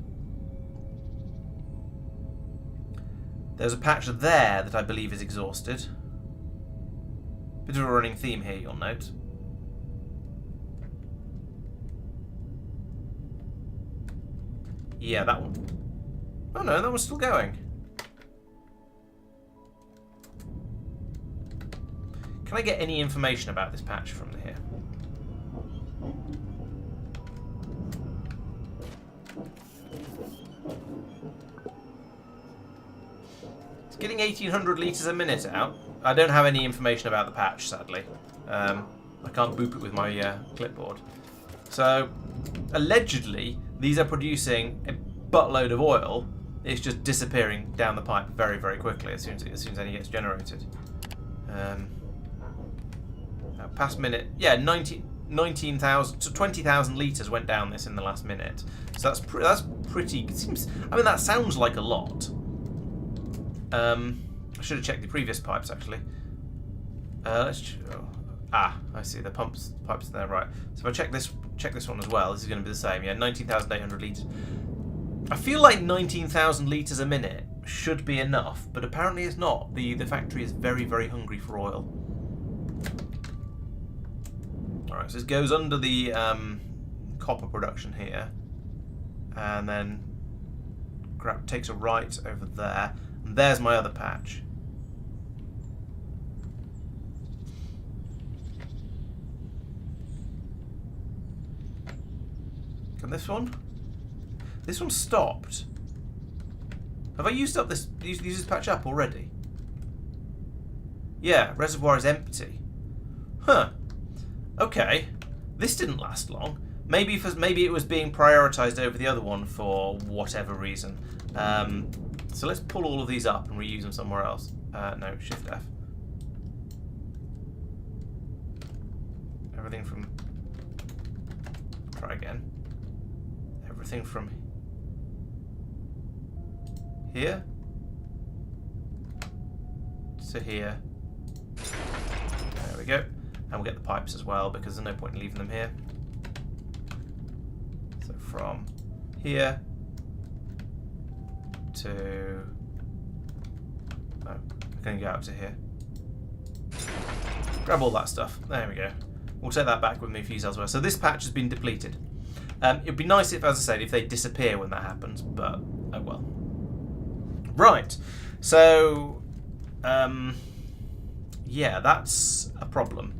There's a patch there that I believe is exhausted. Bit of a running theme here, you'll note. Yeah, that one. Oh no, that one's still going. Can I get any information about this patch from here? It's getting 1800 litres a minute out. I don't have any information about the patch, sadly. I can't boop it with my clipboard. So, allegedly, these are producing a buttload of oil. It's just disappearing down the pipe very, very quickly as soon as any gets generated. Past minute, yeah, 19,000, so 20,000 litres went down this in the last minute. So that's pretty. It seems. I mean, that sounds like a lot. I should have checked the previous pipes actually. I see the pipes there, right? So if I check this one as well, this is going to be the same. Yeah, 19,800 litres. I feel like 19,000 litres a minute should be enough, but apparently it's not. The factory is very, very hungry for oil. Alright, so this goes under the copper production here, and then takes a right over there, and there's my other patch. And this one? This one stopped. Have I used up used this patch up already? Yeah, reservoir is empty. Huh. Okay. This didn't last long. Maybe it was being prioritised over the other one for whatever reason. So let's pull all of these up and reuse them somewhere else. No, Shift F. Everything from... Try again. Everything from here to here. There we go. And we'll get the pipes as well because there's no point in leaving them here. So from here to... Oh, I can go out to here. Grab all that stuff. There we go. We'll take that back with me for use elsewhere. So this patch has been depleted. It'd be nice if, as I said, if they disappear when that happens, but oh well. Right. So, yeah, that's a problem.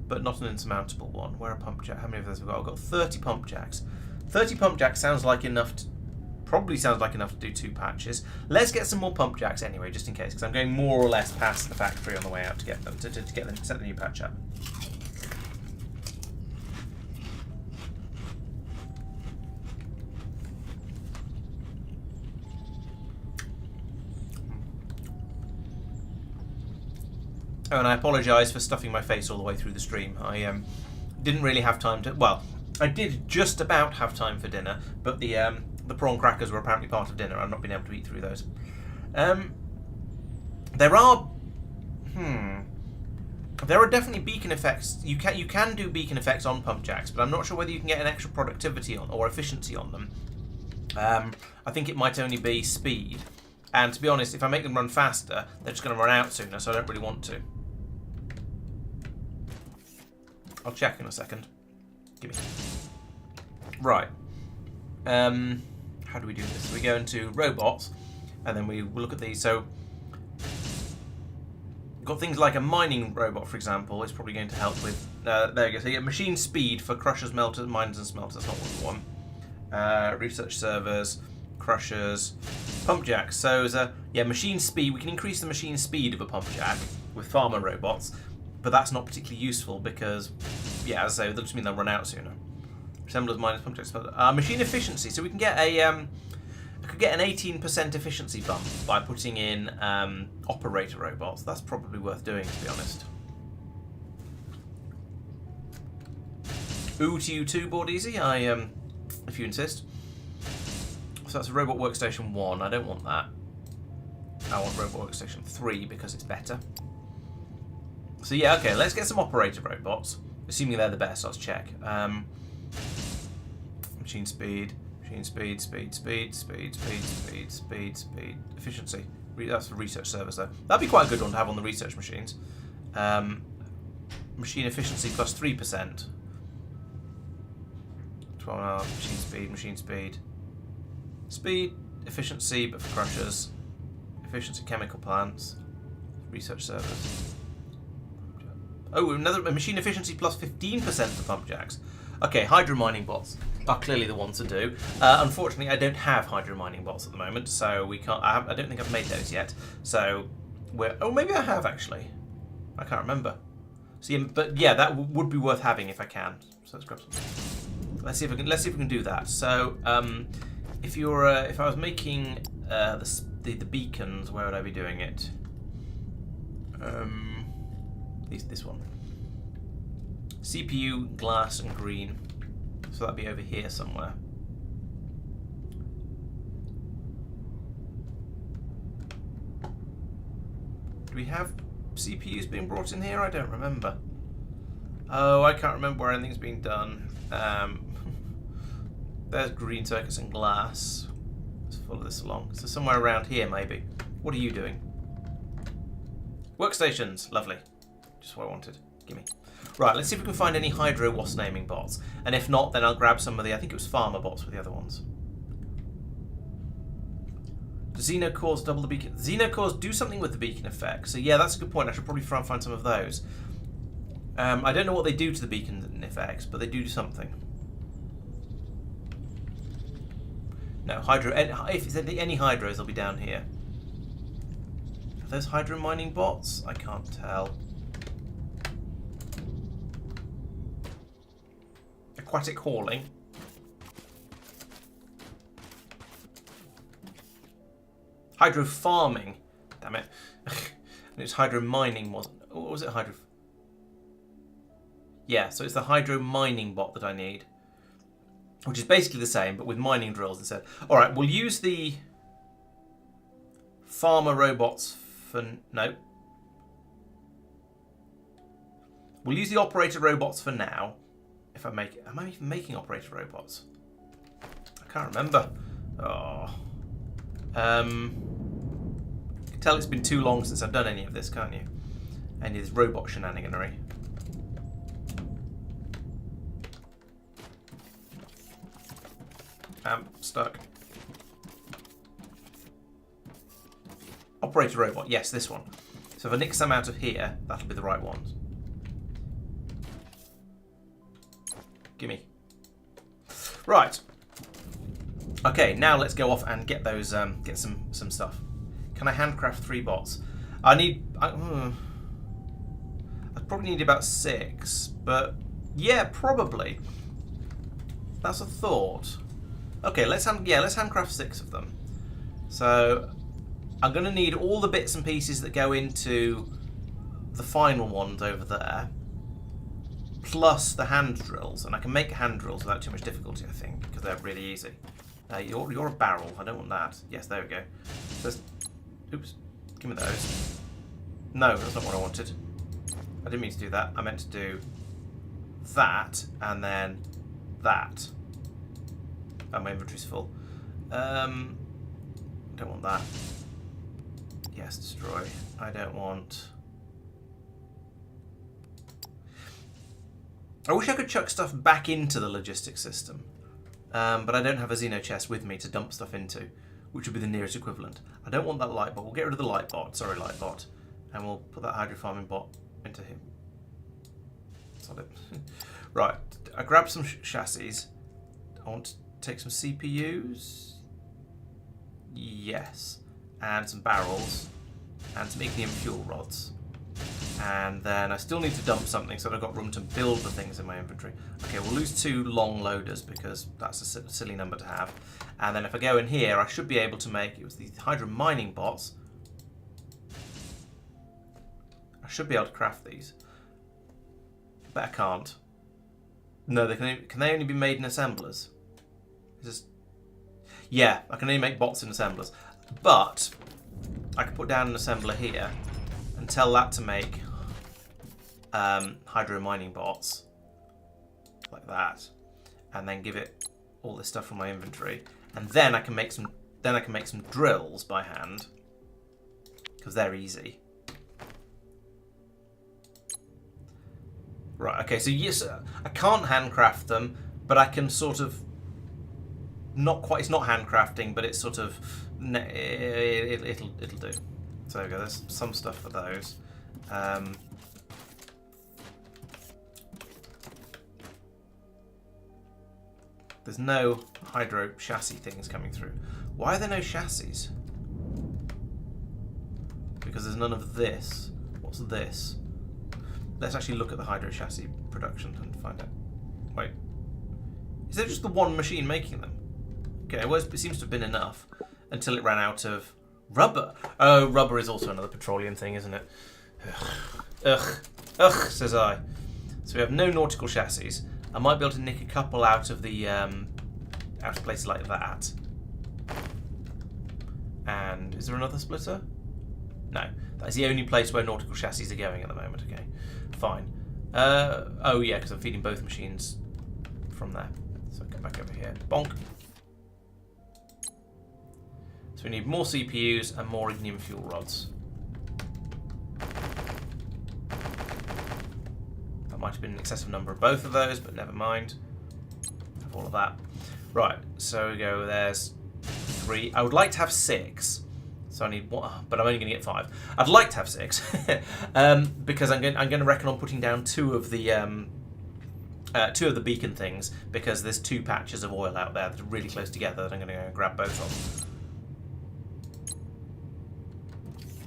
But not an insurmountable one. Where are pump jacks? How many of those have we got? I've got 30 pump jacks. 30 pump jacks sounds like enough to... Probably sounds like enough to do 2 patches. Let's get some more pump jacks anyway, just in case, because I'm going more or less past the factory on the way out to get them to get them to set the new patch up. Oh, and I apologise for stuffing my face all the way through the stream. I didn't really have time to... Well, I did just about have time for dinner, but the prawn crackers were apparently part of dinner. I've not been able to eat through those. There are definitely beacon effects. You can do beacon effects on pump jacks, but I'm not sure whether you can get an extra productivity on or efficiency on them. I think it might only be speed. And to be honest, if I make them run faster, they're just going to run out sooner, so I don't really want to. I'll check in a second. Give me. Right. How do we do this? We go into robots, and then we look at these. So, we've got things like a mining robot, for example. It's probably going to help with... there you go. So you get machine speed for crushers, melters, miners, and smelters. That's not what we want. Research servers, crushers, pump jacks. So, as a machine speed, we can increase the machine speed of a pump jack. with farmer robots, but that's not particularly useful because, yeah, as I say, that'll just mean they'll run out sooner. Assemblers minus pump jacks. Machine efficiency. So we can get a I could get an 18% efficiency bump by putting in operator robots. That's probably worth doing, to be honest. Ooh to you too, Board Easy. If you insist. So that's a robot workstation 1. I don't want that. I want robot workstation 3 because it's better. So yeah, okay, let's get some operator robots. Assuming they're the best, let's check. Machine speed, efficiency. That's for research servers though. That'd be quite a good one to have on the research machines. Machine efficiency plus 3%. 12 machine speed. Speed, efficiency, but for crushers. Efficiency, chemical plants. Research servers. Oh, another machine efficiency plus 15% for pump jacks. Okay, hydro mining bots are clearly the ones to do. Unfortunately, I don't have hydro mining bots at the moment, so we can't. I don't think I've made those yet. So we're. Oh, maybe I have actually. I can't remember. See, but yeah, that would be worth having if I can. So let's grab some. Let's see if we can. Let's see if we can do that. So if you're, if I was making the beacons, where would I be doing it? This one. CPU, glass, and green. So that'd be over here somewhere. Do we have CPUs being brought in here? I don't remember. Oh, I can't remember where anything's being done. There's green circuits and glass. Let's follow this along. So somewhere around here, maybe. What are you doing? Workstations. Lovely. Just what I wanted. Gimme. Right, let's see if we can find any hydro wasp naming bots. And if not, then I'll grab some of the, I think it was farmer bots were the other ones. Do xenocores double the beacon? Xenocores do something with the beacon effect. So yeah, that's a good point. I should probably try and find some of those. I don't know what they do to the beacon effects, but they do something. No, hydro. If it's any hydros, they'll be down here. Are those hydro mining bots? I can't tell. Aquatic hauling. Hydro farming. Damn it. And it's hydro mining, wasn't it? What was it? Hydro. Yeah, so it's the hydro mining bot that I need. Which is basically the same, but with mining drills instead. Alright, we'll use the farmer robots for... No. We'll use the operator robots for now. If I make it. Am I even making operator robots? I can't remember. Oh. You can tell it's been too long since I've done any of this, can't you? Any of this robot shenaniganery. Stuck. Operator robot, yes, this one. So if I nick some out of here, that'll be the right ones. Gimme. Right. Okay, now let's go off and get those, get some stuff. Can I handcraft 3 bots? I'd probably need about 6, but yeah, probably. That's a thought. Okay, let's handcraft 6 of them. So I'm going to need all the bits and pieces that go into the final ones over there. Plus the hand drills, and I can make hand drills without too much difficulty, I think, because they're really easy. You're a barrel. I don't want that. Yes, there we go. Just, oops, give me those. No, that's not what I wanted. I didn't mean to do that. I meant to do that and then that. Oh, my inventory's full. Don't want that. Yes, destroy. I don't want. I wish I could chuck stuff back into the logistics system, but I don't have a Xeno chest with me to dump stuff into, which would be the nearest equivalent. I don't want that light bot. We'll get rid of the light bot. Sorry, light bot. And we'll put that hydro farming bot into him. Solid. Right. I grabbed some chassis. I want to take some CPUs. Yes. And some barrels. And some ignium fuel rods. And then I still need to dump something so that I've got room to build the things in my inventory. Okay, we'll lose 2 long loaders because that's a silly number to have. And then if I go in here, I should be able to make, it was the hydro mining bots. I should be able to craft these. But I can't. No, can they only be made in assemblers? Yeah, I can only make bots in assemblers. But I can put down an assembler here and tell that to make hydro mining bots like that, and then give it all this stuff from my inventory, and then I can make some drills by hand because they're easy. Right, okay, so yes, I can't handcraft them, but I can sort of not quite. It's not handcrafting, but it's sort of it'll do. So there we go. There's some stuff for those. There's no hydro chassis things coming through. Why are there no chassis? Because there's none of this. What's this? Let's actually look at the hydro chassis production and find out. Wait. Is there just the one machine making them? Okay, well, it seems to have been enough until it ran out of rubber. Oh, rubber is also another petroleum thing, isn't it? Ugh, says I. So we have no nautical chassis. I might be able to nick a couple out of the out of places like that. And is there another splitter? No, that's the only place where nautical chassis are going at the moment. Okay, fine. Oh yeah, because I'm feeding both machines from there. So I come back over here. Bonk. So we need more CPUs and more ignium fuel rods. That might have been an excessive number of both of those, but never mind. Have all of that. Right, so we go, there's 3. I would like to have 6. So I need 1, but I'm only going to get 5. I'd like to have 6. Because I'm going to reckon on putting down 2 of the beacon things, because there's 2 patches of oil out there that are really close together that I'm going to go grab both of.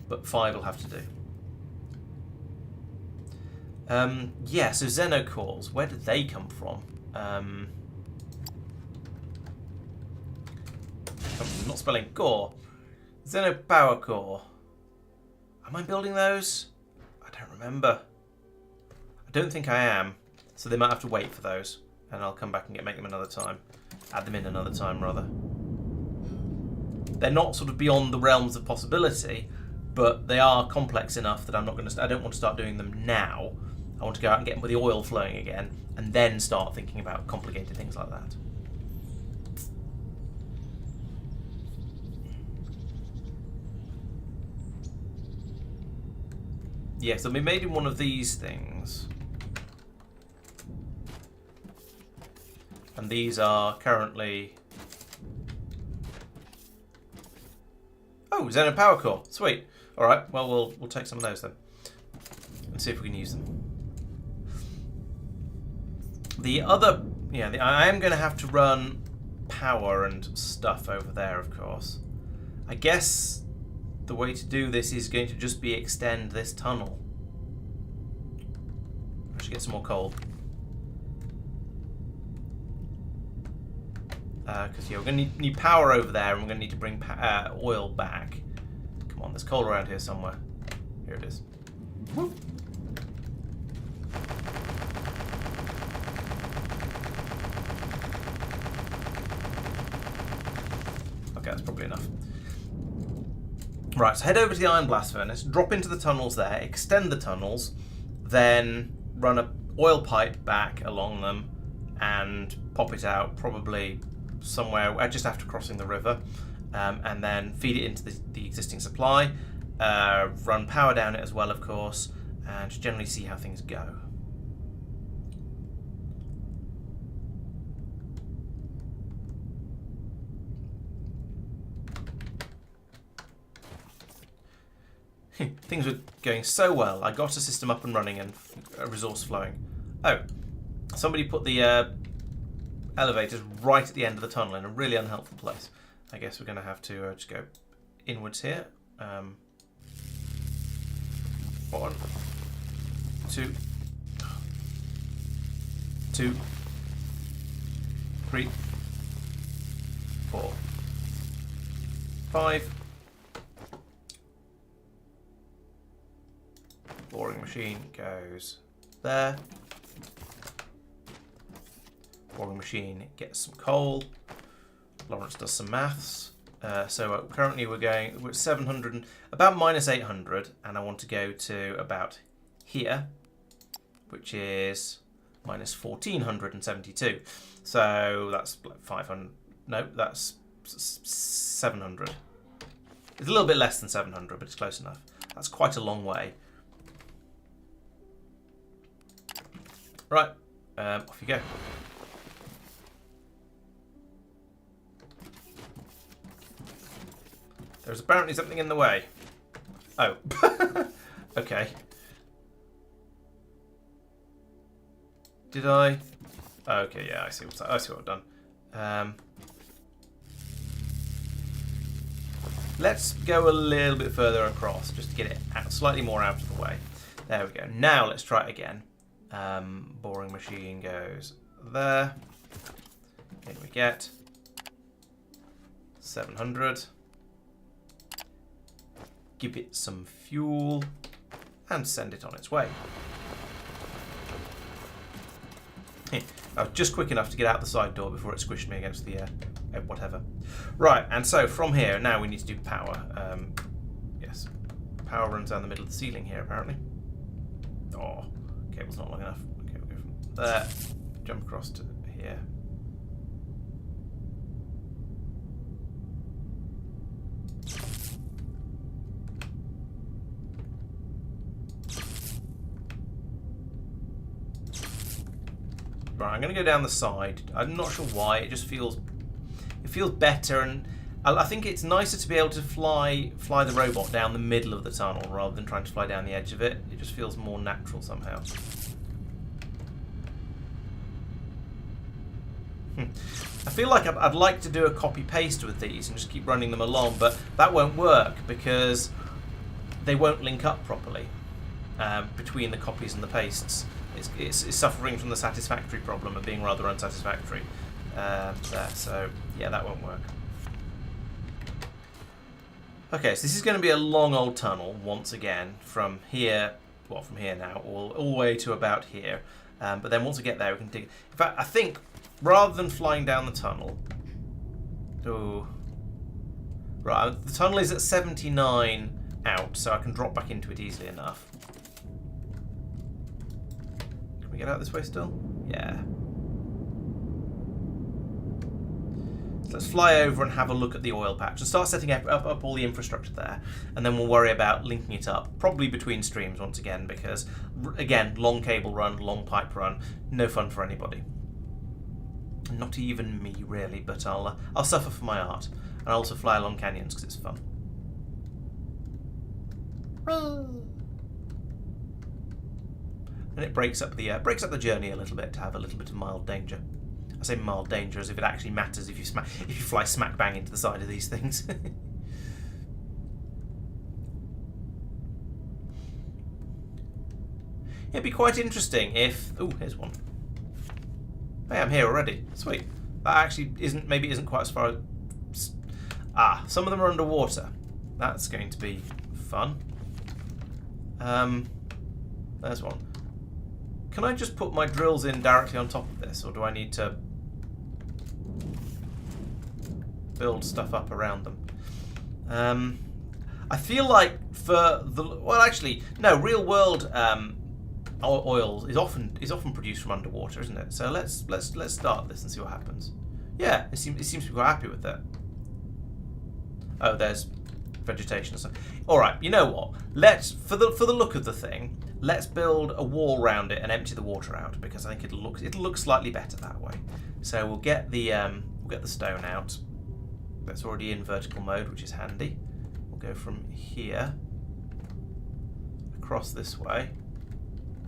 But 5 will have to do. Yeah, so Xenocores, where did they come from? I'm not spelling core. Xenopower core. Am I building those? I don't remember. I don't think I am. So they might have to wait for those. And I'll come back and make them another time. Add them in another time, rather. They're not sort of beyond the realms of possibility, but they are complex enough that I don't want to start doing them now. I want to go out and get the oil flowing again, and then start thinking about complicated things like that. Yeah, so we made him one of these things. And these are currently... Oh, Xeno Power Core. Sweet. Alright, well, we'll take some of those then. And see if we can use them. The other... Yeah, I am going to have to run power and stuff over there, of course. I guess the way to do this is going to just be extend this tunnel. I should get some more coal. Because yeah, we're going to need power over there, and we're going to need to bring oil back. Come on, there's coal around here somewhere. Here it is. Woo. Okay, that's probably enough. Right, so head over to the Iron Blast Furnace, drop into the tunnels there, extend the tunnels, then run an oil pipe back along them and pop it out probably somewhere just after crossing the river, and then feed it into the existing supply, run power down it as well, of course, and just generally see how things go. Things were going so well. I got a system up and running and a resource flowing. Oh, somebody put the elevators right at the end of the tunnel in a really unhelpful place. I guess we're going to have to just go inwards here. One. 2, 2, 3, 4, 5. Boring machine goes there. Boring machine gets some coal. Laurence does some maths. So currently we're at 700, about minus 800, and I want to go to about here, which is minus 1472. So that's like 500. No, that's 700. It's a little bit less than 700, but it's close enough. That's quite a long way. Right, off you go. There's apparently something in the way. Oh. Okay. Did I? Okay, yeah, I see what I've done. Let's go a little bit further across just to get it out, slightly more out of the way. There we go. Now let's try it again. Boring machine goes there. In we get 700. Give it some fuel and send it on its way. I was just quick enough to get out the side door before it squished me against the whatever. Right, and so from here now we need to do power. Yes, power runs down the middle of the ceiling here apparently. Oh, cable's not long enough. Okay, we'll go from there, jump across to here. Right, I'm going to go down the side. I'm not sure why. It just feels better, and I think it's nicer to be able to fly the robot down the middle of the tunnel rather than trying to fly down the edge of it. It just feels more natural somehow. I feel like I'd like to do a copy paste with these and just keep running them along, but that won't work because they won't link up properly between the copies and the pastes. It's suffering from the satisfactory problem of being rather unsatisfactory. So yeah, that won't work. Okay, so this is going to be a long old tunnel once again from here, well, from here now, all the way to about here. But then once we get there, we can dig. In fact, I think rather than flying down the tunnel, right, the tunnel is at 79 out, so I can drop back into it easily enough. We get out this way still? Yeah. So let's fly over and have a look at the oil patch and start setting up all the infrastructure there, and then we'll worry about linking it up, probably between streams once again, because again, long cable run, long pipe run, no fun for anybody. Not even me really, but I'll suffer for my art, and I'll also fly along canyons because it's fun. Whee! And it breaks up the journey a little bit to have a little bit of mild danger. I say mild danger as if it actually matters if you fly smack bang into the side of these things. It'd be quite interesting if... Oh, here's one. Hey, I'm here already. Sweet. That actually maybe isn't quite as far as... Ah, some of them are underwater. That's going to be fun. There's one. Can I just put my drills in directly on top of this, or do I need to build stuff up around them? I feel like for the... Well, actually, no, real world oil is often produced from underwater, isn't it? So let's start this and see what happens. Yeah, it seems to be quite happy with that. Oh, there's vegetation or something. All right, you know what? Let's for the look of the thing, let's build a wall around it and empty the water out, because I think it'll look slightly better that way. So we'll get the stone out. That's already in vertical mode, which is handy. We'll go from here across this way.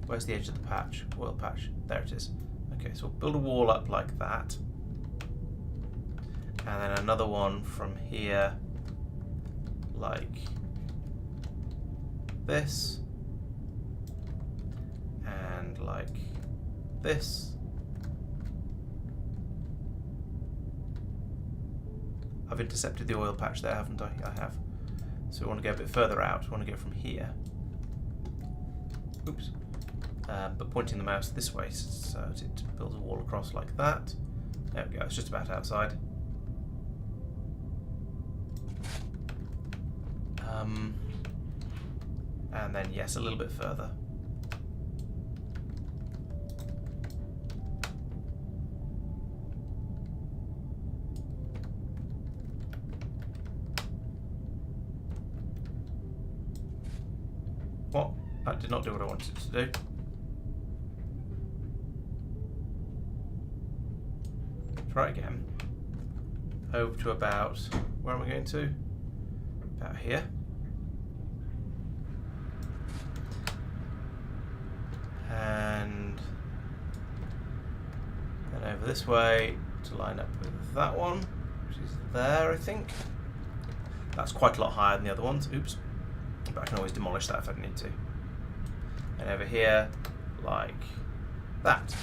Where's the edge of the patch? Oil patch. There it is. Okay, so we'll build a wall up like that. And then another one from here, like this. and like this. I've intercepted the oil patch there, haven't I? I have. So we want to go a bit further out. We want to go from here. Oops. But pointing the mouse this way, so it builds a wall across like that. There we go, it's just about outside. And then, yes, a little bit further. What? That did not do what I wanted it to do. Try again. Over to about, where am I going to? About here. And then over this way to line up with that one, which is there, I think. That's quite a lot higher than the other ones. Oops. But I can always demolish that if I need to. And over here, like that.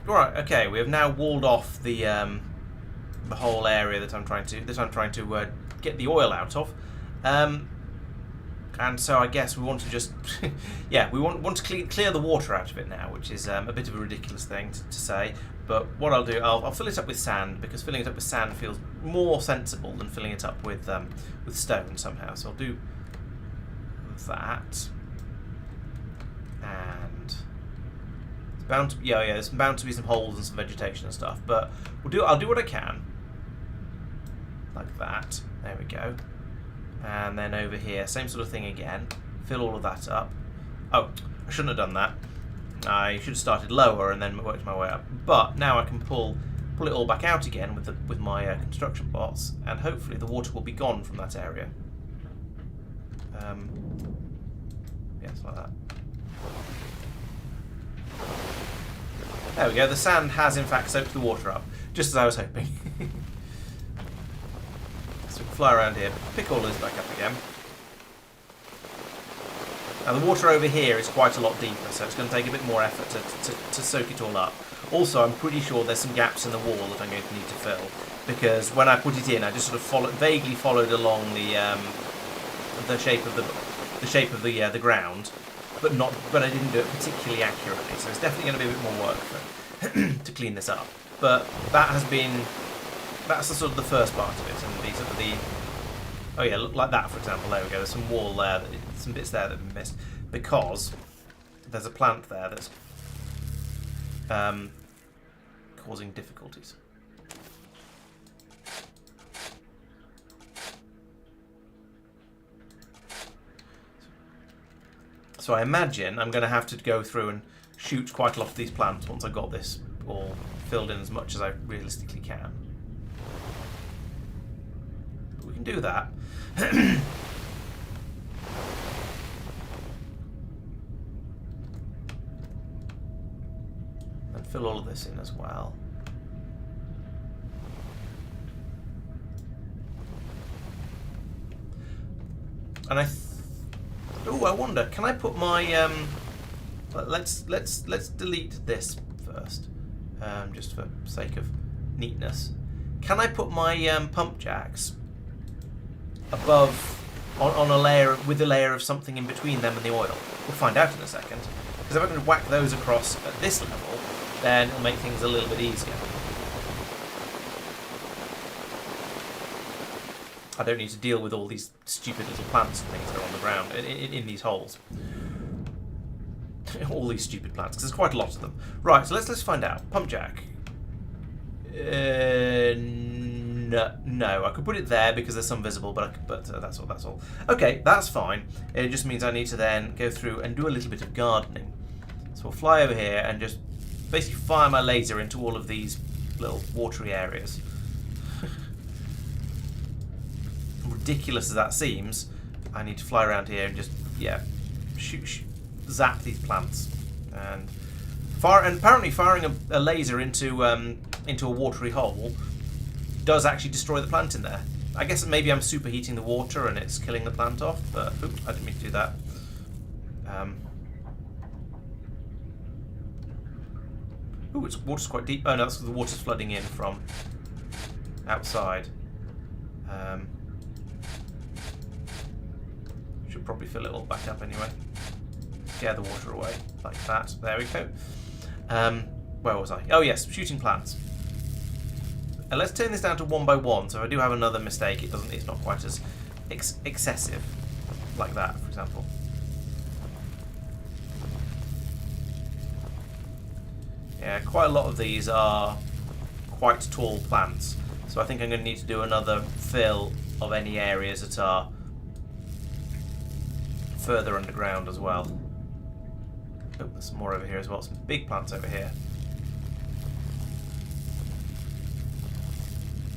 Right. Okay. We have now walled off the whole area that I'm trying to get the oil out of. And so I guess we want to just, yeah, we want to clear the water out of it now, which is a bit of a ridiculous thing to say. But what I'll do, I'll fill it up with sand, because filling it up with sand feels more sensible than filling it up with stone somehow. So I'll do that. And it's bound to, yeah, there's bound to be some holes and some vegetation and stuff. But I'll do what I can, like that. There we go. And then over here, same sort of thing again. Fill all of that up. Oh, I shouldn't have done that. I should have started lower and then worked my way up. But now I can pull it all back out again with my construction bots, and hopefully the water will be gone from that area. Yes, like that. There we go. The sand has in fact soaked the water up, just as I was hoping. So we can fly around here, pick all this back up again. Now the water over here is quite a lot deeper, so it's going to take a bit more effort to soak it all up. Also, I'm pretty sure there's some gaps in the wall that I'm going to need to fill, because when I put it in, I just sort of vaguely followed along the shape of the ground, but I didn't do it particularly accurately. So it's definitely going to be a bit more work to clean this up. But that's the sort of the first part of it, and these are the. Oh yeah, look like that, for example. There we go. There's some wall there, some bits there that have been missed, because there's a plant there that's causing difficulties. So I imagine I'm going to have to go through and shoot quite a lot of these plants once I've got this all filled in as much as I realistically can. But we can do that. And fill all of this in as well. And I wonder, can I put my let's delete this first, just for sake of neatness. Can I put my pump jacks above on a layer with a layer of something in between them and the oil? We'll find out in a second. Because if I can whack those across at this level, then it'll make things a little bit easier. I don't need to deal with all these stupid little plants and things that are on the ground in these holes. All these stupid plants, because there's quite a lot of them. Right, so let's find out. Pump jack. No, I could put it there because there's some visible, but that's all. Okay, that's fine. It just means I need to then go through and do a little bit of gardening. So we'll fly over here and just basically fire my laser into all of these little watery areas. Ridiculous as that seems, I need to fly around here and just, yeah, zap these plants. And apparently firing a laser into a watery hole does actually destroy the plant in there. I guess maybe I'm superheating the water and it's killing the plant off, but oops, I didn't mean to do that. Ooh, water's quite deep. Oh no, that's because the water's flooding in from outside. Should probably fill it all back up anyway. Scare the water away, like that. There we go. Where was I? Oh yes, shooting plants. And let's turn this down to 1 by 1. So if I do have another mistake, it's not quite as excessive, like that, for example. Yeah, quite a lot of these are quite tall plants, so I think I'm going to need to do another fill of any areas that are further underground as well. Oh, there's some more over here as well, some big plants over here.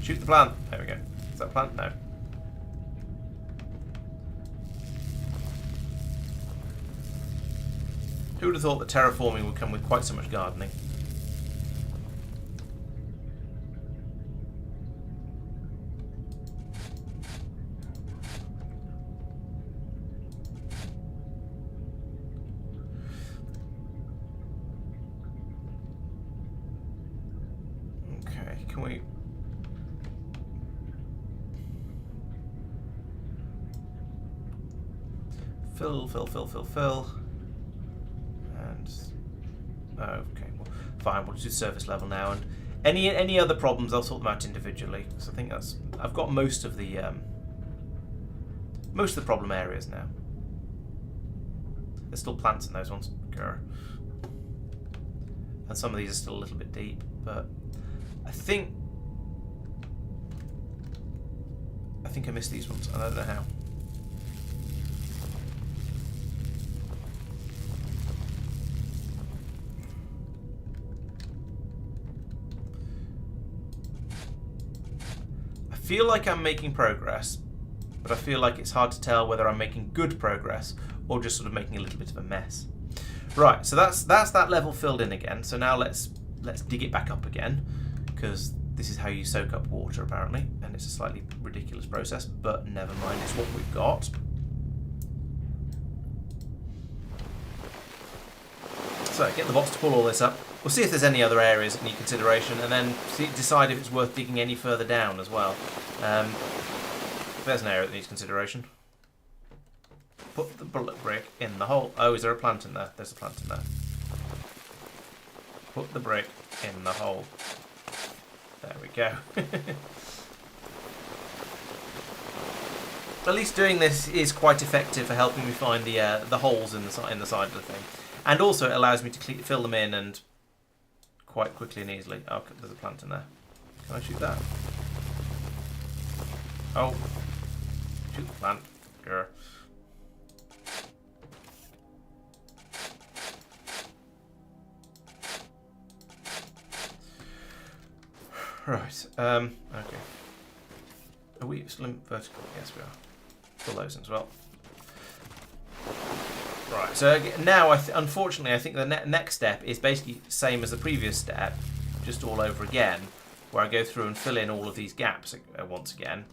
Shoot the plant. There we go. Is that a plant? No. Who would have thought that terraforming would come with quite so much gardening? Okay, can we... Fill. And... oh, okay, well, fine, we'll do surface level now. And any other problems, I'll sort them out individually. So I think that's... I've got most of the problem areas now. There's still plants in those ones. Grr. And some of these are still a little bit deep, but I think I missed these ones. I don't know how. I feel like I'm making progress, but I feel like it's hard to tell whether I'm making good progress or just sort of making a little bit of a mess. Right, so that's that level filled in again. So now let's dig it back up again, because this is how you soak up water apparently, and it's a slightly ridiculous process, but never mind, it's what we've got. So get the box to pull all this up. We'll see if there's any other areas that need consideration, and then decide if it's worth digging any further down as well. There's an area that needs consideration. Put the bullet brick in the hole. Oh, is there a plant in there? There's a plant in there. Put the brick in the hole. There we go. At least doing this is quite effective for helping me find the holes in the side of the thing, and also it allows me to fill them in and quite quickly and easily. Oh, there's a plant in there. Can I shoot that? Oh, shoot the plant. Grr. Right, okay. Are we slim vertical? Yes, we are. Fill those in as well. Right, so now, unfortunately, I think the next step is basically the same as the previous step, just all over again, where I go through and fill in all of these gaps once again,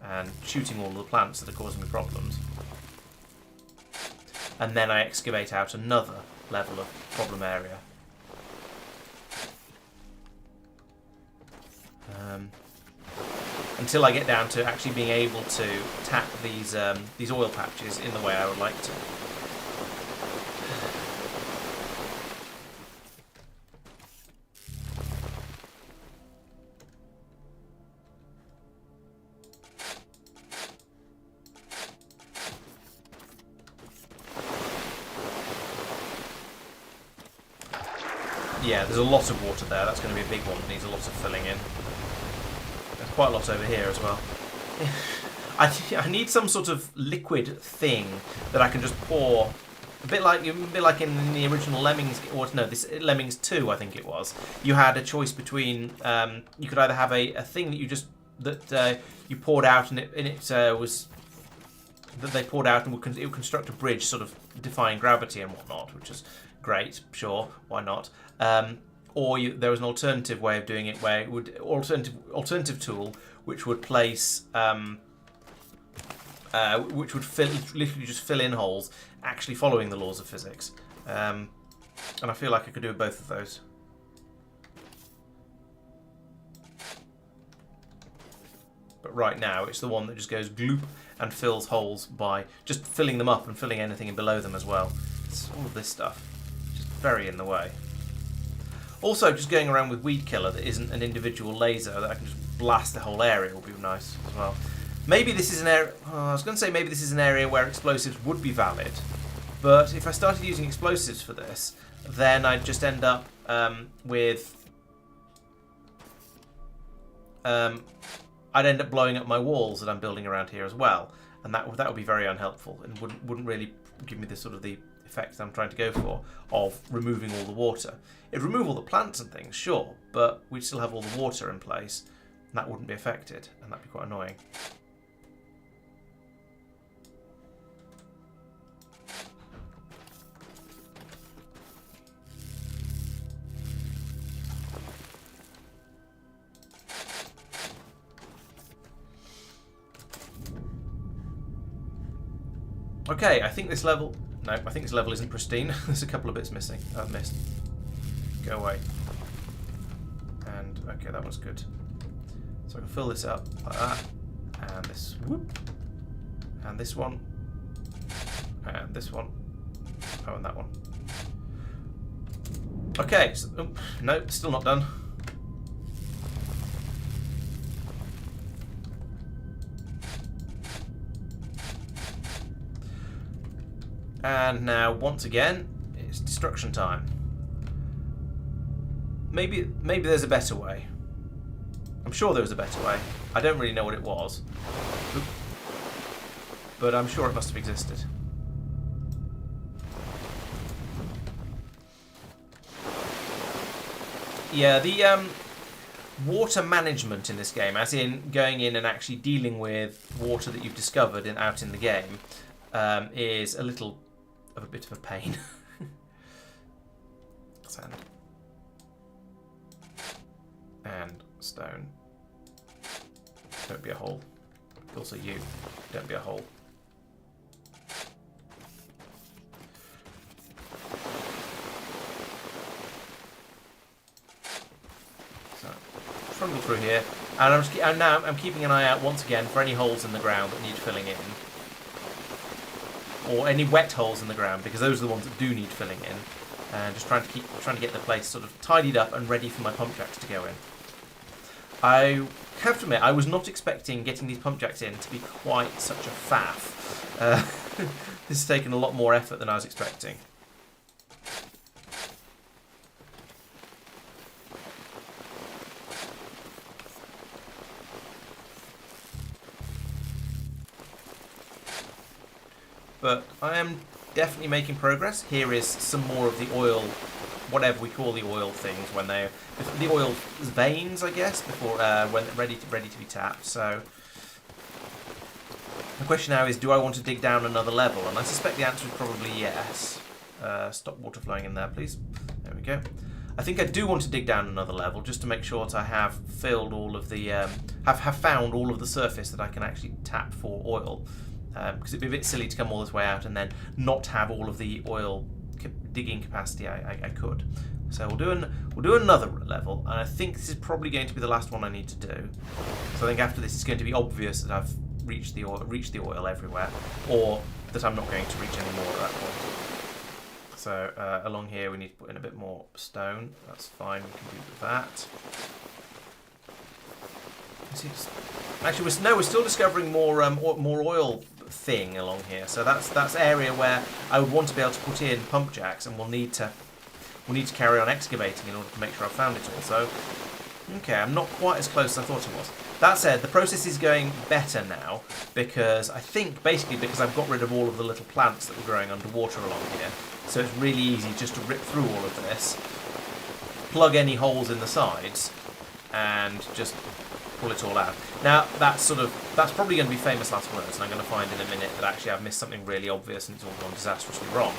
and shooting all of the plants that are causing me problems. And then I excavate out another level of problem area. Until I get down to actually being able to tap these oil patches in the way I would like to. Yeah, there's a lot of water there. That's going to be a big one that needs a lot of filling in. There's quite a lot over here as well. I need some sort of liquid thing that I can just pour. A bit like in the original Lemmings, or no, this Lemmings 2, I think it was. You had a choice between you could either have a thing that you poured out and it was that they poured out and it would construct a bridge, sort of defying gravity and whatnot, which is great. Sure, why not? or there was an alternative way of doing it where it would alternative tool which would place which would literally just fill in holes, actually following the laws of physics. And I feel like I could do both of those. But right now it's the one that just goes gloop and fills holes by just filling them up and filling anything in below them as well. It's all of this stuff, just very in the way. Also, just going around with weed killer that isn't an individual laser that I can just blast the whole area will be nice as well. Maybe this is an area. I was going to say maybe this is an area where explosives would be valid, but if I started using explosives for this, then I'd just end up with. I'd end up blowing up my walls that I'm building around here as well, and that would be very unhelpful and wouldn't really give me the sort of the effect I'm trying to go for of removing all the water. It'd remove all the plants and things, sure, but we'd still have all the water in place, and that wouldn't be affected, and that'd be quite annoying. Okay, I think this level... No, I think this level isn't pristine. There's a couple of bits missing. I've missed. Go away. And, okay, that one's good. So I can fill this up like that. And this... Whoop. And this one. And this one. Oh, and that one. Okay, so, oh, no, still not done. And now, once again, it's destruction time. Maybe there's a better way. I'm sure there was a better way. I don't really know what it was. But I'm sure it must have existed. Yeah, the water management in this game, as in going in and actually dealing with water that you've discovered out in the game, is a little of a bit of a pain. Sand. And stone. Don't be a hole. Also you. Don't be a hole. So, trundle through here. And I'm keeping an eye out once again for any holes in the ground that need filling in. Or any wet holes in the ground, because those are the ones that do need filling in. And just trying to get the place sort of tidied up and ready for my pump jacks to go in. I have to admit, I was not expecting getting these pump jacks in to be quite such a faff. This has taken a lot more effort than I was expecting. But I am definitely making progress. Here is some more of the oil, whatever we call the oil things, when they're the oil veins, I guess, before when they're ready to be tapped. So the question now is, do I want to dig down another level? And I suspect the answer is probably yes. Stop water flowing in there, please. There we go. I think I do want to dig down another level just to make sure that I have filled all of the have found all of the surface that I can actually tap for oil. Because it'd be a bit silly to come all this way out and then not have all of the oil digging capacity I could. So we'll do another level, and I think this is probably going to be the last one I need to do. So I think after this it's going to be obvious that I've reached the oil everywhere, or that I'm not going to reach any more at that point. So along here we need to put in a bit more stone. That's fine, we can do that. Actually, we're still discovering more oil thing along here. So that's area where I would want to be able to put in pump jacks, and we'll need to carry on excavating in order to make sure I've found it all. So, okay, I'm not quite as close as I thought I was. That said, the process is going better now because I think basically because I've got rid of all of the little plants that were growing underwater along here. So it's really easy just to rip through all of this, plug any holes in the sides, and just pull it all out. Now, that's probably going to be famous last words, and I'm going to find in a minute that actually I've missed something really obvious and it's all gone disastrously wrong.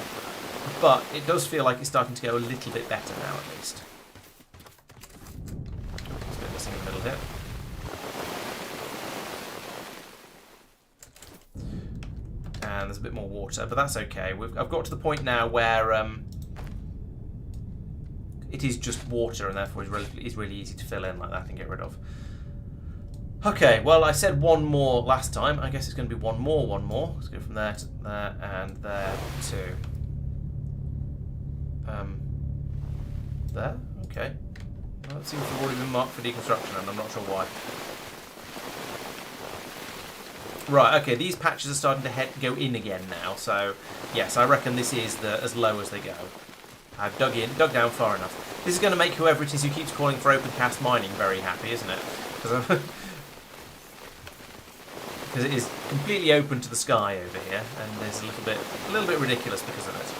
But it does feel like it's starting to go a little bit better now, at least. little hit. And there's a bit more water, but that's okay. I've got to the point now where it is just water, and therefore it's really easy to fill in like that and get rid of. Okay, well, I said one more last time. I guess it's going to be one more. Let's go from there to there and there to there. Okay. Well, that seems to have already been marked for deconstruction, and I'm not sure why. Right, okay, these patches are starting to go in again now, so yes, I reckon this is as low as they go. I've dug down far enough. This is going to make whoever it is who keeps calling for open cast mining very happy, isn't it? Because it is completely open to the sky over here, and there's a little bit ridiculous because of it.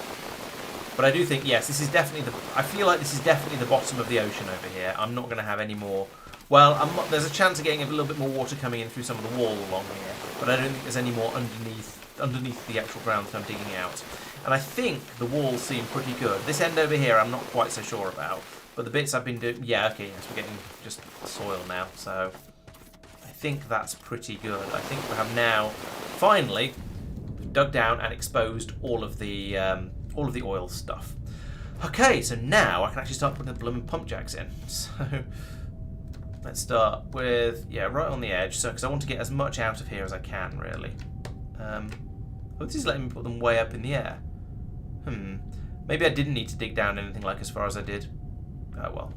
But I do think, yes, this is definitely I feel like this is definitely the bottom of the ocean over here. I'm not going to have any more. Well, there's a chance of getting a little bit more water coming in through some of the wall along here, but I don't think there's any more underneath the actual ground that I'm digging out. And I think the walls seem pretty good. This end over here I'm not quite so sure about, but the bits I've been doing, yeah, okay, yes, we're getting just soil now, so I think that's pretty good. I think we have now finally dug down and exposed all of the oil stuff. Okay, so now I can actually start putting the blooming pump jacks in. So let's start with, yeah, right on the edge, so because I want to get as much out of here as I can, really. Oh, this is letting me put them way up in the air. Maybe I didn't need to dig down anything like as far as I did. Oh well.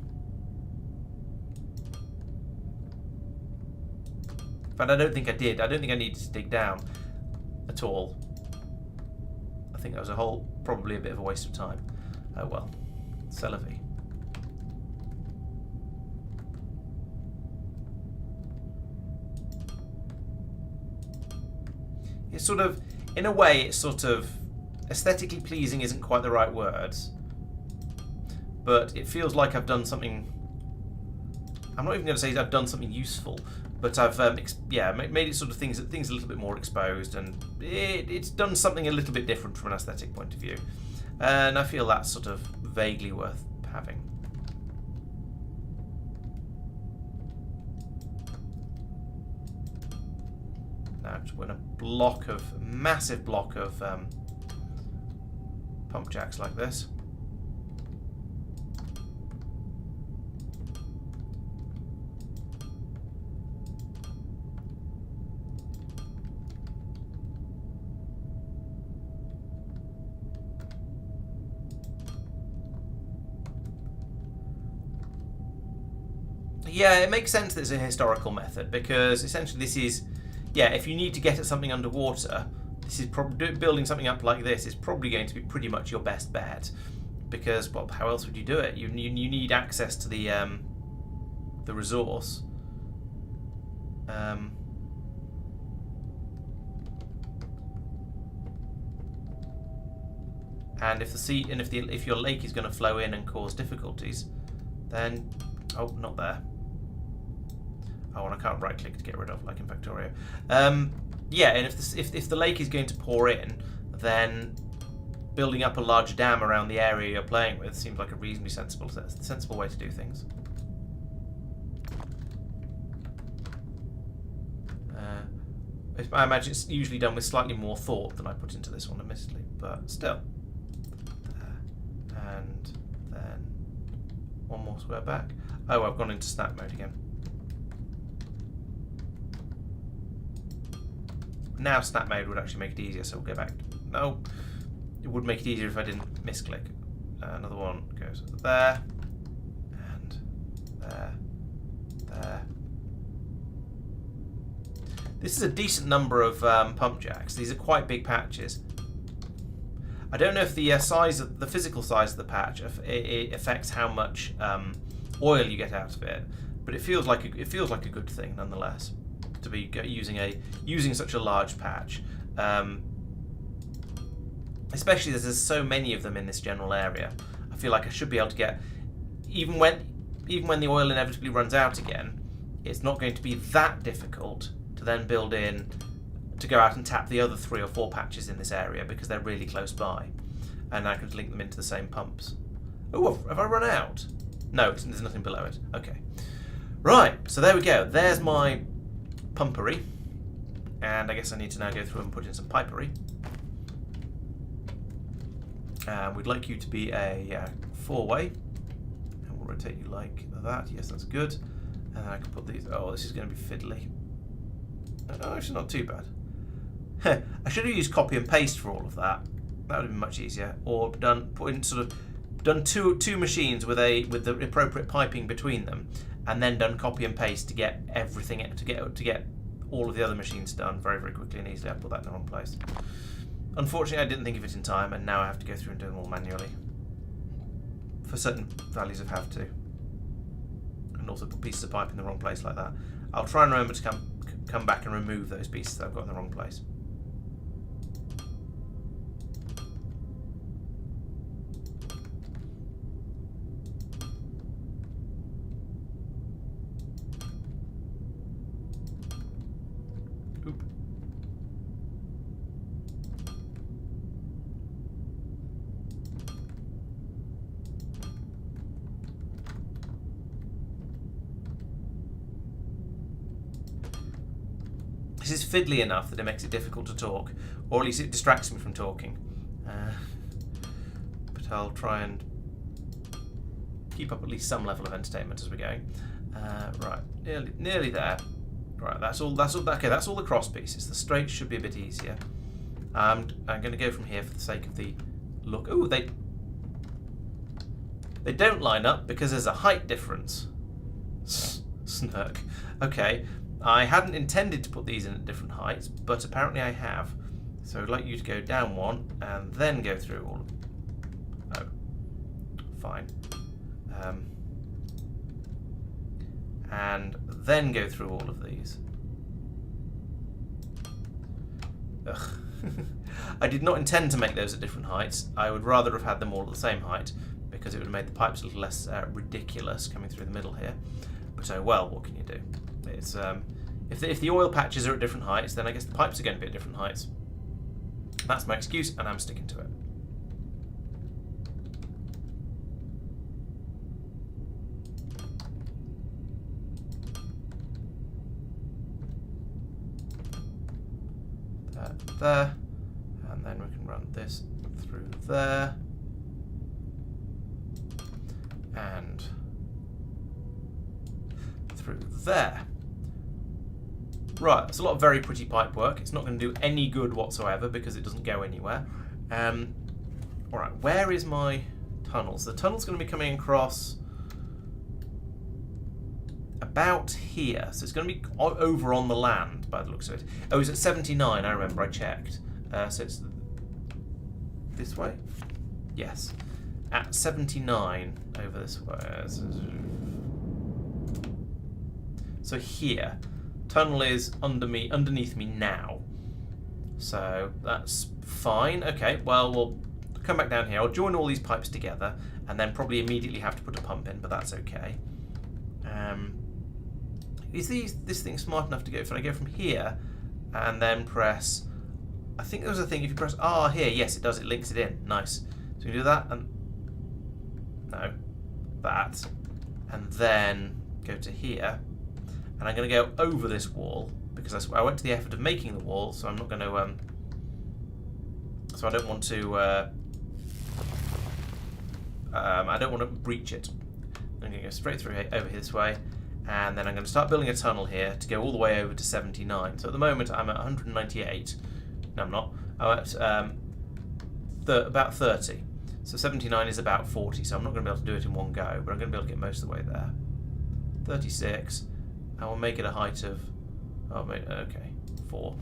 But I don't think I did. I don't think I needed to dig down at all. I think that was probably a bit of a waste of time. Oh well. C'est la vie. It's sort of, in a way, it's sort of aesthetically pleasing isn't quite the right word, but it feels like I've done something. I'm not even going to say I've done something useful, but I've made it sort of things a little bit more exposed, and it's done something a little bit different from an aesthetic point of view, and I feel that's sort of vaguely worth having. Now just put in a massive block of pump jacks like this. Yeah, it makes sense that it's a historical method, because essentially this is, yeah, if you need to get at something underwater, this is building something up like this is probably going to be pretty much your best bet, because, well, how else would you do it? You need access to the resource. And if your lake is going to flow in and cause difficulties, then not there. Oh, and I can't right click to get rid of, like in Factorio. Yeah, and if the lake is going to pour in, then building up a large dam around the area you're playing with seems like a reasonably sensible way to do things. I imagine it's usually done with slightly more thought than I put into this one, admittedly, but still. And then one more square back. Oh, I've gone into snap mode again. Now snap mode would actually make it easier, so we'll go back. No, it would make it easier if I didn't misclick. Another one goes there, and there, there. This is a decent number of pump jacks. These are quite big patches. I don't know if the the physical size of the patch it affects how much oil you get out of it, but it feels like a good thing nonetheless to be using such a large patch, especially as there's so many of them in this general area. I feel like I should be able to get, even when the oil inevitably runs out again, it's not going to be that difficult to then build in to go out and tap the other 3 or 4 patches in this area, because they're really close by, and I can link them into the same pumps. Oh, have I run out? No, there's nothing below it. Okay. Right, so there we go. There's my pumpery. And I guess I need to now go through and put in some pipery. We'd like you to be a 4-way. And we'll rotate you like that. Yes, that's good. And then I can put these... Oh, this is going to be fiddly. Oh, actually not too bad. I should have used copy and paste for all of that. That would have been much easier. Or done two machines with the appropriate piping between them, and then done copy and paste to get everything to get all of the other machines done very, very quickly and easily. I put that in the wrong place. Unfortunately, I didn't think of it in time, and now I have to go through and do them all manually for certain values of have to, and also put pieces of pipe in the wrong place like that. I'll try and remember to come back and remove those pieces that I've got in the wrong place. Oop. This is fiddly enough that it makes it difficult to talk, or at least it distracts me from talking. But I'll try and keep up at least some level of entertainment as we're going. Right, nearly there. Right, that's all. Okay, that's all the cross pieces. The straight should be a bit easier. I'm going to go from here for the sake of the look. Oh, they don't line up because there's a height difference. Snurk. Okay. I hadn't intended to put these in at different heights, but apparently I have. So I'd like you to go down one and then go through all of them. Oh, fine. And then go through all of these. Ugh. I did not intend to make those at different heights. I would rather have had them all at the same height because it would have made the pipes a little less ridiculous coming through the middle here. But oh well, what can you do? It's if the oil patches are at different heights, then I guess the pipes are going to be at different heights. That's my excuse, and I'm sticking to it. There, and then we can run this through there, and through there. Right, that's a lot of very pretty pipe work. It's not going to do any good whatsoever because it doesn't go anywhere. Alright, where is my tunnels? The tunnel's going to be coming across about here. So it's going to be over on the land by the looks of it. Oh, it's at 79, I remember, I checked. So it's this way? Yes. At 79 over this way. So here. Tunnel is underneath me now. So that's fine. Okay, well, we'll come back down here. I'll join all these pipes together and then probably immediately have to put a pump in, but that's okay. Is this thing smart enough to go? If I go from here and then press... I think there was a thing, if you press R here, yes, it does. It links it in. Nice. So you do that and... No. That. And then go to here. And I'm going to go over this wall because I went to the effort of making the wall, so I'm not going to. So I don't want to. I don't want to breach it. I'm going to go straight through here, over here this way, and then I'm going to start building a tunnel here to go all the way over to 79. So at the moment I'm at 198. No, I'm not. I'm at about 30. So 79 is about 40. So I'm not going to be able to do it in one go, but I'm going to be able to get most of the way there. 36. I will make it a height of, okay, 4.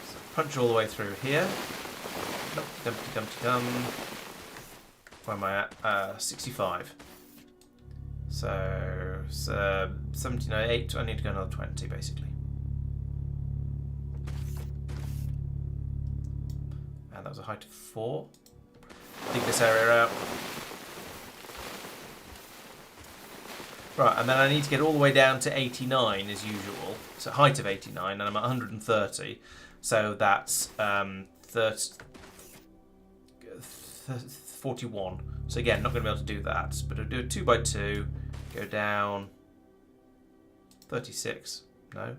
So punch all the way through here. Dum. Where am I at? 65. So 79, 8. I need to go another 20 basically. And that was a height of 4. Dig this area out. Right, and then I need to get all the way down to 89 as usual. So height of 89, and I'm at 130. So that's 30. 41. So again, not going to be able to do that. But I'll do a 2x2, go down 36. No.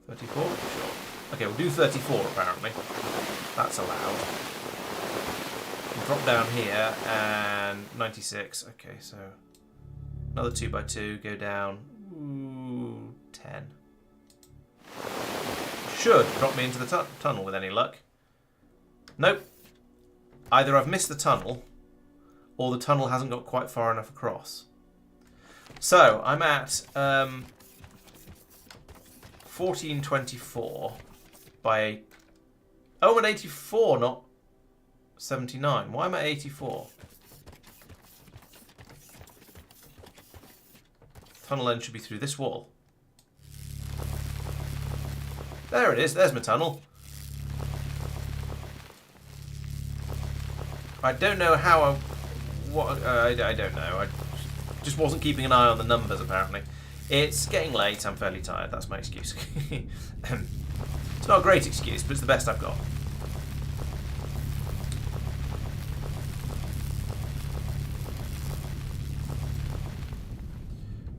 34? Sure. Okay, we'll do 34 apparently. That's allowed. We'll drop down here and 96. Okay, so another 2x2, go down 10. Should drop me into the tunnel with any luck. Nope. Either I've missed the tunnel or the tunnel hasn't got quite far enough across. So I'm at 1424 by... Oh, I'm at 84, not 79. Why am I at 84? Tunnel end should be through this wall. There it is. There's my tunnel. I don't know how I don't know. I just wasn't keeping an eye on the numbers, apparently. It's getting late. I'm fairly tired. That's my excuse. It's not a great excuse, but it's the best I've got.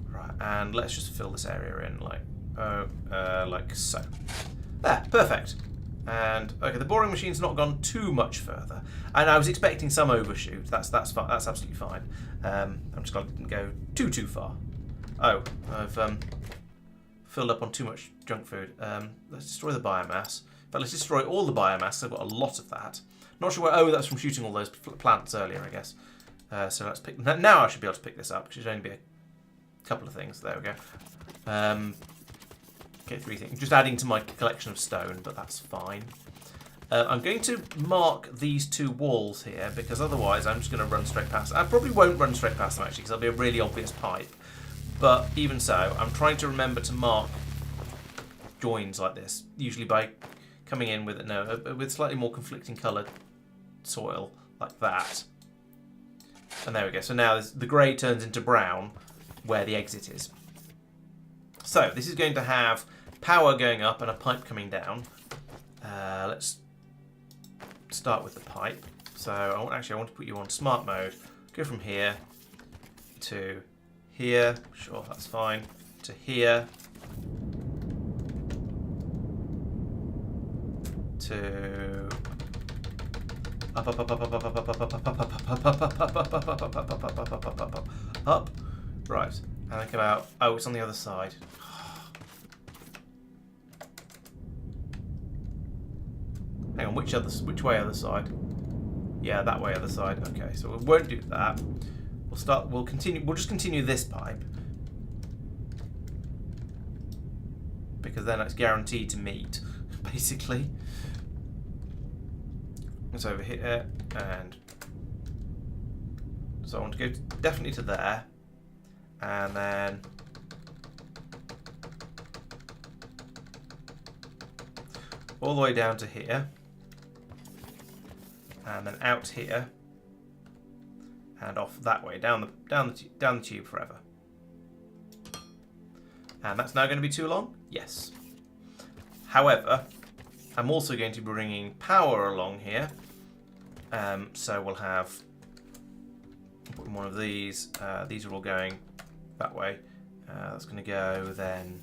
Right, and let's just fill this area in like so. There, perfect. And okay, the boring machine's not gone too much further, and I was expecting some overshoot. That's fine. That's absolutely fine. I'm just going to go too far. Oh, I've filled up on too much junk food. Let's destroy the biomass. But let's destroy all the biomass. I've got a lot of that. Not sure where. Oh, that's from shooting all those plants earlier, I guess. So let's pick. Now I should be able to pick this up, because it should only be a couple of things. There we go. Okay, 3 things. Just adding to my collection of stone, but that's fine. I'm going to mark these 2 walls here, because otherwise I'm just going to run straight past. I probably won't run straight past them, actually, because that'll be a really obvious pipe. But even so, I'm trying to remember to mark joins like this, usually by coming in with with slightly more conflicting coloured soil, like that. And there we go. So now the grey turns into brown where the exit is. So this is going to have power going up and a pipe coming down. Let's start with the pipe. So I want to put you on smart mode. Go from here to here. Sure, that's fine. To here. To up. Right. And then come out. Oh, it's on the other side. Hang on, which way other side? Yeah, that way other side. Okay, so we won't do that. We'll just continue this pipe. Because then it's guaranteed to meet, basically. It's over here, and so I want to go definitely to there, and then all the way down to here, and then out here, and off that way down the tube forever. And that's now going to be too long? Yes. However, I'm also going to be bringing power along here. So we'll have one of these. These are all going that way. That's going to go then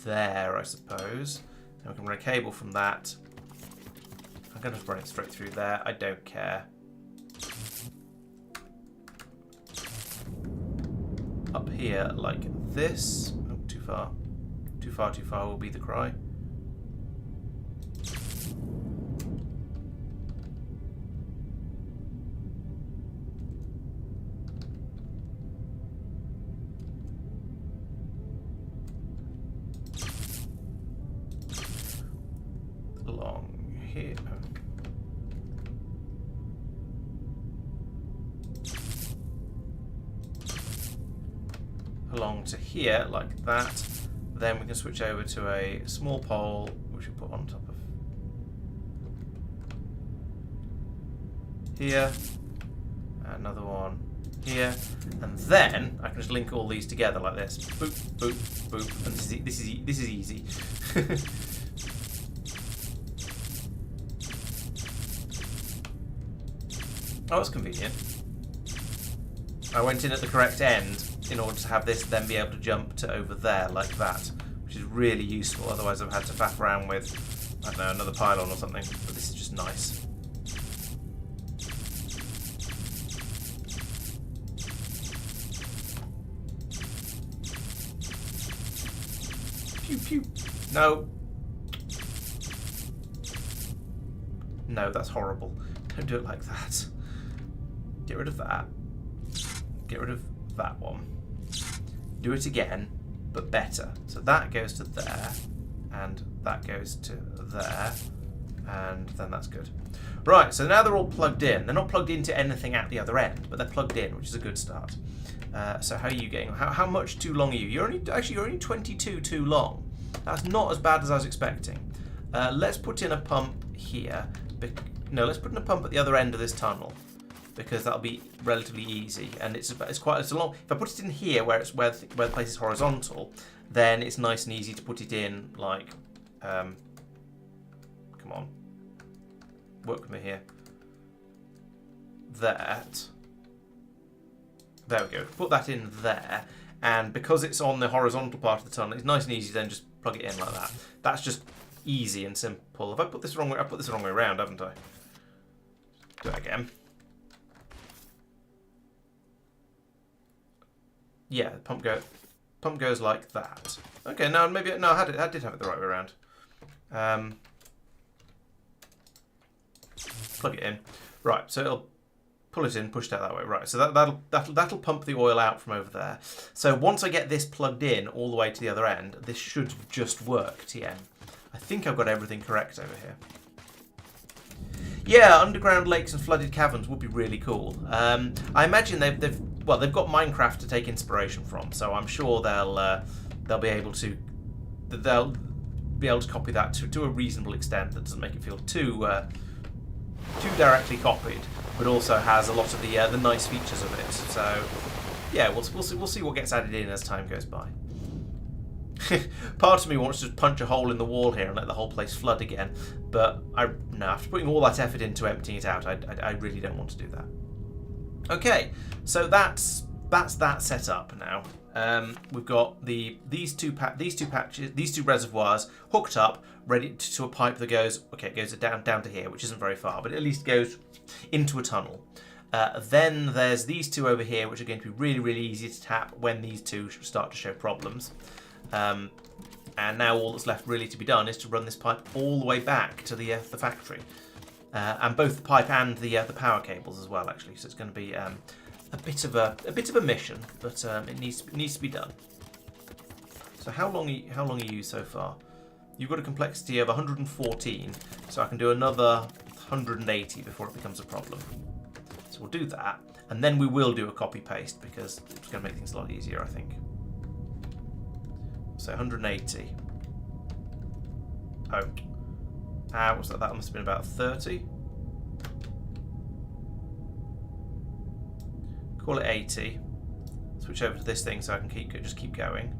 there, I suppose. And we can run a cable from that. I'm going to run it straight through there. I don't care. Up here like this. Oh, too far. Too far will be the cry. Along here. Along to here like that. Then we can switch over to a small pole which we put on top of here. Another one here. And then I can just link all these together like this. Boop, boop, boop. And this is easy. Oh, that's convenient. I went in at the correct end in order to have this then be able to jump to over there like that, which is really useful. Otherwise I've had to faff around with, I don't know, another pylon or something. But this is just nice. Pew pew. No. No, that's horrible. Don't do it like that. Get rid of that. Get rid of that one. Do it again, but better. So that goes to there, and that goes to there, and then that's good. Right, so now they're all plugged in. They're not plugged into anything at the other end, but they're plugged in, which is a good start. So how are you getting? How much too long are you? You're only 22 too long. That's not as bad as I was expecting. Let's put in a pump here. No, let's put in a pump at the other end of this tunnel, because that'll be relatively easy, and it's a long. If I put it in here, where the place is horizontal, then it's nice and easy to put it in. Like, come on, work with me here. There we go. Put that in there, and because it's on the horizontal part of the tunnel, it's nice and easy. Then just plug it in like that. That's just easy and simple. If I put this wrong way, I put this the wrong way around, haven't I? Do it again. Yeah, pump goes like that. Okay, no, I did have it the right way around. Plug it in. Right, so it'll pull it in, push it out that way. Right, so that'll pump the oil out from over there. So once I get this plugged in all the way to the other end, this should just work. TM. I think I've got everything correct over here. Yeah, underground lakes and flooded caverns would be really cool. I imagine they've got Minecraft to take inspiration from, so I'm sure they'll be able to copy that to a reasonable extent that doesn't make it feel too directly copied, but also has a lot of the nice features of it. So yeah, we'll see what gets added in as time goes by. Part of me wants to just punch a hole in the wall here and let the whole place flood again, but after putting all that effort into emptying it out, I really don't want to do that. Okay, so that's that set up now. We've got these two reservoirs hooked up, ready to a pipe that goes. Okay, it goes down to here, which isn't very far, but at least goes into a tunnel. Then there's these two over here, which are going to be really, really easy to tap when these two start to show problems. And now all that's left really to be done is to run this pipe all the way back to the factory, and both the pipe and the power cables as well, actually. So it's going to be a bit of a mission, but it needs to be done. So how long are you so far? You've got a complexity of 114, so I can do another 180 before it becomes a problem. So we'll do that, and then we will do a copy paste because it's going to make things a lot easier, I think. So 180. Oh. What's that? That must have been about 30. Call it 80. Switch over to this thing so I can just keep going.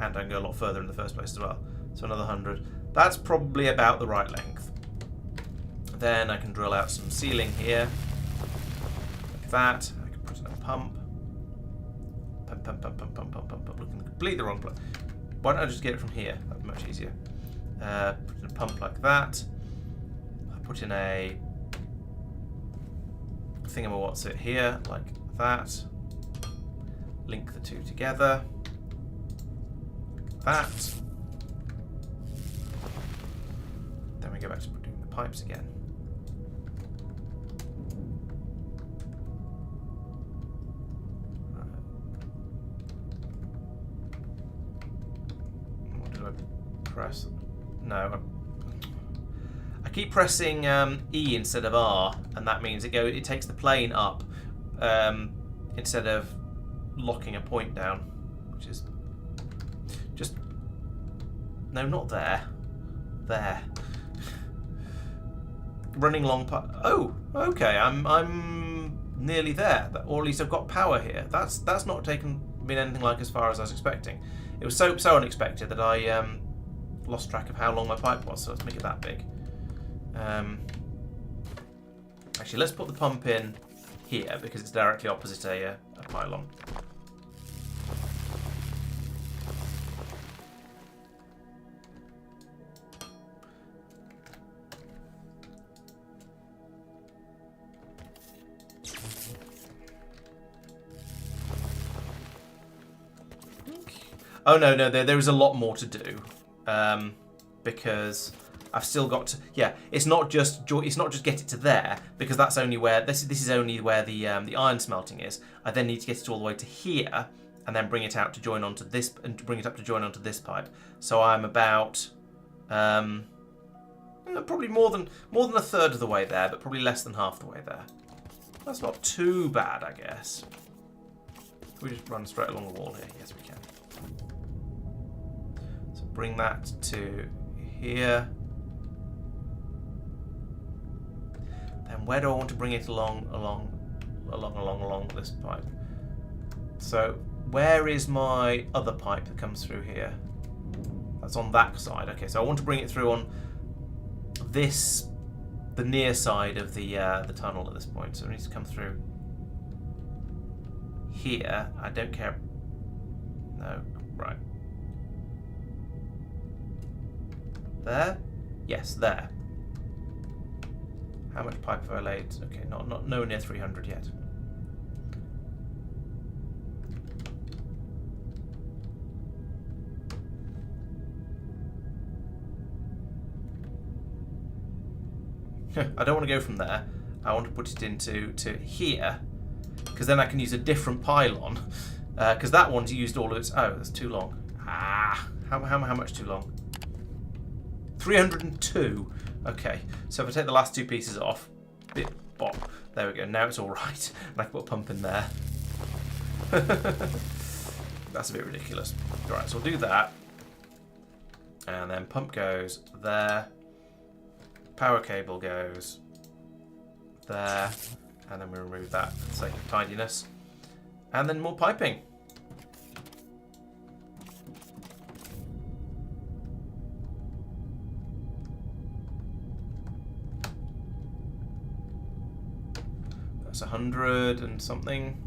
And I can go a lot further in the first place as well. So another 100. That's probably about the right length. Then I can drill out some ceiling here. Like that. I can put in a pump. Pump. Looking completely the wrong place. Why don't I just get it from here? That'd be much easier. Put in a pump like that. I put in a thingamawhat's-it here, like that. Link the two together. Like that. Then we go back to doing the pipes again. Press. No, I keep pressing E instead of R, and that means it takes the plane up instead of locking a point down, which is just no, not there. There. Running long. Oh, okay. I'm nearly there, or at least I've got power here. That's not been anything like as far as I was expecting. It was so unexpected that I lost track of how long my pipe was, so let's make it that big. Actually, let's put the pump in here because it's directly opposite a pylon. Oh no, there is a lot more to do, because I've still got to. Yeah, it's not just get it to there, because that's only where this is only where the iron smelting is. I then need to get it all the way to here, and then bring it out to join onto this, and bring it up to join onto this pipe. So I'm about probably more than a third of the way there, but probably less than half the way there. That's not too bad, I guess. Can we just run straight along the wall here? Yes, we can. So bring that to here. Then where do I want to bring it along this pipe? So where is my other pipe that comes through here? That's on that side. Okay, so I want to bring it through on this, the near side of the tunnel at this point. So it needs to come through here. I don't care. No, right. There? Yes, there. How much pipe have I laid? Okay, not nowhere near 300 yet. I don't want to go from there. I want to put it into here, because then I can use a different pylon. Because that one's used all of its. Oh, that's too long. Ah, how much too long? 302. Okay, so if I take the last two pieces off, bit bop. There we go. Now it's all right. And I can put a pump in there. That's a bit ridiculous. All right, so we'll do that, and then pump goes there. Power cable goes there, and then we remove that for the sake of tidiness, and then more piping. That's 100 and something,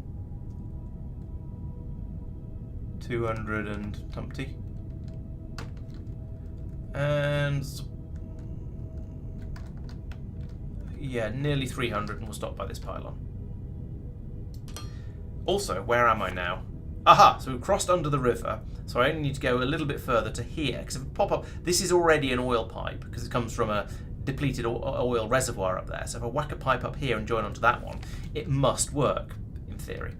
200 and tumpty, and yeah, nearly 300, and we'll stop by this pylon. Also, where am I now? Aha! So we've crossed under the river, so I only need to go a little bit further to here, because if I pop up, this is already an oil pipe, because it comes from a depleted oil reservoir up there. So if I whack a pipe up here and join onto that one, it must work, in theory.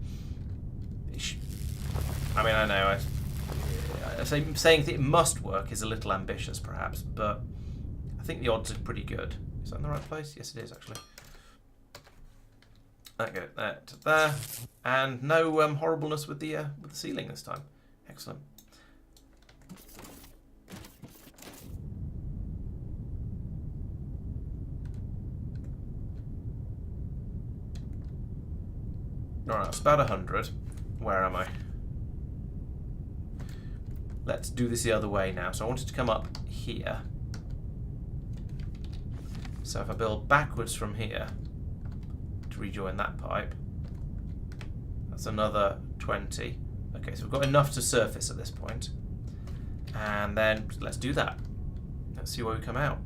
I mean, I know, saying that it must work is a little ambitious, perhaps, but I think the odds are pretty good. Is that in the right place? Yes, it is, actually. That go there to there, and no horribleness with the ceiling this time. Excellent. All right, it's about 100. Where am I? Let's do this the other way now. So I wanted to come up here. So if I build backwards from here to rejoin that pipe, that's another 20. Okay, so we've got enough to surface at this point. And then let's do that. Let's see where we come out.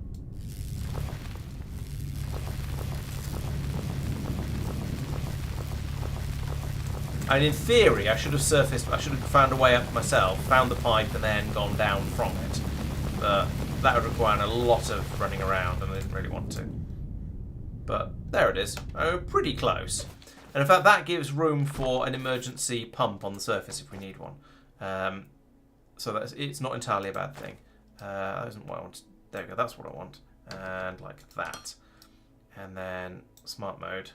And in theory, I should have found a way up myself, found the pipe, and then gone down from it. But that would require a lot of running around, and I didn't really want to. But there it is. Oh, pretty close. And in fact, that gives room for an emergency pump on the surface if we need one. So it's not entirely a bad thing. That isn't what I want. There we go. That's what I want. And like that. And then smart mode.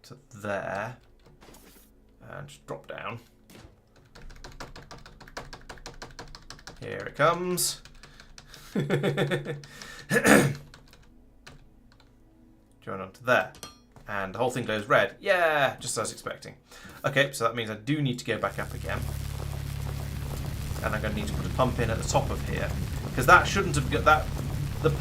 To there. And just drop down. Here it comes. Join onto there. And the whole thing goes red. Yeah, just as I was expecting. Okay, so that means I do need to go back up again. And I'm going to need to put a pump in at the top of here. because that shouldn't have got that.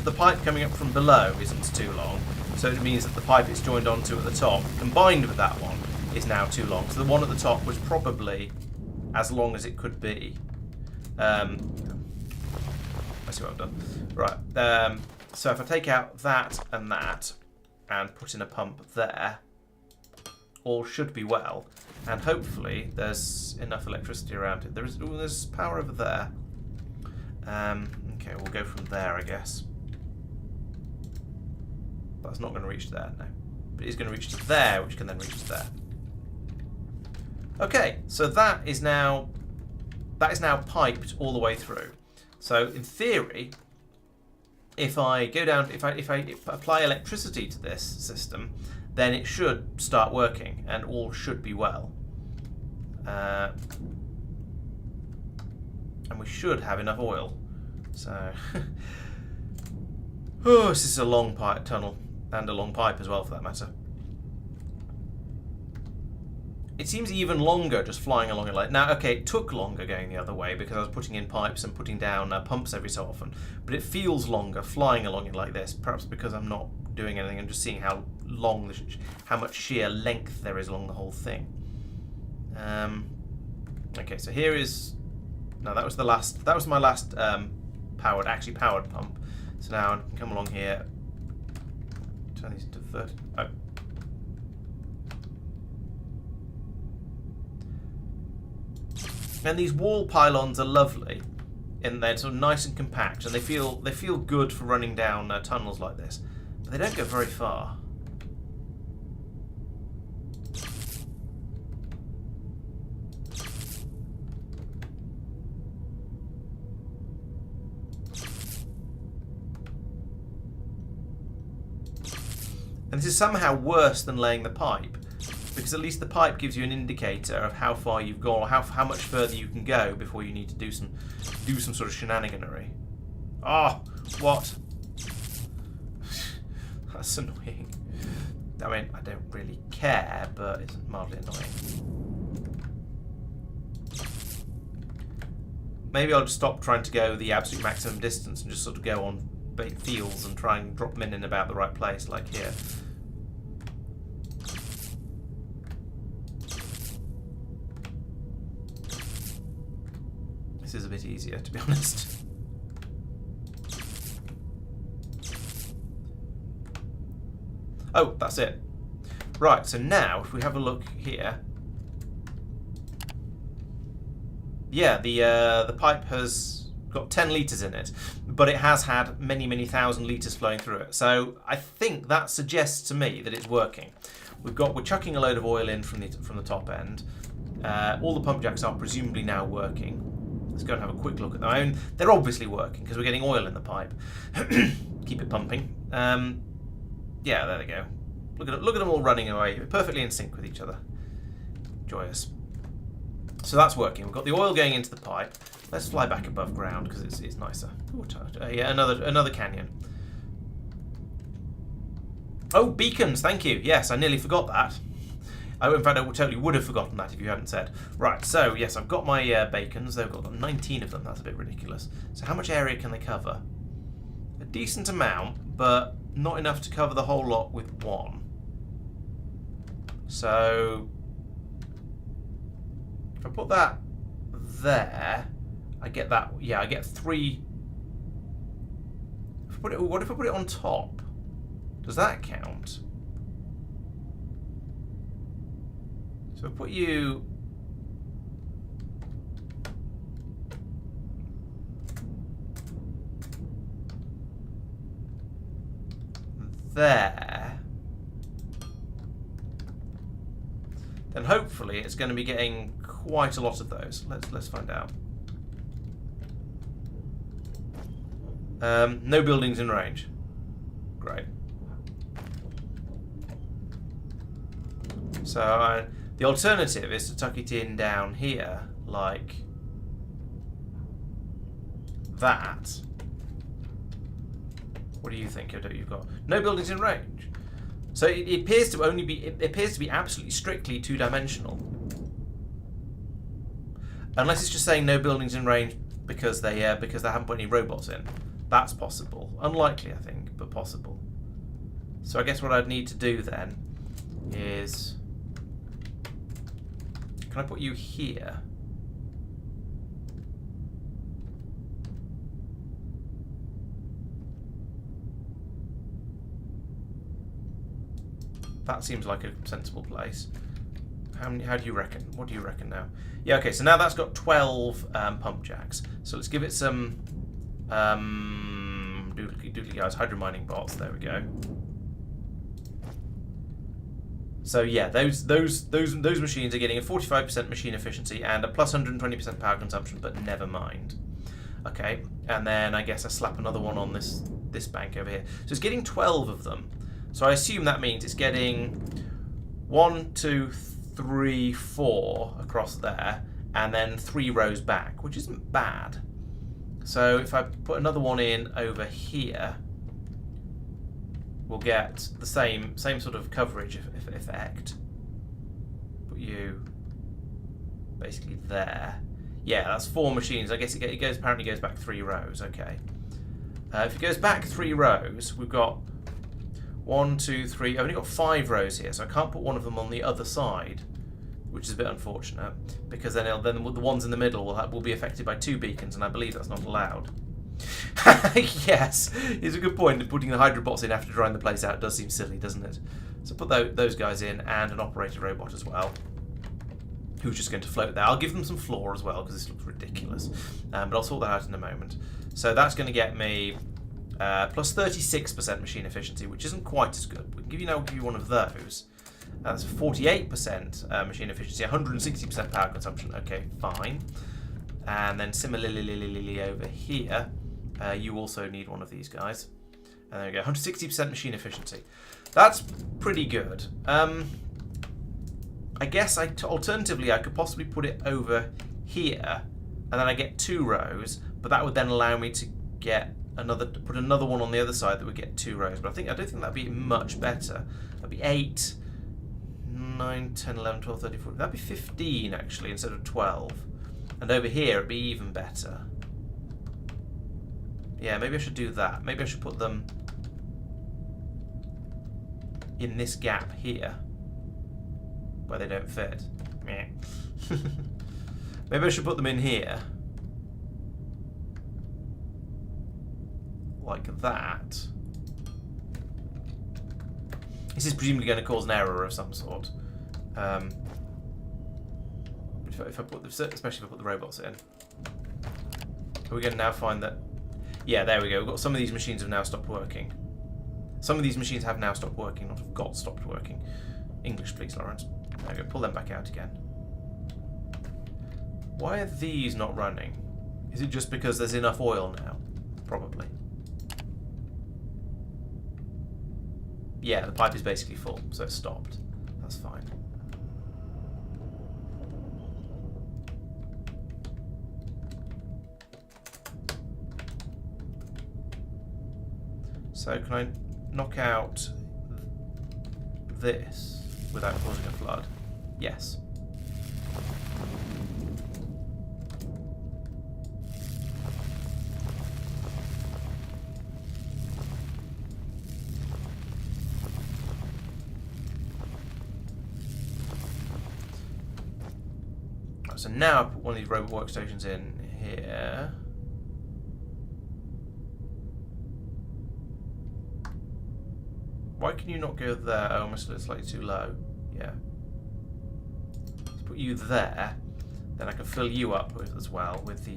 The pipe coming up from below isn't too long, so it means that the pipe it's joined onto at the top, combined with that one, is now too long. So the one at the top was probably as long as it could be. I see what I've done. Right. So if I take out that and put in a pump there, all should be well. And hopefully there's enough electricity around it. There's power over there. Okay, we'll go from there, I guess. That's not going to reach there, no. But it's going to reach to there, which can then reach to there. Okay, so that is now piped all the way through. So in theory, if I go down, if I apply electricity to this system, then it should start working and all should be well. And we should have enough oil. So, oh, this is a long pipe tunnel and a long pipe as well, for that matter. It seems even longer just flying along it like now. Okay, it took longer going the other way because I was putting in pipes and putting down pumps every so often. But it feels longer flying along it like this. Perhaps because I'm not doing anything. I'm just seeing how long, how much sheer length there is along the whole thing. Okay, so here is. No, that was the last. That was my last powered pump. So now I can come along here. Turn these into 30. Oh. And these wall pylons are lovely, and they're sort of nice and compact, and they feel good for running down tunnels like this. But they don't go very far. And this is somehow worse than laying the pipe, because at least the pipe gives you an indicator of how far you've gone, or how much further you can go before you need to do some sort of shenaniganery. Oh, what? That's annoying. I mean, I don't really care, but it's mildly annoying. Maybe I'll just stop trying to go the absolute maximum distance and just sort of go on bait fields and try and drop them in about the right place, like here. This is a bit easier, to be honest. Oh, that's it. Right, so now if we have a look here, yeah, the pipe has got 10 litres in it, but it has had many thousand litres flowing through it. So I think that suggests to me that it's working. We're chucking a load of oil in from the top end. All the pump jacks are presumably now working. Let's go and have a quick look at them. I mean, they're obviously working because we're getting oil in the pipe. Keep it pumping. Yeah, there they go. Look at them all running away, perfectly in sync with each other. Joyous. So that's working. We've got the oil going into the pipe. Let's fly back above ground because it's nicer. Ooh, yeah, another canyon. Oh, beacons! Thank you. Yes, I nearly forgot that. In fact, I totally would have forgotten that if you hadn't said. Right, so yes, I've got my bacons. They've got 19 of them. That's a bit ridiculous. So how much area can they cover? A decent amount, but not enough to cover the whole lot with one. So if I put that there, I get that. Yeah, I get 3. What if I put it on top? Does that count? So I put you there, then hopefully it's going to be getting quite a lot of those. Let's find out. No buildings in range. Great. So the alternative is to tuck it in down here, like that. What do you think? You've got no buildings in range. So it appears to only be. It appears to be absolutely strictly two-dimensional, unless it's just saying no buildings in range because they haven't put any robots in. That's possible. Unlikely, I think, but possible. So I guess what I'd need to do then is, can I put you here? That seems like a sensible place. How do you reckon? What do you reckon now? Yeah, okay, so now that's got 12 pump jacks. So let's give it some doodly guys, hydro mining bots. There we go. So yeah, those machines are getting a 45% machine efficiency and a plus 120% power consumption, but never mind. Okay, and then I guess I slap another one on this bank over here. So it's getting 12 of them. So I assume that means it's getting 1, 2, 3, 4 across there, and then 3 rows back, which isn't bad. So if I put another one in over here, we'll get the same sort of coverage effect. Put you basically there. Yeah, that's 4 machines. I guess it goes apparently goes back 3 rows. Okay. If it goes back 3 rows, we've got 1, 2, 3. I've only got 5 rows here, so I can't put one of them on the other side, which is a bit unfortunate, because then the ones in the middle will be affected by 2 beacons, and I believe that's not allowed. Yes, it's a good point. Putting the hydrobots in after drying the place out does seem silly, doesn't it? So put those guys in, and an operator robot as well, who's just going to float there. I'll give them some floor as well, because this looks ridiculous, but I'll sort that out in a moment. So that's going to get me plus 36% machine efficiency, which isn't quite as good. We can give you one of those. That's 48% machine efficiency, 160% power consumption. Okay, fine. And then similarly over here, you also need one of these guys. And there we go, 160% machine efficiency. That's pretty good. I guess alternatively I could possibly put it over here, and then I get 2 rows, but that would then allow me to get put another one on the other side that would get 2 rows. But I don't think that'd be much better. That'd be 8, 9, 10, 11, 12, 13, 14. That'd be 15 actually instead of 12. And over here it'd be even better. Yeah, maybe I should do that. Maybe I should put them in this gap here where they don't fit. Meh. Maybe I should put them in here. Like that. This is presumably going to cause an error of some sort. If I put especially if I put the robots in. Are we going to now find that? Yeah, there we go. We've got some of these machines have now stopped working. Some of these machines have now stopped working, not have got stopped working. English, please, Laurence. There we go. Pull them back out again. Why are these not running? Is it just because there's enough oil now? Probably. Yeah, the pipe is basically full, so it's stopped. That's fine. So can I knock out this without causing a flood? Yes. So now I put one of these robot workstations in here. Why can you not go there? Oh, it's slightly too low. Yeah. Let's put you there. Then I can fill you up as well with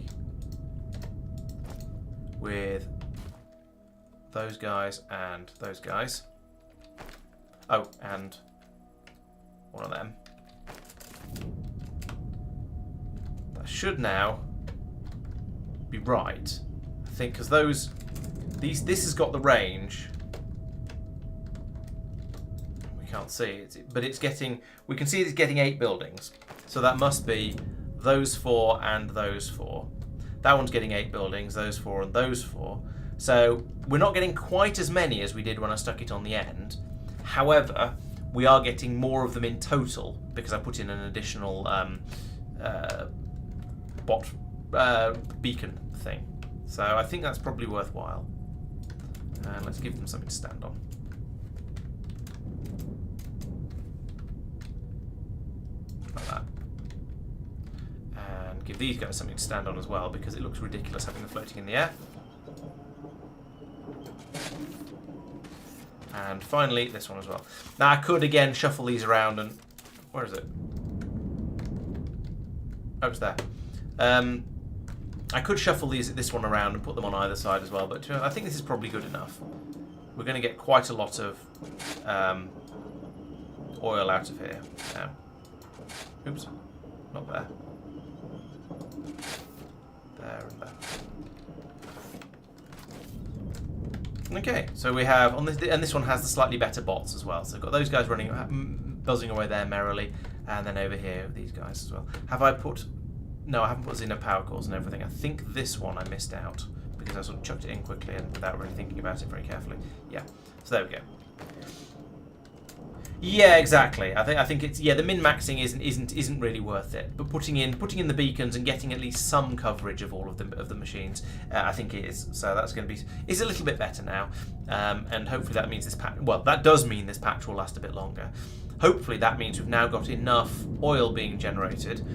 those guys and those guys. Oh, and one of them. That should now be right, I think, because this has got the range. Can't see it, but it's getting. We can see it's getting 8 buildings, so that must be those 4 and those 4. That one's getting 8 buildings, those 4 and those 4. So we're not getting quite as many as we did when I stuck it on the end. However, we are getting more of them in total because I put in an additional bot beacon thing. So I think that's probably worthwhile. And let's give them something to stand on. Like that. And give these guys something to stand on as well, because it looks ridiculous having them floating in the air. And finally, this one as well. Now, I could, again, shuffle these around and... Where is it? Oh, it's there. I could shuffle this one around and put them on either side as well, but I think this is probably good enough. We're going to get quite a lot of oil out of here now. Oops. Not there. There and there. Okay, so we have on this, and this one has the slightly better bots as well. So we've got those guys running, buzzing away there merrily, and then over here these guys as well. Have I put? No, I haven't put Xeno power cores and everything. I think this one I missed out because I sort of chucked it in quickly and without really thinking about it very carefully. Yeah, so there we go. Yeah, exactly. I think it's the min-maxing isn't really worth it. But putting in the beacons and getting at least some coverage of all of the machines, I think it is. So that's going to be a little bit better now, and hopefully that means this patch. Well, that does mean this patch will last a bit longer. Hopefully that means we've now got enough oil being generated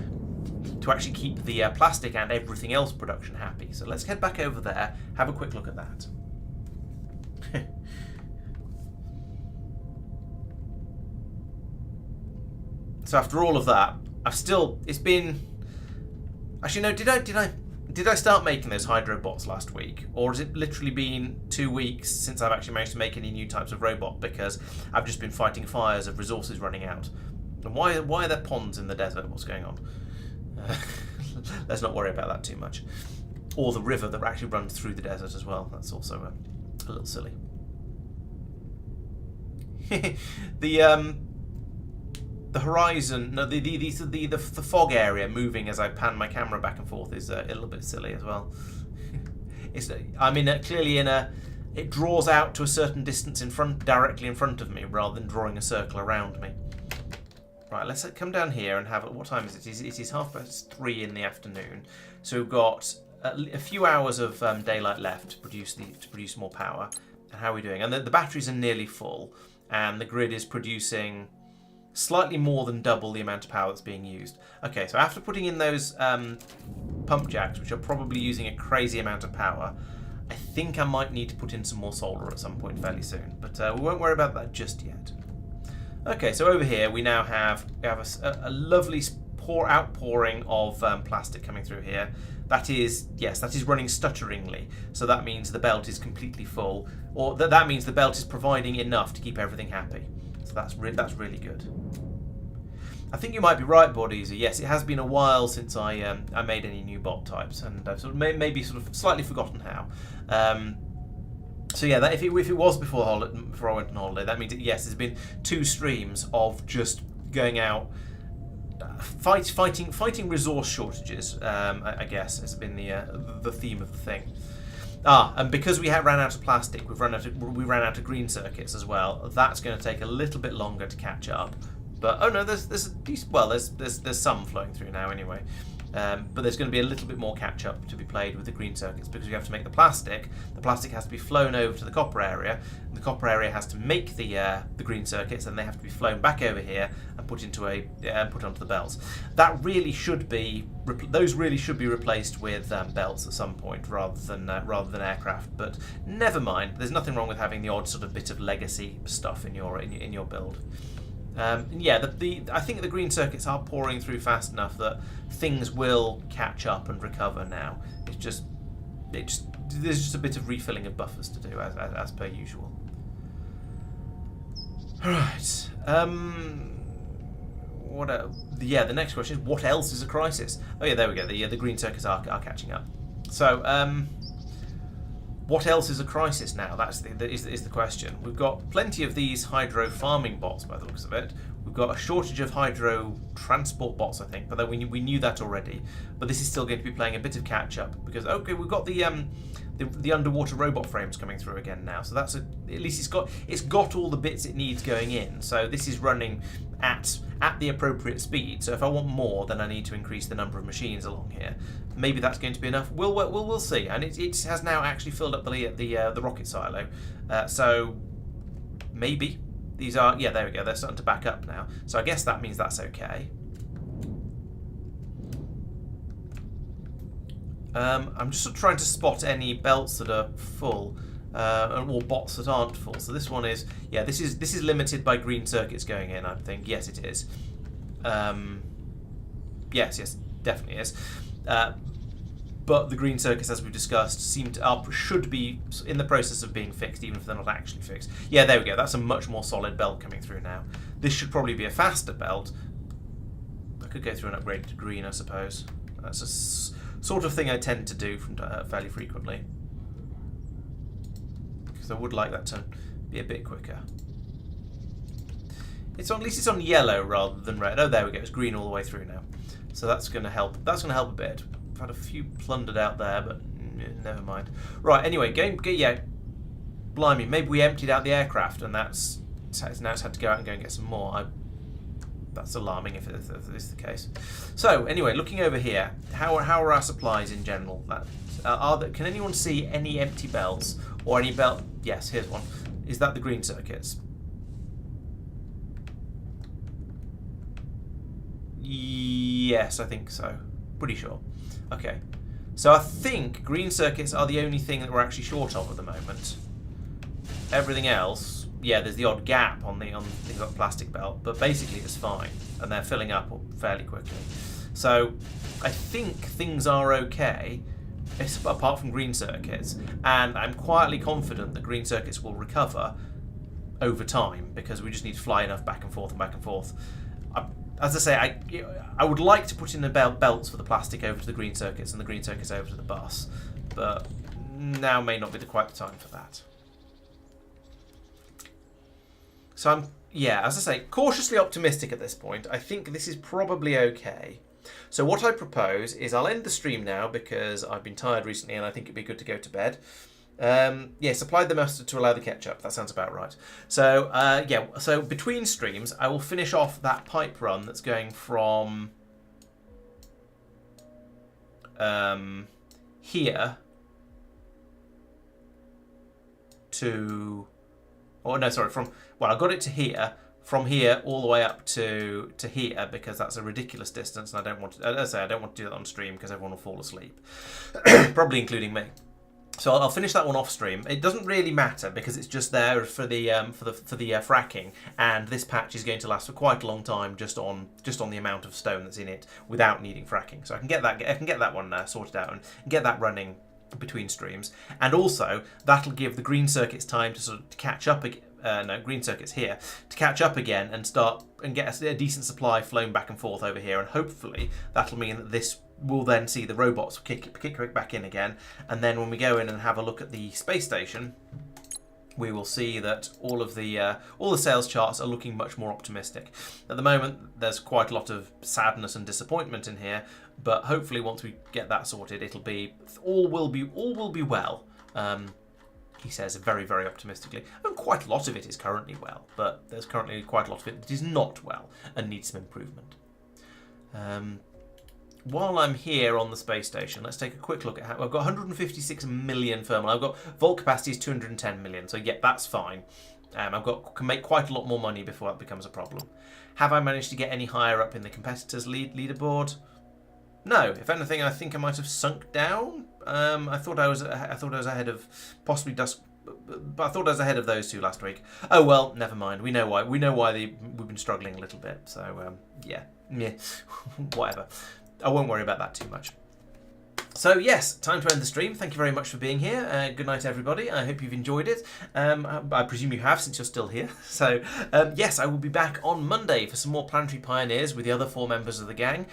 to actually keep the plastic and everything else production happy. So let's head back over there, have a quick look at that. So after all of that, it's been... Actually, no, did I start making those hydro bots last week? Or has it literally been 2 weeks since I've actually managed to make any new types of robot, because I've just been fighting fires of resources running out? And why are there ponds in the desert? What's going on? Let's not worry about that too much. Or the river that actually runs through the desert as well. That's also a little silly. The horizon, no, the fog area moving as I pan my camera back and forth is a little bit silly as well. Clearly it draws out to a certain distance directly in front of me, rather than drawing a circle around me. Right, let's come down here and have, what time is it? It is 3:30 in the afternoon. So we've got a few hours of daylight left to produce more power. And how are we doing? And the batteries are nearly full, and the grid is producing slightly more than double the amount of power that's being used. Okay, so after putting in those pump jacks, which are probably using a crazy amount of power, I think I might need to put in some more solar at some point fairly soon. But we won't worry about that just yet. Okay, so over here we now have a lovely outpouring of plastic coming through here. That is running stutteringly. So that means the belt is completely full, or that means the belt is providing enough to keep everything happy. So that's really good. I think you might be right, Bordeezer. Yes, it has been a while since I made any new bot types, and I've maybe slightly forgotten how. So yeah, if it was before I went on holiday, that means there's been 2 streams of just going out, fighting resource shortages. I guess has been the theme of the thing. And because we ran out of plastic, we ran out of green circuits as well. That's going to take a little bit longer to catch up. But oh no, there's some flowing through now anyway. But there's going to be a little bit more catch up to be played with the green circuits, because we have to make the plastic. The plastic has to be flown over to the copper area. And the copper area has to make the green circuits, and they have to be flown back over here and put onto the belts. Those really should be replaced with belts at some point rather than aircraft. But never mind. There's nothing wrong with having the odd sort of bit of legacy stuff in your build. I think the green circuits are pouring through fast enough that things will catch up and recover now. There's just a bit of refilling of buffers to do as per usual. Right. What else? Yeah, the next question is, what else is a crisis? Oh yeah, there we go. The green circuits are catching up. So what else is a crisis now? That's the question. We've got plenty of these hydro farming bots by the looks of it. We've got a shortage of hydro transport bots, I think, but then we knew that already. But this is still going to be playing a bit of catch up, because okay, we've got the the underwater robot frames coming through again now. So that's at least it's got all the bits it needs going in. So this is running at the appropriate speed. So if I want more, then I need to increase the number of machines along here. Maybe that's going to be enough. We'll see. And it has now actually filled up the rocket silo. So maybe these are, yeah, there we go. They're starting to back up now. So I guess that means that's okay. I'm just sort of trying to spot any belts that are full, or bots that aren't full. So this one is, yeah, this is limited by green circuits going in, I think. Yes, it is. Yes, definitely is. But the green circuits, as we've discussed, should be in the process of being fixed, even if they're not actually fixed. Yeah, there we go. That's a much more solid belt coming through now. This should probably be a faster belt. I could go through and upgrade it to green, I suppose. That's a sort of thing I tend to do from fairly frequently, because I would like that to be a bit quicker. At least it's on yellow rather than red. Oh, there we go. It's green all the way through now. So that's going to help. That's going to help a bit. I've had a few plundered out there, but never mind. Right. Anyway, yeah. Blimey, maybe we emptied out the aircraft, and now it's had to go out and go and get some more. That's alarming if this is the case. So anyway, looking over here, how are our supplies in general? Can anyone see any empty belts or any belt? Yes, here's one. Is that the green circuits? Yes, I think so. Pretty sure. Okay. So I think green circuits are the only thing that we're actually short of at the moment. Everything else, yeah, there's the odd gap on the plastic belt, but basically it's fine, and they're filling up fairly quickly. So I think things are okay, apart from green circuits, and I'm quietly confident that green circuits will recover over time, because we just need to fly enough back and forth and back and forth. As I say, I would like to put in the belts for the plastic over to the green circuits and the green circuits over to the bus, but now may not be quite the time for that. So I'm, yeah, as I say, cautiously optimistic at this point. I think this is probably okay. So what I propose is I'll end the stream now, because I've been tired recently and I think it'd be good to go to bed. Yes, applied the mustard to allow the ketchup. That sounds about right. So, yeah, so between streams, I will finish off that pipe run that's going from here to... Oh, no, sorry, well, I got it to here. From here all the way up to here, because that's a ridiculous distance, and I don't want to, as I say, I don't want to do that on stream because everyone will fall asleep, probably including me. So I'll finish that one off stream. It doesn't really matter because it's just there for the fracking, and this patch is going to last for quite a long time just on the amount of stone that's in it without needing fracking. So I can get that one sorted out and get that running between streams, and also that'll give the green circuits time to sort of catch up again. Green circuits here to catch up again and start and get a decent supply flown back and forth over here, and hopefully that'll mean that this will then see the robots kick back in again, and then when we go in and have a look at the space station, we will see that all the sales charts are looking much more optimistic. At the moment, there's quite a lot of sadness and disappointment in here, but hopefully once we get that sorted, all will be well. He says very, very optimistically. And quite a lot of it is currently well, but there's currently quite a lot of it that is not well and needs some improvement. While I'm here on the space station, let's take a quick look at how... I've got 156 million thermal. I've got vault capacity is 210 million, so yeah, that's fine. Can make quite a lot more money before that becomes a problem. Have I managed to get any higher up in the competitors' leaderboard? No. If anything, I think I might have sunk down. I thought I was ahead of possibly Dusk, but I thought I was ahead of those two last week. Oh well, never mind. We know why. We've been struggling a little bit. So yeah, whatever. I won't worry about that too much. So yes, time to end the stream. Thank you very much for being here. Good night, everybody. I hope you've enjoyed it. I presume you have, since you're still here. So yes, I will be back on Monday for some more Planetary Pioneers with the other 4 members of the gang.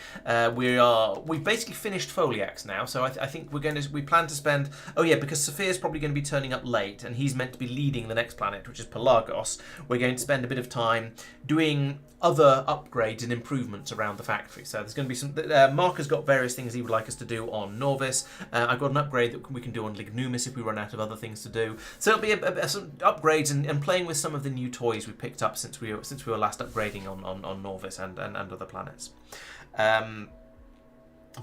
We've basically finished Foliax now, so I think we plan to spend. Oh yeah, because Sophia's probably going to be turning up late, and he's meant to be leading the next planet, which is Pelagos. We're going to spend a bit of time doing other upgrades and improvements around the factory. So there's going to be some... Mark has got various things he would like us to do on Norval. Norvis. I've got an upgrade that we can do on Lignumis if we run out of other things to do. So it'll be some upgrades and playing with some of the new toys we picked up since we were last upgrading on Norvis and other planets.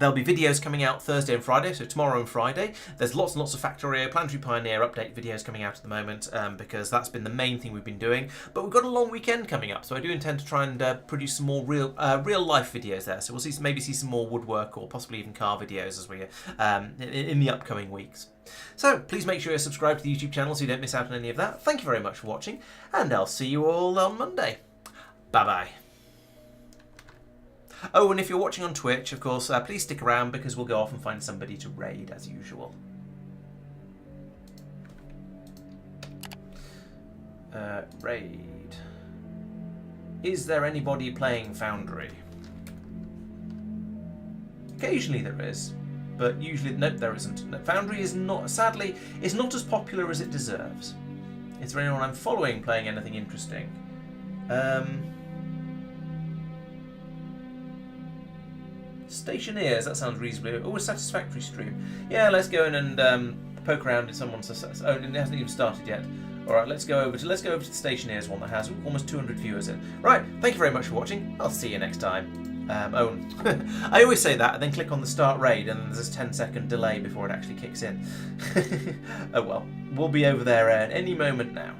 There'll be videos coming out Thursday and Friday, so tomorrow and Friday. There's lots and lots of Factorio, Planetary Pioneer update videos coming out at the moment, because that's been the main thing we've been doing. But we've got a long weekend coming up, so I do intend to try and produce some more real life videos there. So we'll maybe see some more woodwork or possibly even car videos as we in the upcoming weeks. So please make sure you're subscribed to the YouTube channel so you don't miss out on any of that. Thank you very much for watching, and I'll see you all on Monday. Bye bye. Oh, and if you're watching on Twitch, of course, please stick around because we'll go off and find somebody to raid as usual. Raid. Is there anybody playing Foundry? Occasionally there is, but usually, nope, there isn't. No, Foundry is not, sadly, is not as popular as it deserves. Is there anyone I'm following playing anything interesting? Stationeers, that sounds reasonably... Oh, a satisfactory stream. Yeah, let's go in and poke around in someone's... Oh, it hasn't even started yet. Alright, let's go over to the Stationeers one that has almost 200 viewers in. Right, thank you very much for watching. I'll see you next time. Oh, I always say that and then click on the start raid and then there's a 10-second delay before it actually kicks in. Oh well, we'll be over there at any moment now.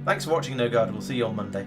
Thanks for watching, No Guard. We'll see you on Monday.